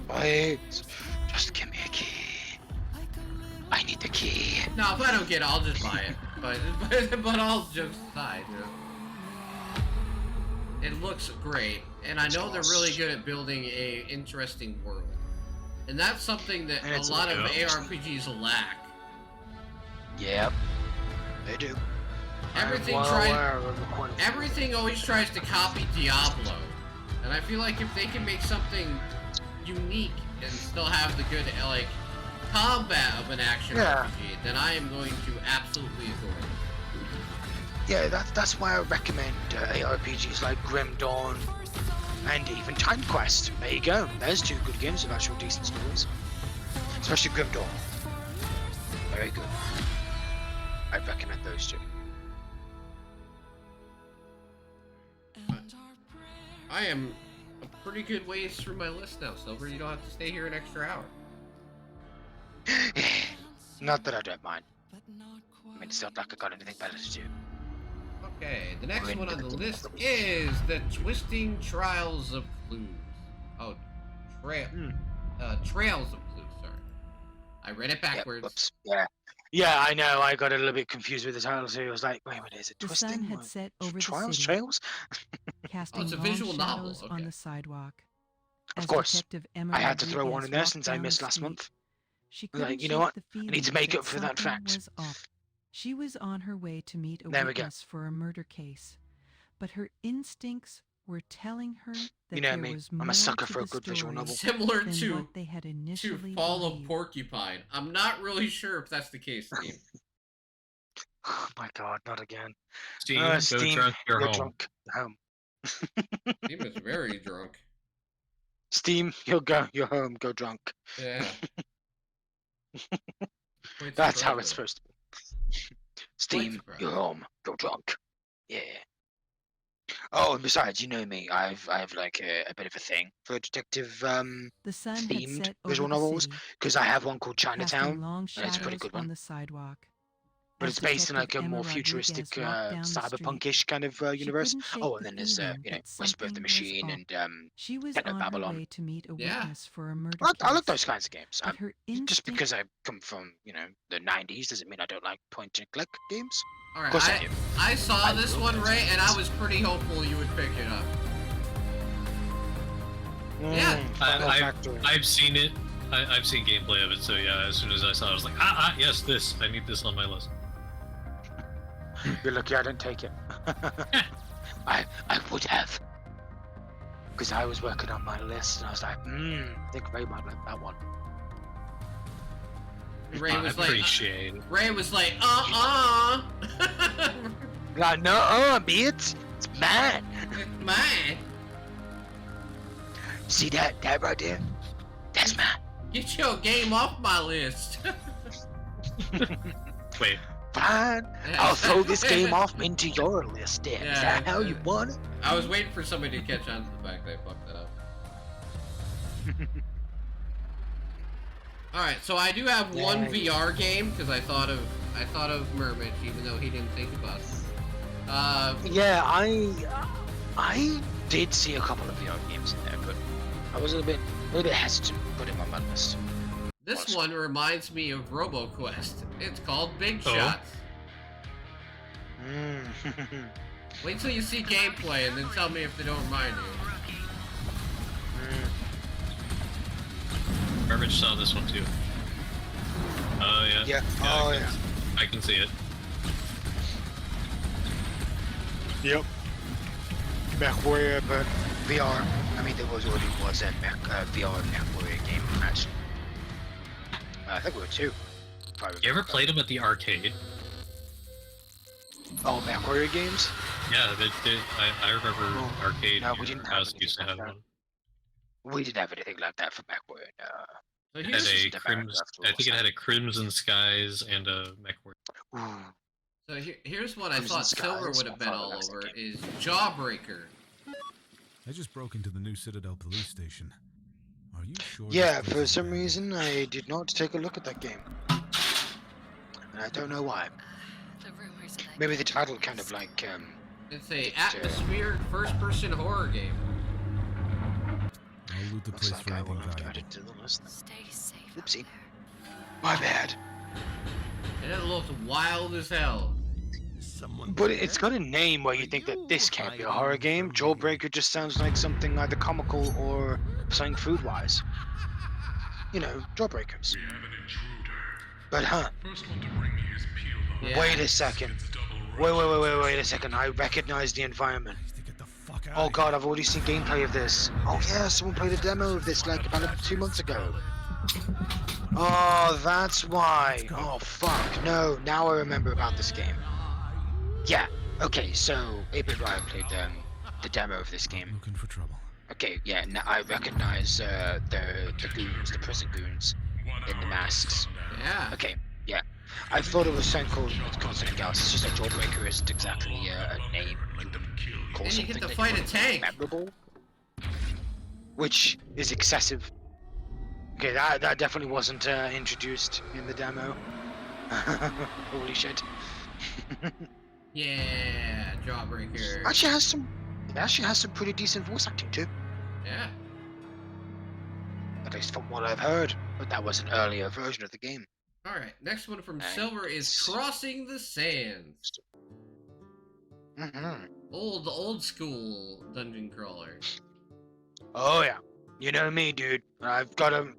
Speaker 2: Please, just give me a key. I need the key.
Speaker 1: No, if I don't get it, I'll just buy it. But I'll just aside. It looks great, and I know they're really good at building a interesting world. And that's something that a lot of ARPGs lack.
Speaker 2: Yep, they do.
Speaker 1: Everything always tries to copy Diablo, and I feel like if they can make something unique and still have the good like combat of an action RPG, then I am going to absolutely adore it.
Speaker 2: Yeah, that's why I recommend ARPGs like Grim Dawn and even Time Quest. There you go. There's 2 good games with actual decent stories, especially Grim Dawn. Very good. I'd recommend those 2.
Speaker 1: I am a pretty good ways through my list now, Silver. You don't have to stay here an extra hour.
Speaker 2: Not that I don't mind. I mean, it's not like I got anything better to do.
Speaker 1: Okay, the next one on the list is The Twisting Trials of Clues. Oh, Trails of Clues, sorry. I read it backwards.
Speaker 2: Whoops. Yeah, I know. I got a little bit confused with the title too. I was like, wait a minute, is it
Speaker 7: The
Speaker 2: Twisting?
Speaker 7: sun had set over
Speaker 2: Trials?
Speaker 7: the city,
Speaker 2: Trails?
Speaker 7: casting
Speaker 1: it's a
Speaker 7: long
Speaker 1: visual novel,
Speaker 7: shadows
Speaker 1: okay.
Speaker 7: on the sidewalk.
Speaker 2: Of
Speaker 7: As
Speaker 2: course.
Speaker 7: Detective Emma
Speaker 2: I had to throw one
Speaker 7: Rodriguez
Speaker 2: in there
Speaker 7: walked
Speaker 2: since I
Speaker 7: down
Speaker 2: missed
Speaker 7: the
Speaker 2: last
Speaker 7: street,
Speaker 2: month.
Speaker 7: She
Speaker 2: I was like,
Speaker 7: couldn't
Speaker 2: you know
Speaker 7: shake
Speaker 2: what?
Speaker 7: the
Speaker 2: I need
Speaker 7: feeling
Speaker 2: to make up for that
Speaker 7: something
Speaker 2: fact.
Speaker 7: was off. She was on her way to meet a
Speaker 2: There we go.
Speaker 7: witness for a murder case, but her instincts were telling her that
Speaker 2: You know
Speaker 7: there
Speaker 2: me.
Speaker 7: was
Speaker 2: I'm a
Speaker 7: more
Speaker 2: sucker
Speaker 7: to
Speaker 2: for a
Speaker 7: the
Speaker 2: good visual
Speaker 7: story
Speaker 2: novel.
Speaker 1: Similar
Speaker 7: than
Speaker 1: to
Speaker 7: what they had initially
Speaker 1: Fall of
Speaker 7: believed.
Speaker 1: Porcupine. I'm not really sure if that's the case, Steve.
Speaker 2: Oh my god, not again.
Speaker 3: Steam, go
Speaker 2: Steam,
Speaker 3: drunk, you're home.
Speaker 2: drunk. Home.
Speaker 1: Steve is very drunk.
Speaker 2: Steam, you're home, go drunk.
Speaker 1: Yeah. Quite
Speaker 2: That's how
Speaker 1: surprised
Speaker 2: it's
Speaker 1: by that.
Speaker 2: supposed to be. Steam,
Speaker 1: surprised.
Speaker 2: you're home, go drunk. Yeah. Oh, and besides, you know me, I've like a bit of a thing for detective
Speaker 7: The sun had
Speaker 2: themed
Speaker 7: set
Speaker 2: visual
Speaker 7: over the
Speaker 2: novels,
Speaker 7: city,
Speaker 2: because I have one called
Speaker 7: casting
Speaker 2: Chinatown,
Speaker 7: long
Speaker 2: and it's a pretty
Speaker 7: shadows
Speaker 2: good
Speaker 7: on
Speaker 2: one.
Speaker 7: the sidewalk.
Speaker 2: But
Speaker 7: As
Speaker 2: it's based in like
Speaker 7: Detective
Speaker 2: a more
Speaker 7: Emma
Speaker 2: futuristic,
Speaker 7: Rodriguez walked down the street,
Speaker 2: cyberpunkish kind of
Speaker 7: she
Speaker 2: universe.
Speaker 7: couldn't shake
Speaker 2: Oh,
Speaker 7: the
Speaker 2: and then there's
Speaker 7: feeling
Speaker 2: you know,
Speaker 7: that
Speaker 2: Whisper of the
Speaker 7: something was
Speaker 2: Machine
Speaker 7: off.
Speaker 2: and
Speaker 7: She was
Speaker 2: Techno
Speaker 7: on
Speaker 2: Babylon.
Speaker 7: her way to meet a
Speaker 1: Yeah.
Speaker 7: witness for a murder
Speaker 2: I
Speaker 7: case.
Speaker 2: like those kinds of games.
Speaker 7: But her
Speaker 2: Just
Speaker 7: instinct
Speaker 2: because I come from, you know, the 90s doesn't mean I don't like point and click games.
Speaker 1: Alright,
Speaker 2: course I do.
Speaker 1: I saw
Speaker 2: I
Speaker 1: this
Speaker 2: love
Speaker 1: one,
Speaker 2: those
Speaker 1: Ray, and I
Speaker 2: games.
Speaker 1: was pretty hopeful you would pick it up. Yeah.
Speaker 3: I've seen it. I've seen gameplay of it, so yeah, as soon as I saw it, I was like, yes, this. I need this on my list.
Speaker 2: You're lucky I didn't take it. I would have. Because I was working on my list and I was like, I think Ray might like that one.
Speaker 1: Ray
Speaker 3: I
Speaker 1: was like,
Speaker 3: appreciate it.
Speaker 1: Ray was like,
Speaker 2: Like, no, mate, it's mine.
Speaker 1: It's mine.
Speaker 2: See that right there? That's mine.
Speaker 1: Get your game off my list.
Speaker 3: Wait,
Speaker 2: Fine. I'll throw this game off into your list then. Is
Speaker 1: Yeah,
Speaker 2: that how you want it?
Speaker 1: I was waiting for somebody to catch on to the fact that I fucked that up. Alright, so I do have one VR game because I thought of Mermage, even though he didn't think about it.
Speaker 2: Yeah, I did see a couple of VR games in there, but I was a little bit hesitant to put him on my list.
Speaker 1: This one reminds me of RoboQuest. It's called Big
Speaker 3: Oh.
Speaker 1: Shots. Wait till you see gameplay and then tell me if they don't remind you.
Speaker 3: Garbage saw this one too. Oh yeah.
Speaker 2: Yeah. Oh yeah.
Speaker 3: I can see it.
Speaker 2: Yep. MechWarrior, but VR. I mean, there was already a VR MechWarrior game actually. I think we were two.
Speaker 3: You ever played them at the arcade?
Speaker 2: Oh, MechWarrior games?
Speaker 3: Yeah, I remember
Speaker 2: Oh,
Speaker 3: arcade.
Speaker 2: no, we
Speaker 3: your
Speaker 2: didn't have
Speaker 3: house used to
Speaker 2: anything
Speaker 3: have
Speaker 2: like
Speaker 3: one.
Speaker 2: We didn't have anything like that for MechWarrior. No.
Speaker 1: So
Speaker 3: It
Speaker 1: here's,
Speaker 3: had a I think it had a Crimson Skies and a MechWarrior.
Speaker 2: Ooh.
Speaker 1: here's what I
Speaker 2: Crimson
Speaker 1: thought Silver
Speaker 2: Skies,
Speaker 1: would have been
Speaker 2: my
Speaker 1: all
Speaker 2: father likes that
Speaker 1: over,
Speaker 2: game.
Speaker 1: is Jawbreaker.
Speaker 5: I just broke into the new Citadel police station. Are you sure?
Speaker 2: Yeah,
Speaker 5: this place
Speaker 2: for
Speaker 5: is
Speaker 2: some
Speaker 5: abandoned?
Speaker 2: reason I did not take a look at that game. and I don't know why.
Speaker 4: The rumors of that
Speaker 2: Maybe the title kind of like
Speaker 1: It's a atmospheric first-person horror game.
Speaker 5: I'll loot the
Speaker 2: looks
Speaker 5: place
Speaker 2: like
Speaker 5: for
Speaker 2: I
Speaker 5: anything
Speaker 2: will have to add
Speaker 5: valuable.
Speaker 2: it to the list.
Speaker 4: stay safe out
Speaker 2: Oopsie.
Speaker 4: there.
Speaker 2: My bad.
Speaker 1: And it looks wild as hell.
Speaker 2: But it's got a name where you think that this can't be a horror game. Jawbreaker just sounds like something either comical or something food-wise. You know, Jawbreakers.
Speaker 5: We have an intruder.
Speaker 2: But
Speaker 5: First one to bring me his peel.
Speaker 1: Yeah.
Speaker 2: wait a second. Wait a second. I recognize the environment.
Speaker 5: To get the fuck out
Speaker 2: Oh god, I've already seen gameplay of this. Oh yeah, someone played a demo of this like about 2 months ago. Oh, that's why. Oh fuck, no. Now I remember about this game. Yeah. Okay, so 8-Bit Riot played the demo of this game.
Speaker 5: Looking for trouble.
Speaker 2: Okay, yeah. Now I recognize the goons, the prison goons in the masks.
Speaker 1: Yeah.
Speaker 2: Okay, yeah. I thought it was something called Constant Galaxy. It's just that Jawbreaker isn't exactly a name. Call
Speaker 1: And you get
Speaker 2: something
Speaker 1: to
Speaker 2: that
Speaker 1: fight a
Speaker 2: find
Speaker 1: tank.
Speaker 2: memorable, which is excessive. Okay, that definitely wasn't introduced in the demo. Holy shit!
Speaker 1: Yeah, Jawbreaker.
Speaker 2: It actually has some pretty decent voice acting too,
Speaker 1: Yeah.
Speaker 2: at least from what I've heard. But that was an earlier version of the game.
Speaker 1: Alright, next one from
Speaker 2: Nice.
Speaker 1: Silver is Crossing the Sands.
Speaker 2: Mm-hmm.
Speaker 1: Old school dungeon crawler.
Speaker 2: Oh yeah, you know me, dude. I've got to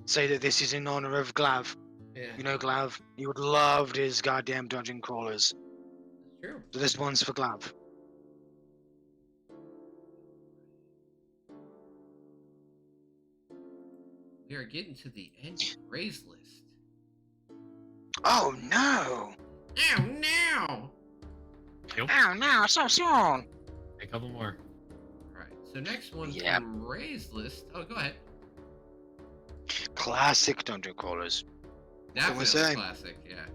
Speaker 2: say that this is in honor of Glav.
Speaker 1: Yeah,
Speaker 2: You know Glav. You would love his goddamn dungeon crawlers.
Speaker 1: that's true.
Speaker 2: So this one's for Glav.
Speaker 1: We are getting to the end of Ray's list.
Speaker 2: Oh no!
Speaker 1: Oh no!
Speaker 3: Nope.
Speaker 2: Oh no! So soon.
Speaker 3: A couple more.
Speaker 1: Alright, so next one
Speaker 2: Yep.
Speaker 1: from Ray's list. Oh, go ahead.
Speaker 2: Classic dungeon crawlers.
Speaker 1: Definitely
Speaker 2: say.
Speaker 1: classic, yeah.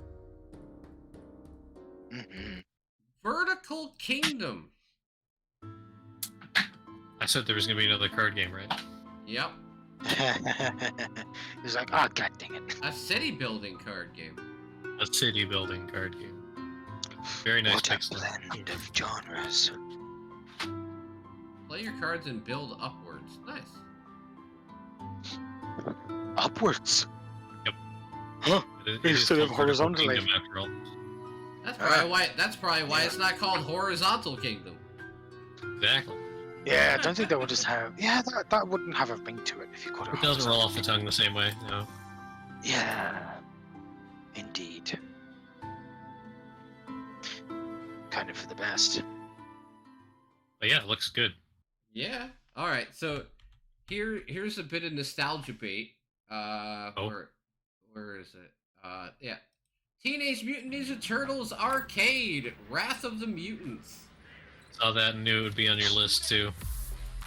Speaker 2: Mm-hmm.
Speaker 1: Vertical Kingdom.
Speaker 3: I said there was gonna be another card game, right?
Speaker 1: Yep.
Speaker 2: It's like, oh god dang it!
Speaker 1: A city building card game.
Speaker 3: A city building card game. Very nice
Speaker 2: What a
Speaker 3: pixel.
Speaker 2: blend of genres.
Speaker 1: Play your cards and build upwards. Nice.
Speaker 2: Upwards.
Speaker 3: Yep.
Speaker 2: Huh?
Speaker 3: It is
Speaker 2: Instead of
Speaker 3: called Vertical
Speaker 2: horizontally.
Speaker 3: Kingdom after all.
Speaker 1: That's probably why it's not called Horizontal Kingdom.
Speaker 3: Exactly.
Speaker 2: Yeah, I don't think that would just have. Yeah, that wouldn't have a ring to it if you called it.
Speaker 3: It doesn't roll off the tongue the same way, no.
Speaker 2: Yeah, indeed. Kind of for the best.
Speaker 3: But yeah, it looks good.
Speaker 1: Yeah. All right. So here's a bit of nostalgia bait. Where is it? Yeah. Teenage Mutant Ninja Turtles Arcade: Wrath of the Mutants.
Speaker 3: Saw that and knew it would be on your list too.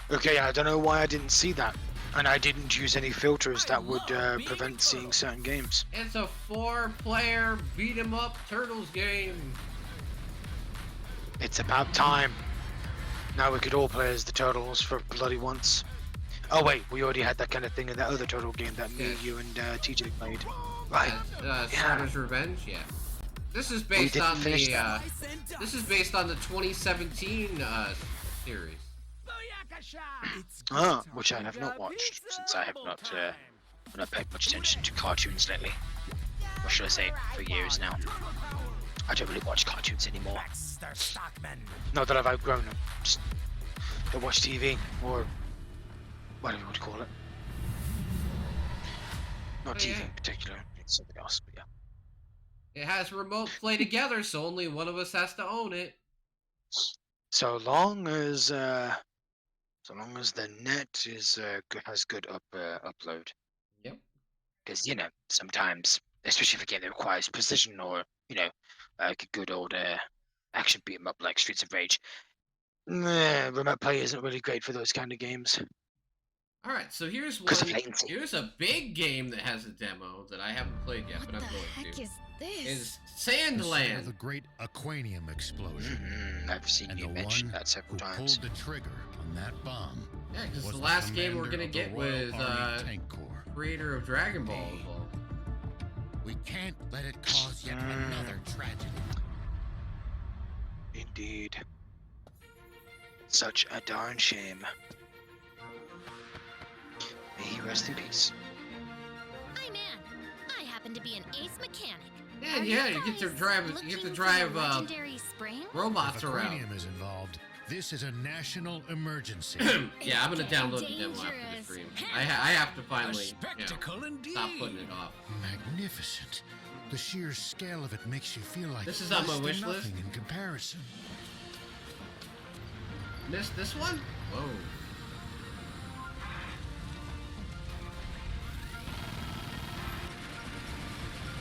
Speaker 2: Okay, I don't know why I didn't see that, and I didn't use any filters that would prevent seeing certain games.
Speaker 1: It's a 4-player beat 'em up Turtles game.
Speaker 2: It's about time. Now we could all play as the Turtles for bloody once. Oh wait, we already had that kind of thing in that other Turtle game that me,
Speaker 1: Yeah.
Speaker 2: you, and TJ played. Right.
Speaker 1: Starter's Revenge. Yeah. This is based
Speaker 2: didn't
Speaker 1: on
Speaker 2: finish
Speaker 1: the.
Speaker 2: that.
Speaker 1: This is based on the 2017 series.
Speaker 2: Which I have not watched since I have not paid much attention to cartoons lately. Or should I say, for years now. I don't really watch cartoons anymore. Not that I've outgrown them. Just don't watch TV or whatever you would call it. Not
Speaker 1: Oh,
Speaker 2: TV
Speaker 1: yeah.
Speaker 2: in particular. It's something else, but yeah.
Speaker 1: It has remote play together, so only one of us has to own it.
Speaker 2: So long as the net is has good upload.
Speaker 1: Yep.
Speaker 2: Because sometimes, especially if a game that requires precision or like a good old action beat 'em up like Streets of Rage, remote play isn't really great for those kind of games.
Speaker 1: All right, so here's
Speaker 2: 'Cause of
Speaker 1: one.
Speaker 2: latency.
Speaker 1: Here's a big game that has a demo that I haven't played yet, but I'm going to.
Speaker 4: is this?
Speaker 1: Is
Speaker 5: The site of the
Speaker 1: Sandland.
Speaker 5: great Aquanium explosion.
Speaker 2: I've seen
Speaker 5: And
Speaker 2: you
Speaker 5: the
Speaker 2: mention
Speaker 5: one
Speaker 2: that several
Speaker 5: who
Speaker 2: times.
Speaker 5: pulled the trigger on that bomb
Speaker 1: Yeah, because
Speaker 5: was
Speaker 1: the last game we're
Speaker 5: commander
Speaker 1: gonna
Speaker 5: of the
Speaker 1: get
Speaker 5: Royal
Speaker 1: was
Speaker 5: Army Tank Corps.
Speaker 1: creator of Dragon Ball involved.
Speaker 10: We can't let it cause yet another tragedy.
Speaker 2: Indeed. Such a darn shame. May he rest in peace.
Speaker 11: Hi, man. I happen to be an ace mechanic.
Speaker 1: Yeah,
Speaker 11: Are
Speaker 1: yeah, you get to
Speaker 11: guys
Speaker 1: drive. You get
Speaker 11: looking
Speaker 1: to
Speaker 11: for
Speaker 1: drive
Speaker 11: a legendary spring?
Speaker 1: robots
Speaker 10: If
Speaker 1: around.
Speaker 10: Aquanium is involved, this is a national emergency.
Speaker 1: Yeah, I'm gonna
Speaker 11: It's
Speaker 1: download the
Speaker 11: getting
Speaker 1: demo after the
Speaker 11: dangerous.
Speaker 1: stream. I have to
Speaker 8: A
Speaker 1: finally,
Speaker 8: spectacle indeed.
Speaker 1: stop putting it off.
Speaker 10: Magnificent. The sheer scale of it makes you feel like
Speaker 1: This is on my
Speaker 10: less than
Speaker 1: wish list?
Speaker 10: nothing in comparison.
Speaker 1: Missed this one? Whoa.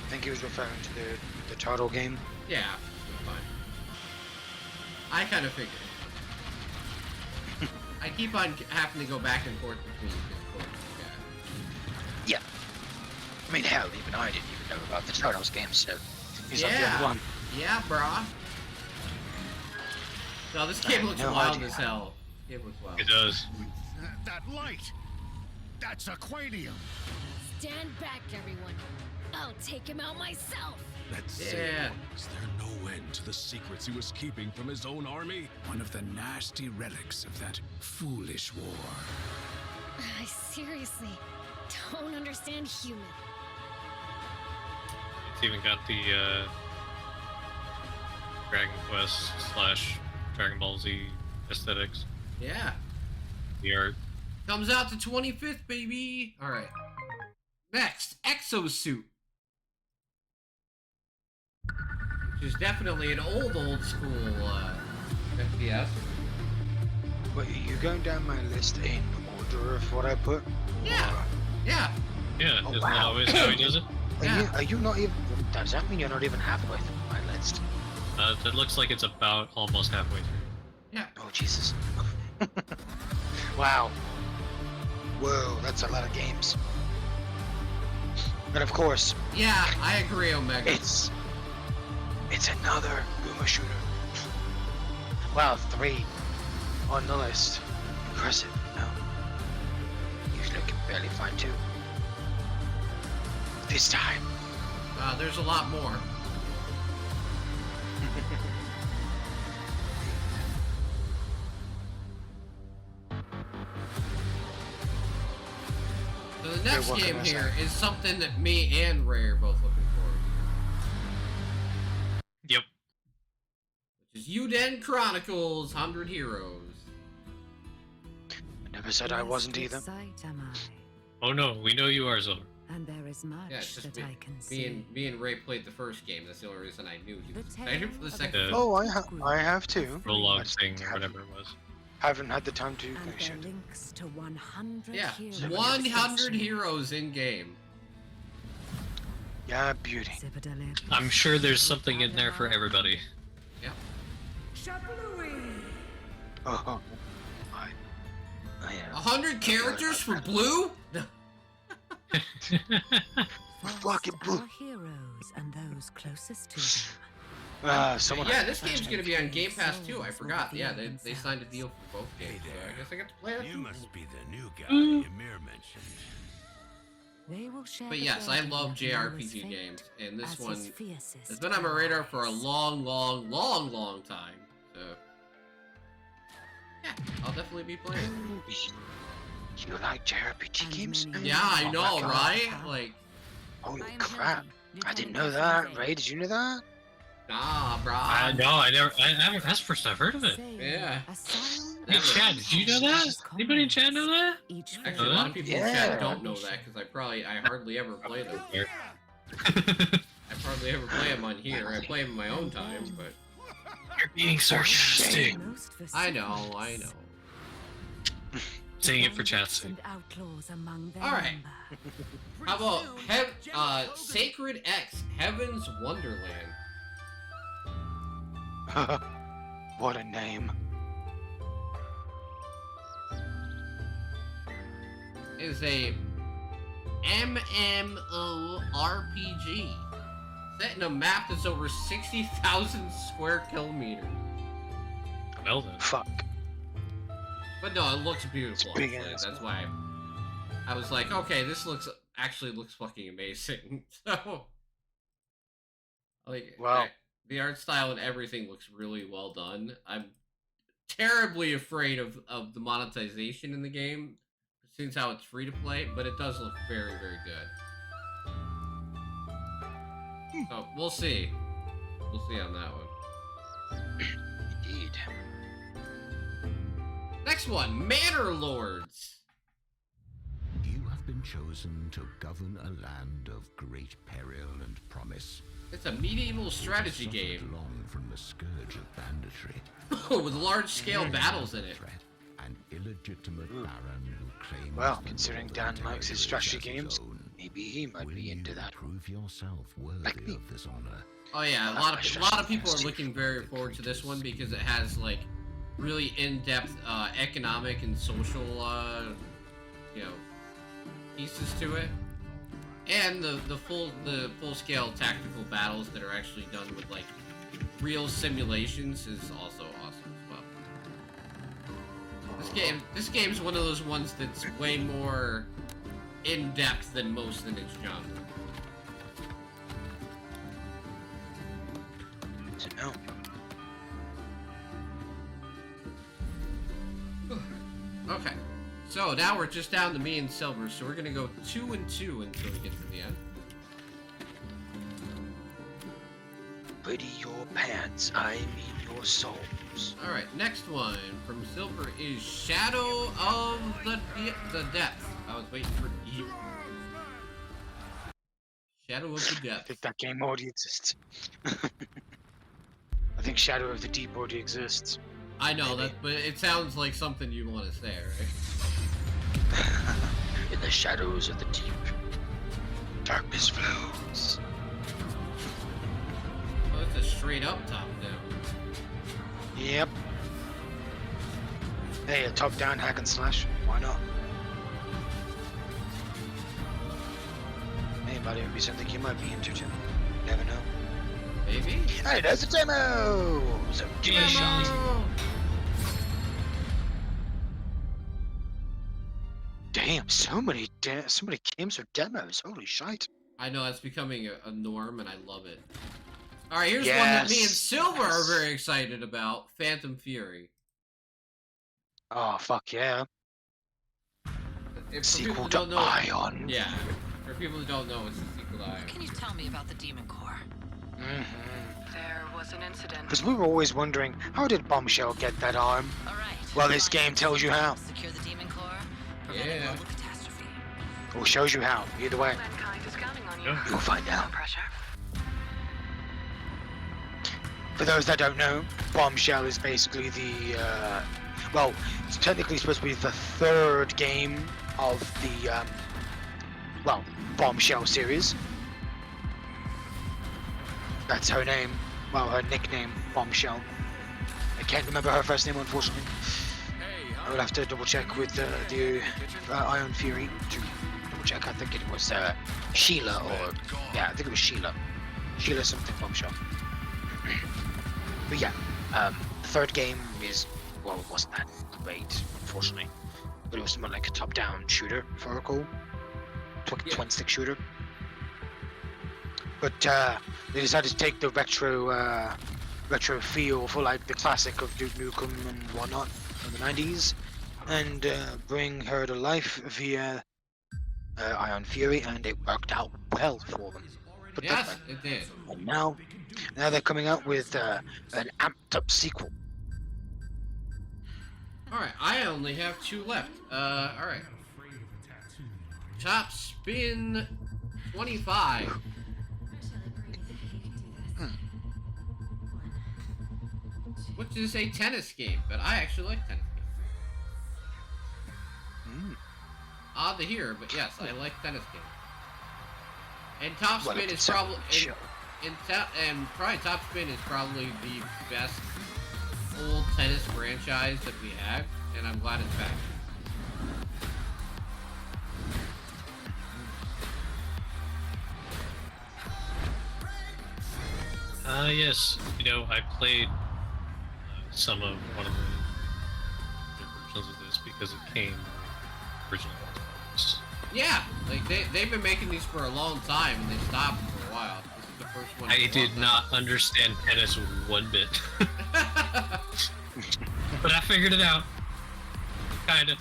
Speaker 2: I think he was referring to the turtle game.
Speaker 1: Yeah, fine. I kind of figured. I keep on having to go back and forth between Discord.
Speaker 2: Yeah. I mean, hell, even I didn't even know about the Turtles game, so he's not the
Speaker 1: Yeah.
Speaker 2: only one.
Speaker 1: Yeah, brah. No, this game looks
Speaker 2: no
Speaker 1: wild
Speaker 2: idea.
Speaker 1: as hell. This game looks wild.
Speaker 3: It does.
Speaker 10: That light! That's Aquanium!
Speaker 11: Stand back, everyone. I'll take him out myself.
Speaker 6: That
Speaker 1: Yeah.
Speaker 6: Is there no end to the secrets he was keeping from his own army?
Speaker 8: One of the nasty relics of that foolish war.
Speaker 11: I seriously don't understand human.
Speaker 3: It's even got the Dragon Quest / Dragon Ball Z aesthetics.
Speaker 1: Yeah.
Speaker 3: The art.
Speaker 1: Comes out the 25th, baby. All right. Next, Exosuit. Which is definitely an old school FPS.
Speaker 2: Wait, are you going down my list in order of what I put?
Speaker 1: Yeah. Yeah.
Speaker 3: Yeah,
Speaker 2: Oh,
Speaker 3: isn't that
Speaker 2: wow.
Speaker 3: always how he does it?
Speaker 2: Are you not even... Does that mean you're not even halfway through my list?
Speaker 3: It looks like it's about almost halfway through.
Speaker 1: Yeah.
Speaker 2: Oh, Jesus. Wow. Whoa, that's a lot of games. And of course,
Speaker 1: Yeah, I agree, Omega.
Speaker 2: it's another Boomer shooter. Wow, 3 on the list. Impressive. No. He's looking fairly fine too. This time.
Speaker 1: There's a lot more. So the next
Speaker 2: what can
Speaker 1: game
Speaker 2: I
Speaker 1: here
Speaker 2: say?
Speaker 1: is something that me and Ray are both looking forward to.
Speaker 3: Yep.
Speaker 1: Which is Yuden Chronicles 100 Heroes.
Speaker 2: I never said I wasn't either.
Speaker 7: Sight am I,
Speaker 3: Oh no, we know you are, Zilver.
Speaker 7: and there is much
Speaker 1: Yeah, it's just
Speaker 7: that I can
Speaker 1: me
Speaker 7: see.
Speaker 1: and Ray played the first game. That's the only reason I knew he
Speaker 7: The
Speaker 1: was excited for the
Speaker 7: tale
Speaker 1: second.
Speaker 3: of-
Speaker 2: Oh, I have too. I
Speaker 3: Prologue
Speaker 2: just
Speaker 3: thing or
Speaker 2: haven't-
Speaker 3: whatever it was.
Speaker 2: Haven't had the time to
Speaker 7: And
Speaker 2: finish
Speaker 7: their
Speaker 2: it.
Speaker 7: links to 100
Speaker 1: Yeah,
Speaker 7: heroes.
Speaker 1: 100 heroes in game.
Speaker 2: Yeah, beauty.
Speaker 3: I'm sure there's something in there for everybody.
Speaker 2: Oh, I am.
Speaker 1: 100 characters for Blue?
Speaker 2: Fucking blue.
Speaker 7: Our heroes and those closest to them.
Speaker 2: Someone.
Speaker 1: Yeah, this game's gonna be on Game Pass too. I forgot. Yeah, they signed a deal for both games. So I guess I get to play it.
Speaker 5: You must be the new guy
Speaker 3: Mm.
Speaker 5: Ymir mentioned.
Speaker 7: They will share
Speaker 1: But
Speaker 7: the
Speaker 1: yes, I
Speaker 7: burden
Speaker 1: love
Speaker 7: of
Speaker 1: JRPG
Speaker 7: Noah's
Speaker 1: games,
Speaker 7: fate
Speaker 1: and this
Speaker 7: as
Speaker 1: one
Speaker 7: his fiercest
Speaker 1: has been on my radar for a long time. So yeah, I'll definitely be playing.
Speaker 2: You like JRPG
Speaker 7: And
Speaker 2: games?
Speaker 7: many
Speaker 1: Yeah, I
Speaker 2: Oh my
Speaker 1: know,
Speaker 2: God.
Speaker 1: right? Like,
Speaker 2: Holy
Speaker 11: I am
Speaker 2: crap!
Speaker 11: Hilton,
Speaker 2: I didn't
Speaker 11: Lieutenant
Speaker 2: know that.
Speaker 11: Captain
Speaker 2: Ray, did you know that?
Speaker 1: nah, brah.
Speaker 3: No, I never. I haven't. That's the first I've heard of it.
Speaker 1: Yeah.
Speaker 3: Hey, Chad, did you know that? Anybody in chat know that?
Speaker 1: Actually, a lot of people in
Speaker 2: Yeah.
Speaker 1: chat don't know that because I hardly ever play them.
Speaker 3: Fair.
Speaker 1: I hardly ever play them on here. I play them in my own time, but
Speaker 3: You're being sarcastic.
Speaker 1: I know.
Speaker 3: Saying it for chat's sake.
Speaker 7: And outlaws among their
Speaker 1: All right.
Speaker 7: number.
Speaker 1: How about Sacred X, Heaven's Wonderland?
Speaker 2: What a name.
Speaker 1: Is a MMORPG set in a map that's over 60,000 square kilometers.
Speaker 3: Well then.
Speaker 2: Fuck.
Speaker 1: But no, it looks beautiful.
Speaker 2: It's big
Speaker 1: Honestly.
Speaker 2: ass.
Speaker 1: That's why I was like, okay, this looks actually looks fucking amazing. So, like,
Speaker 2: Wow.
Speaker 1: the art style and everything looks really well done. I'm terribly afraid of the monetization in the game, since how it's free to play, but it does look very, very good. So, we'll see. We'll see on that one.
Speaker 2: Indeed.
Speaker 1: Next one, Manor Lords.
Speaker 8: You have been chosen to govern a land of great peril and promise.
Speaker 1: It's a medieval strategy
Speaker 8: Suffered
Speaker 1: game
Speaker 8: long from the scourge of banditry.
Speaker 1: with large-scale battles in it.
Speaker 8: Threat, an illegitimate baron who claims
Speaker 2: Well,
Speaker 8: the
Speaker 2: considering
Speaker 8: northern
Speaker 2: Dan likes his
Speaker 8: territories
Speaker 2: strategy
Speaker 8: as his
Speaker 2: games,
Speaker 8: own.
Speaker 2: maybe he might
Speaker 8: Will
Speaker 2: be into
Speaker 8: you
Speaker 2: that.
Speaker 8: prove yourself
Speaker 2: Like
Speaker 8: worthy
Speaker 2: me.
Speaker 8: of this honor?
Speaker 1: Oh yeah, a lot of people are looking very forward to this one because it has like really in-depth economic and social pieces to it, and the full-scale tactical battles that are actually done with like real simulations is also awesome as well. This game's one of those ones that's way more in-depth than most in its genre.
Speaker 2: No.
Speaker 1: Okay, so now we're just down to me and Silver, so we're gonna go 2 and 2 until we get to the end.
Speaker 2: Ready your pants, I mean your souls.
Speaker 1: All right, next one from Silver is Shadow of the Depth. I was waiting for deep. Shadow of the
Speaker 2: I
Speaker 1: Depth.
Speaker 2: think that game already exists. I think Shadow of the Deep already exists.
Speaker 1: I know
Speaker 2: Maybe.
Speaker 1: that, but it sounds like something you want to say, right?
Speaker 2: In the shadows of the deep, darkness flows.
Speaker 1: Oh, it's a straight up top down.
Speaker 2: Yep. Hey, a top-down hack and slash. Why not? Hey, buddy, it would be something you might be into too. Never know.
Speaker 1: Maybe.
Speaker 2: Hey, there's a demo! So give me a shot.
Speaker 1: Demo!
Speaker 2: Damn, so many games with demos. Holy shite.
Speaker 1: I know it's becoming a norm, and I love it. All right, here's one that me and
Speaker 2: Yes.
Speaker 1: Silver are very excited about: Phantom Fury.
Speaker 2: Oh, fuck yeah.
Speaker 1: For
Speaker 2: Sequel
Speaker 1: people who
Speaker 2: to
Speaker 1: don't know,
Speaker 2: Ion.
Speaker 1: yeah. For people who don't know, it's a sequel to Ion.
Speaker 9: Can you tell me about the Demon Core?
Speaker 2: Mm-hmm.
Speaker 9: There was an incident.
Speaker 2: Because we were always wondering, how did Bombshell get that arm?
Speaker 9: All right.
Speaker 2: Well, this game tells you how.
Speaker 9: Secure the Demon Core. Prevent a
Speaker 1: Yeah.
Speaker 9: global catastrophe.
Speaker 2: Or shows you how. Either way,
Speaker 9: Mankind is counting on you.
Speaker 3: Yeah.
Speaker 2: you'll find out.
Speaker 9: Pressure.
Speaker 2: For those that don't know, Bombshell is basically the, well, it's technically supposed to be the third game of the, Bombshell series. That's her name. Well, her nickname, Bombshell. I can't remember her first name, unfortunately. I will have to double check with the Ion Fury to double check. I think it was Sheila, or yeah, I think it was Sheila. Sheila something Bombshell. But yeah, the third game is, well, it wasn't that great, unfortunately. But it was more like a top-down shooter, if I recall. Twin-stick shooter. But they decided to take the retro feel for like the classic of Duke Nukem and whatnot from the 90s and bring her to life via Ion Fury, and it worked out well for them. But
Speaker 1: Yes, it did.
Speaker 2: and now they're coming out with an amped up sequel.
Speaker 1: Alright, I only have 2 left. Alright. Top Spin 25. Which is a tennis game, but I actually like tennis games. Odd to hear, but yes, I like tennis games. And Top
Speaker 2: Well,
Speaker 1: Spin
Speaker 2: it's
Speaker 1: is
Speaker 2: a
Speaker 1: probably
Speaker 2: show.
Speaker 1: and probably Top Spin is probably the best old tennis franchise that we have, and I'm glad it's back.
Speaker 3: Yes. You know, I played some of one of the versions of this because it came originally on Xbox.
Speaker 1: Yeah, like they've been making these for a long time, and they stopped for a while. This is the first one.
Speaker 3: I did not understand tennis one bit. But I figured it out. Kinda.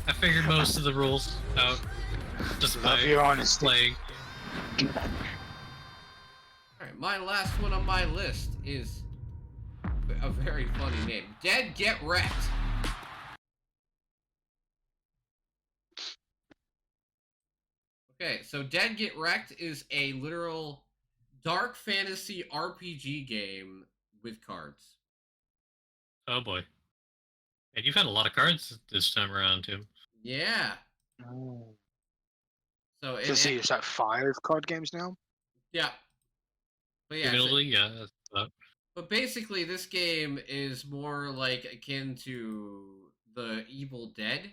Speaker 3: I figured most of the rules out. Just by
Speaker 2: Love your honesty.
Speaker 3: playing.
Speaker 1: Alright, my last one on my list is a very funny name. Dead Get Wrecked. Okay, so Dead Get Wrecked is a literal dark fantasy RPG game with cards.
Speaker 3: Oh boy. And you've had a lot of cards this time around, Tim.
Speaker 1: Yeah.
Speaker 2: Oh.
Speaker 1: So
Speaker 2: So see, it's like 5 card games now.
Speaker 1: yeah. But yeah, so-
Speaker 3: Admittedly, yeah. That's
Speaker 1: but basically, this game is more like akin to the Evil Dead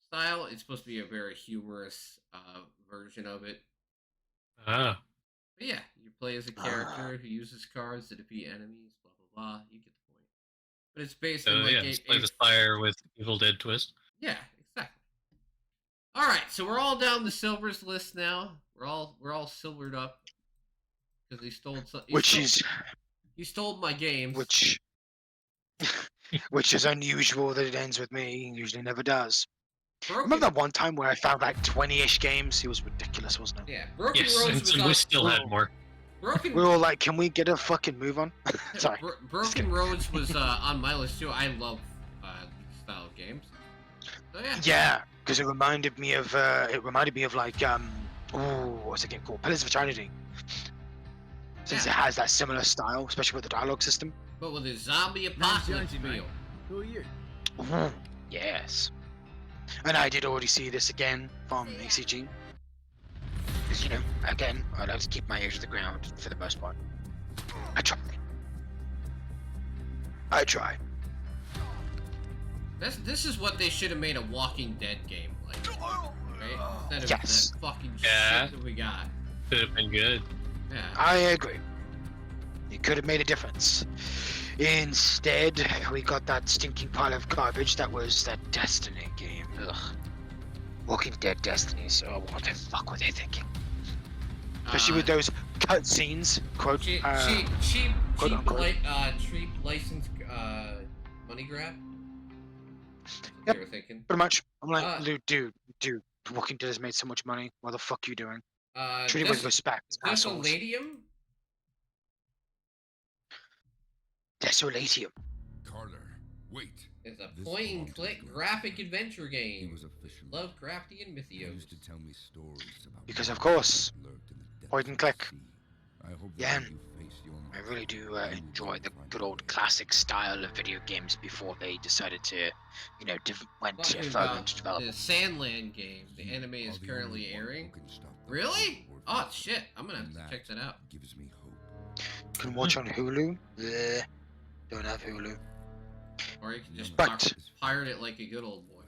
Speaker 1: style. It's supposed to be a very humorous version of it.
Speaker 3: Ah.
Speaker 1: But yeah, you play as a character who uses cards to defeat enemies, blah blah blah. You get the point. But it's basically
Speaker 3: So
Speaker 1: like
Speaker 3: yeah, let's play the Fire with Evil Dead twist.
Speaker 1: yeah, exactly. All right, so we're all down the silvers list now. We're all silvered up because he stole some. He stole my games.
Speaker 2: Which is unusual that it ends with me. Usually never does.
Speaker 1: Broken,
Speaker 2: Remember that one time where I found like 20-ish games? It was ridiculous, wasn't it?
Speaker 1: yeah, Broken
Speaker 3: Yes,
Speaker 1: Roads
Speaker 3: and
Speaker 1: was
Speaker 3: so
Speaker 1: on.
Speaker 3: we still had more.
Speaker 1: Broken
Speaker 2: We were all like, can we get a fucking move on? Sorry.
Speaker 1: Broken Roads was on my list too. I love these style of games. So yeah.
Speaker 2: Yeah, because it reminded me of like what's the game called? Pillars of Eternity. Since it has that similar style, especially with the dialogue system.
Speaker 1: But with a zombie apocalypse feel.
Speaker 10: Who are you?
Speaker 2: Ooh, yes. And I did already see this again from ACG. Because, you know, again, I like to keep my ear to the ground for the most part. I try.
Speaker 1: This is what they should have made a Walking Dead game like. Right? Instead of
Speaker 2: Yes.
Speaker 1: that fucking
Speaker 3: Yeah.
Speaker 1: shit that we got.
Speaker 3: Could have been good.
Speaker 1: Yeah.
Speaker 2: I agree. It could have made a difference. Instead, we got that stinking pile of garbage that was that Destiny game. Ugh. Walking Dead Destiny, so what the fuck were they thinking? Especially with those cutscenes, quote,
Speaker 1: cheap
Speaker 2: quote unquote.
Speaker 1: license money grab. That's what
Speaker 2: Yep.
Speaker 1: they were thinking.
Speaker 2: Pretty much. I'm like, dude, Walking Dead has made so much money. What the fuck are you doing? Treat it with respect, assholes.
Speaker 1: Desolatium?
Speaker 2: Desolatium.
Speaker 5: Carter, wait.
Speaker 1: It's a
Speaker 5: This
Speaker 1: point-and-click
Speaker 5: long
Speaker 1: graphic adventure
Speaker 5: He
Speaker 1: game.
Speaker 5: was officially.
Speaker 1: Lovecraftian
Speaker 5: He
Speaker 1: mythos.
Speaker 5: used to tell me stories about
Speaker 2: Because of
Speaker 5: monsters
Speaker 2: course,
Speaker 5: that lurked in the depths
Speaker 2: point and
Speaker 5: of the
Speaker 2: click.
Speaker 5: sea. I hope that
Speaker 2: Yeah,
Speaker 5: when you face your
Speaker 2: I
Speaker 5: monster,
Speaker 2: really do
Speaker 5: you
Speaker 2: enjoy
Speaker 5: will
Speaker 2: the
Speaker 5: find
Speaker 2: good
Speaker 5: a
Speaker 2: old
Speaker 5: way.
Speaker 2: classic style of video games before they decided to, you know, went
Speaker 1: Talking
Speaker 2: further
Speaker 1: about
Speaker 2: into
Speaker 1: the
Speaker 2: development.
Speaker 1: Sandland game. The
Speaker 5: You
Speaker 1: anime is
Speaker 5: are the
Speaker 1: currently
Speaker 5: only one who
Speaker 1: airing.
Speaker 5: can stop the
Speaker 1: Really?
Speaker 5: power of
Speaker 1: Oh
Speaker 5: evil,
Speaker 1: shit! I'm gonna have
Speaker 5: and
Speaker 1: to
Speaker 5: that
Speaker 1: check that out.
Speaker 5: gives me hope.
Speaker 2: You can watch on Hulu. Bleh. Don't have Hulu.
Speaker 1: Or you can just
Speaker 2: But-
Speaker 1: pirate it like a good old boy.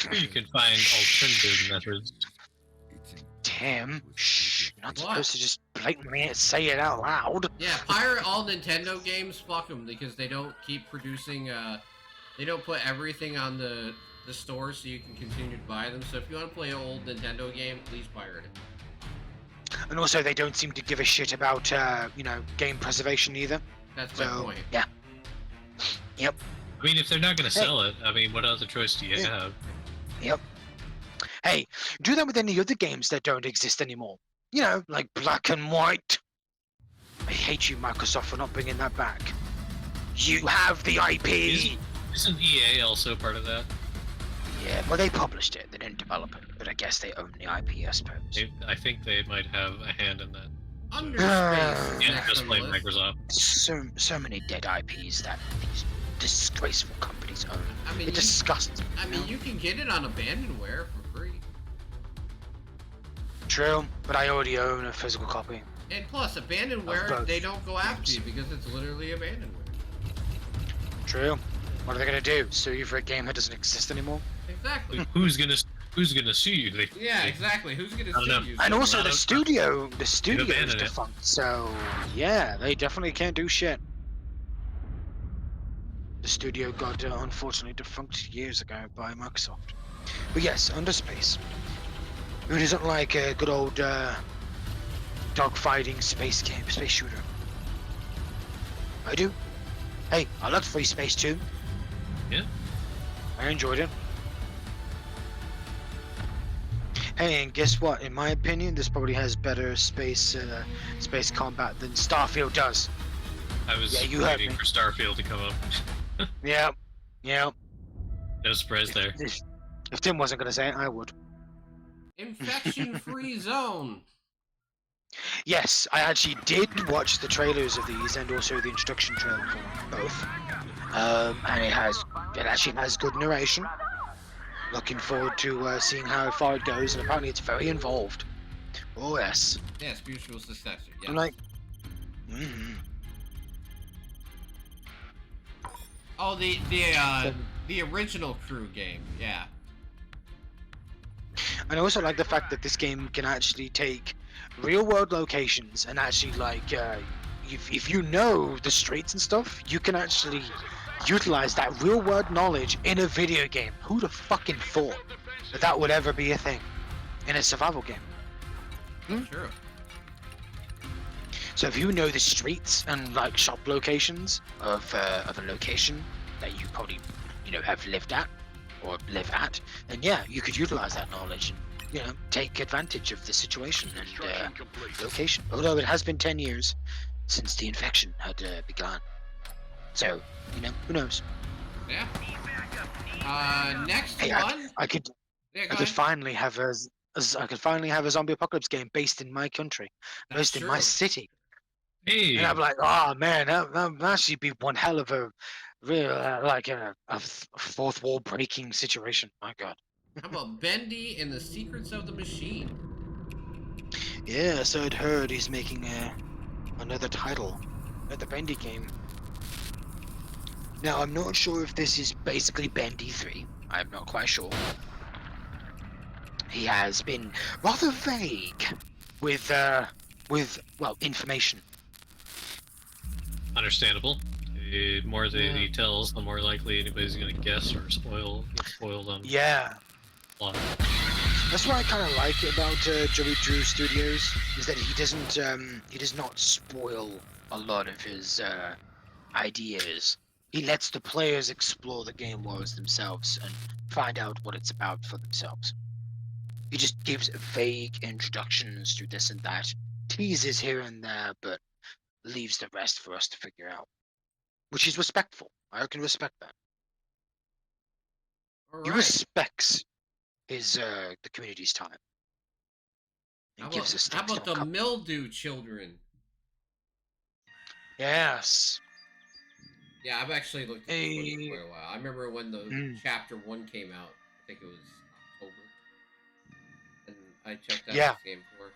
Speaker 3: Or you can find alternative methods.
Speaker 5: It's in
Speaker 2: Damn. Shh. You're not
Speaker 1: What?
Speaker 2: supposed to just blatantly say it out loud.
Speaker 1: Yeah, pirate all Nintendo games. Fuck them because they don't keep producing. They don't put everything on the store so you can continue to buy them. So if you want to play an old Nintendo game, please pirate it.
Speaker 2: And also, they don't seem to give a shit about, you know, game preservation either.
Speaker 1: That's my
Speaker 2: So,
Speaker 1: point.
Speaker 2: yeah. Yep.
Speaker 3: I mean, if they're not going to sell it, I mean, what other choice do you
Speaker 2: Yeah.
Speaker 3: have?
Speaker 2: Yep. Hey, do that with any other games that don't exist anymore. You know, like Black and White. I hate you, Microsoft, for not bringing that back. You have the IP.
Speaker 3: Isn't EA also part of that?
Speaker 2: Yeah, well, they published it. They didn't develop it, but I guess they own the IP, I suppose.
Speaker 3: I think they might have a hand in that.
Speaker 1: Underspace.
Speaker 3: Yeah,
Speaker 1: next
Speaker 3: just
Speaker 1: on
Speaker 3: play
Speaker 1: the list.
Speaker 3: Microsoft.
Speaker 2: So many dead IPs that these disgraceful companies own.
Speaker 1: I mean,
Speaker 2: It disgusts me.
Speaker 1: I mean, you can get it on Abandonware for free.
Speaker 2: True, but I already own a physical copy.
Speaker 1: And plus,
Speaker 2: Of
Speaker 1: Abandonware,
Speaker 2: both
Speaker 1: they don't go after
Speaker 2: games.
Speaker 1: you because it's literally Abandonware.
Speaker 2: True. What are they gonna do? Sue you for a game that doesn't exist anymore?
Speaker 1: Exactly.
Speaker 3: Who's gonna sue you?
Speaker 1: Yeah, exactly. Who's gonna
Speaker 3: I don't
Speaker 1: sue
Speaker 3: know.
Speaker 1: you?
Speaker 2: And also, the
Speaker 3: Colorado.
Speaker 2: studio is
Speaker 3: abandoned it.
Speaker 2: defunct, so yeah, they definitely can't do shit. The studio got unfortunately defunct years ago by Microsoft. But yes, under space. It isn't like a good old dogfighting space game, space shooter. I do. Hey, I like Free Space too.
Speaker 3: Yeah.
Speaker 2: I enjoyed it. Hey, and guess what? In my opinion, this probably has better space combat than Starfield does.
Speaker 3: I was waiting for Starfield to come up.
Speaker 2: Yeah.
Speaker 3: No surprise there.
Speaker 2: If Tim wasn't gonna say it, I would.
Speaker 1: Infection-free zone.
Speaker 2: Yes, I actually did watch the trailers of these and also the introduction trailer for both. And it actually has good narration. Looking forward to seeing how far it goes, and apparently it's very involved. Oh yes.
Speaker 1: Yeah, spiritual successor. Yeah.
Speaker 2: I'm like,
Speaker 1: Oh, the original Crew game. Yeah.
Speaker 2: And I also like the fact that this game can actually take real-world locations and actually, like, if you know the streets and stuff, you can actually utilize that real-world knowledge in a video game. Who'd have fucking thought that that would ever be a thing in a survival game?
Speaker 1: True.
Speaker 2: So if you know the streets and like shop locations of a location that you probably have lived at or live at, then yeah, you could utilize that knowledge and take advantage of the situation and location. Although it has been 10 years since the infection had begun, so who knows?
Speaker 1: Yeah. Next
Speaker 2: hey,
Speaker 1: one.
Speaker 2: I could finally have a zombie apocalypse game based in my country, based in my city.
Speaker 3: Hey.
Speaker 2: And I'm like, oh man, that should be one hell of a real a fourth wall breaking situation. My God.
Speaker 1: How about Bendy and the Secrets of the Machine?
Speaker 2: Yeah, so I'd heard he's making another title, another Bendy game. Now I'm not sure if this is basically Bendy 3. I'm not quite sure. He has been rather vague with information.
Speaker 3: Understandable. The more that he tells, the more likely anybody's going to guess or get spoiled on.
Speaker 2: Yeah.
Speaker 3: Plot.
Speaker 2: That's what I kind of like about Joey Drew Studios, is that he does not spoil a lot of his ideas. He lets the players explore the game worlds themselves and find out what it's about for themselves. He just gives vague introductions to this and that, teases here and there, but leaves the rest for us to figure out. Which is respectful. I can respect that. He respects his the community's time. And gives us
Speaker 1: how about the Mildew Children?
Speaker 2: Yes.
Speaker 1: Yeah, I've actually looked at this one for a while. I remember when the chapter 1 came out. I think it was October. And I checked out this game for.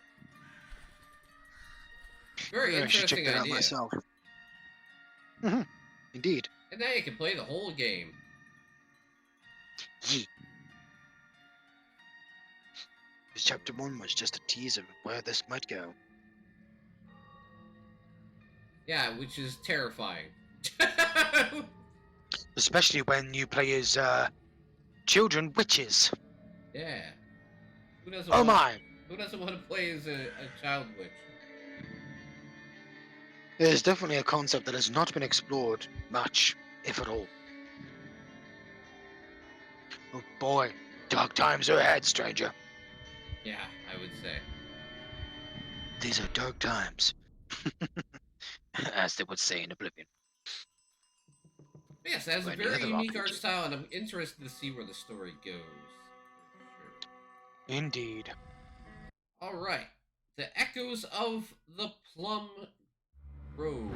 Speaker 1: Very interesting
Speaker 2: check that
Speaker 1: idea.
Speaker 2: out myself. Indeed.
Speaker 1: And now you can play the whole game.
Speaker 2: Yee. Chapter 1 was just a teaser of where this might go.
Speaker 1: Yeah, which is terrifying.
Speaker 2: Especially when you play as children witches.
Speaker 1: Yeah. Who doesn't
Speaker 2: Who
Speaker 1: doesn't want to play as a child witch?
Speaker 2: There's definitely a concept that has not been explored much, if at all. Oh boy, dark times are ahead, stranger.
Speaker 1: Yeah, I would say.
Speaker 2: These are dark times. As they would say in Oblivion.
Speaker 1: Yes, it has a very unique art style, and I'm interested to see where the story goes. Sure.
Speaker 2: Indeed.
Speaker 1: Alright. The Echoes of the Plum Road.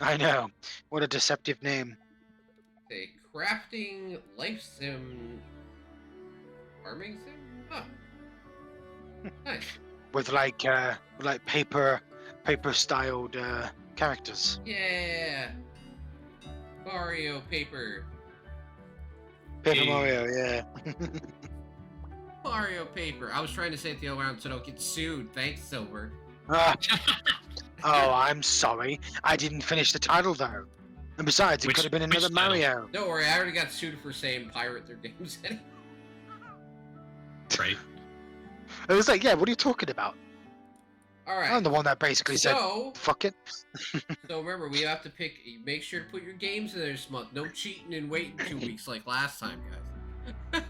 Speaker 2: I know. What a deceptive name.
Speaker 1: A crafting life sim. Farming sim? Huh. Nice.
Speaker 2: With like paper styled characters.
Speaker 1: Yeah. Mario paper.
Speaker 2: Paper Mario, yeah.
Speaker 1: Mario paper. I was trying to say it the other way around so I don't get sued. Thanks, Silver.
Speaker 2: Oh, I'm sorry. I didn't finish the title though. And besides, it
Speaker 3: Which-
Speaker 2: could have been
Speaker 3: which
Speaker 2: another
Speaker 3: title?
Speaker 2: Mario.
Speaker 1: Don't worry, I already got sued for saying pirate their games.
Speaker 3: Right.
Speaker 2: It was like, yeah, what are you talking about?
Speaker 1: All right.
Speaker 2: I'm the one that basically said,
Speaker 1: So,
Speaker 2: fuck it.
Speaker 1: so remember, we have to pick. Make sure to put your games in there this month. No cheating and waiting 2 weeks like last time, guys.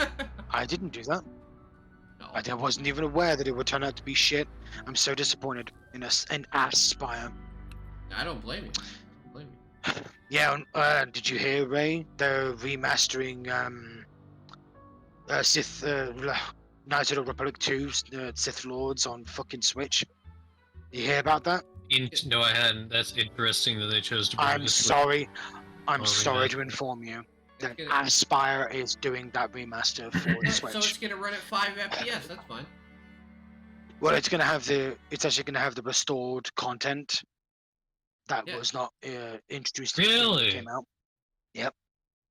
Speaker 2: I didn't do that.
Speaker 1: No.
Speaker 2: I wasn't even aware that it would turn out to be shit. I'm so disappointed in an Aspire.
Speaker 1: I don't blame you. I don't blame you.
Speaker 2: Yeah, did you hear, Ray? They're remastering Sith Knights of the Republic 2 Sith Lords on fucking Switch. You hear about that?
Speaker 3: No, I hadn't. That's interesting that they chose to bring
Speaker 2: I'm
Speaker 3: this
Speaker 2: sorry. I'm
Speaker 3: Oh,
Speaker 2: sorry
Speaker 3: yeah.
Speaker 2: to inform you that
Speaker 1: It's gonna-
Speaker 2: Aspire is doing that remaster for the
Speaker 1: So it's
Speaker 2: Switch.
Speaker 1: gonna run at 5 FPS. That's fine.
Speaker 2: Well, it's actually gonna have the restored content that
Speaker 1: Yeah.
Speaker 2: was not introduced when it
Speaker 3: Really?
Speaker 2: came out.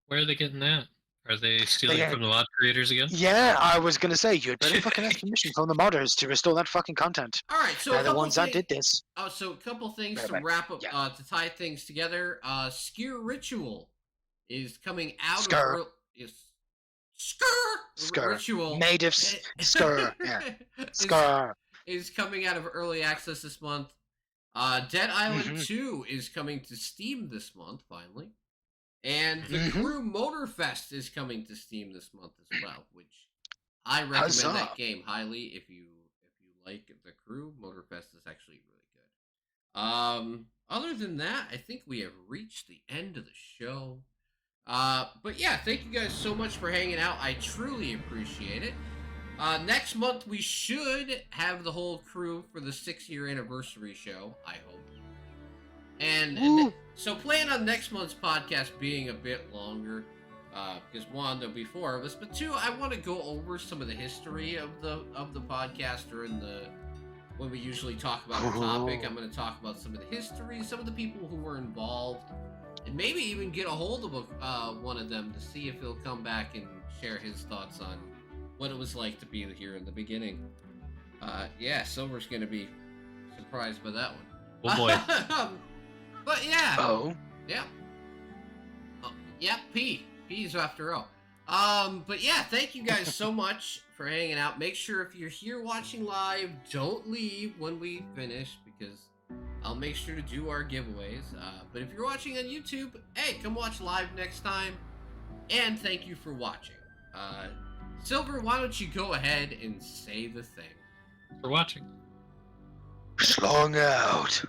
Speaker 3: Where are they getting that? Are they stealing
Speaker 2: They-
Speaker 3: from the mod creators again?
Speaker 2: Yeah, I was gonna say you'd better fucking ask permission from the modders to restore that fucking content.
Speaker 1: All right. So
Speaker 2: They're
Speaker 1: a
Speaker 2: the
Speaker 1: couple
Speaker 2: ones that
Speaker 1: thing-
Speaker 2: did this.
Speaker 1: So a couple things
Speaker 2: Right,
Speaker 1: to
Speaker 2: right.
Speaker 1: wrap up,
Speaker 2: Yeah.
Speaker 1: to tie things together. Skier Ritual is coming out
Speaker 2: Skr.
Speaker 1: of Skr
Speaker 2: Skr.
Speaker 1: Ritual.
Speaker 2: Natives, skr, yeah,
Speaker 1: is-
Speaker 2: skr.
Speaker 1: is coming out of early access this month. Dead Island
Speaker 2: Mhm.
Speaker 1: 2 is coming to Steam this month, finally. And the
Speaker 2: Mhm.
Speaker 1: Crew Motorfest is coming to Steam this month as well, which I recommend
Speaker 2: Huzzah.
Speaker 1: that game highly if you like the Crew. Motorfest is actually really good. Other than that, I think we have reached the end of the show. But yeah, thank you guys so much for hanging out. I truly appreciate it. Next month we should have the whole crew for the 6-year anniversary show, I hope. And so plan on next month's podcast being a bit longer, because one, there'll be 4 of us, but 2, I want to go over some of the history of the podcast during when we usually talk about a topic. I'm going to talk about some of the history, some of the people who were involved, and maybe even get a hold of one of them to see if he'll come back and share his thoughts on what it was like to be here in the beginning. Yeah, Silver's going to be surprised by that one.
Speaker 3: Oh boy.
Speaker 1: But yeah.
Speaker 2: Oh.
Speaker 1: Yep. Yep, P's after all. But yeah, thank you guys so much for hanging out. Make sure if you're here watching live, don't leave when we finish, because I'll make sure to do our giveaways. But if you're watching on YouTube, hey, come watch live next time. And thank you for watching. Silver, why don't you go ahead and say the thing?
Speaker 3: For watching.
Speaker 2: Slung out.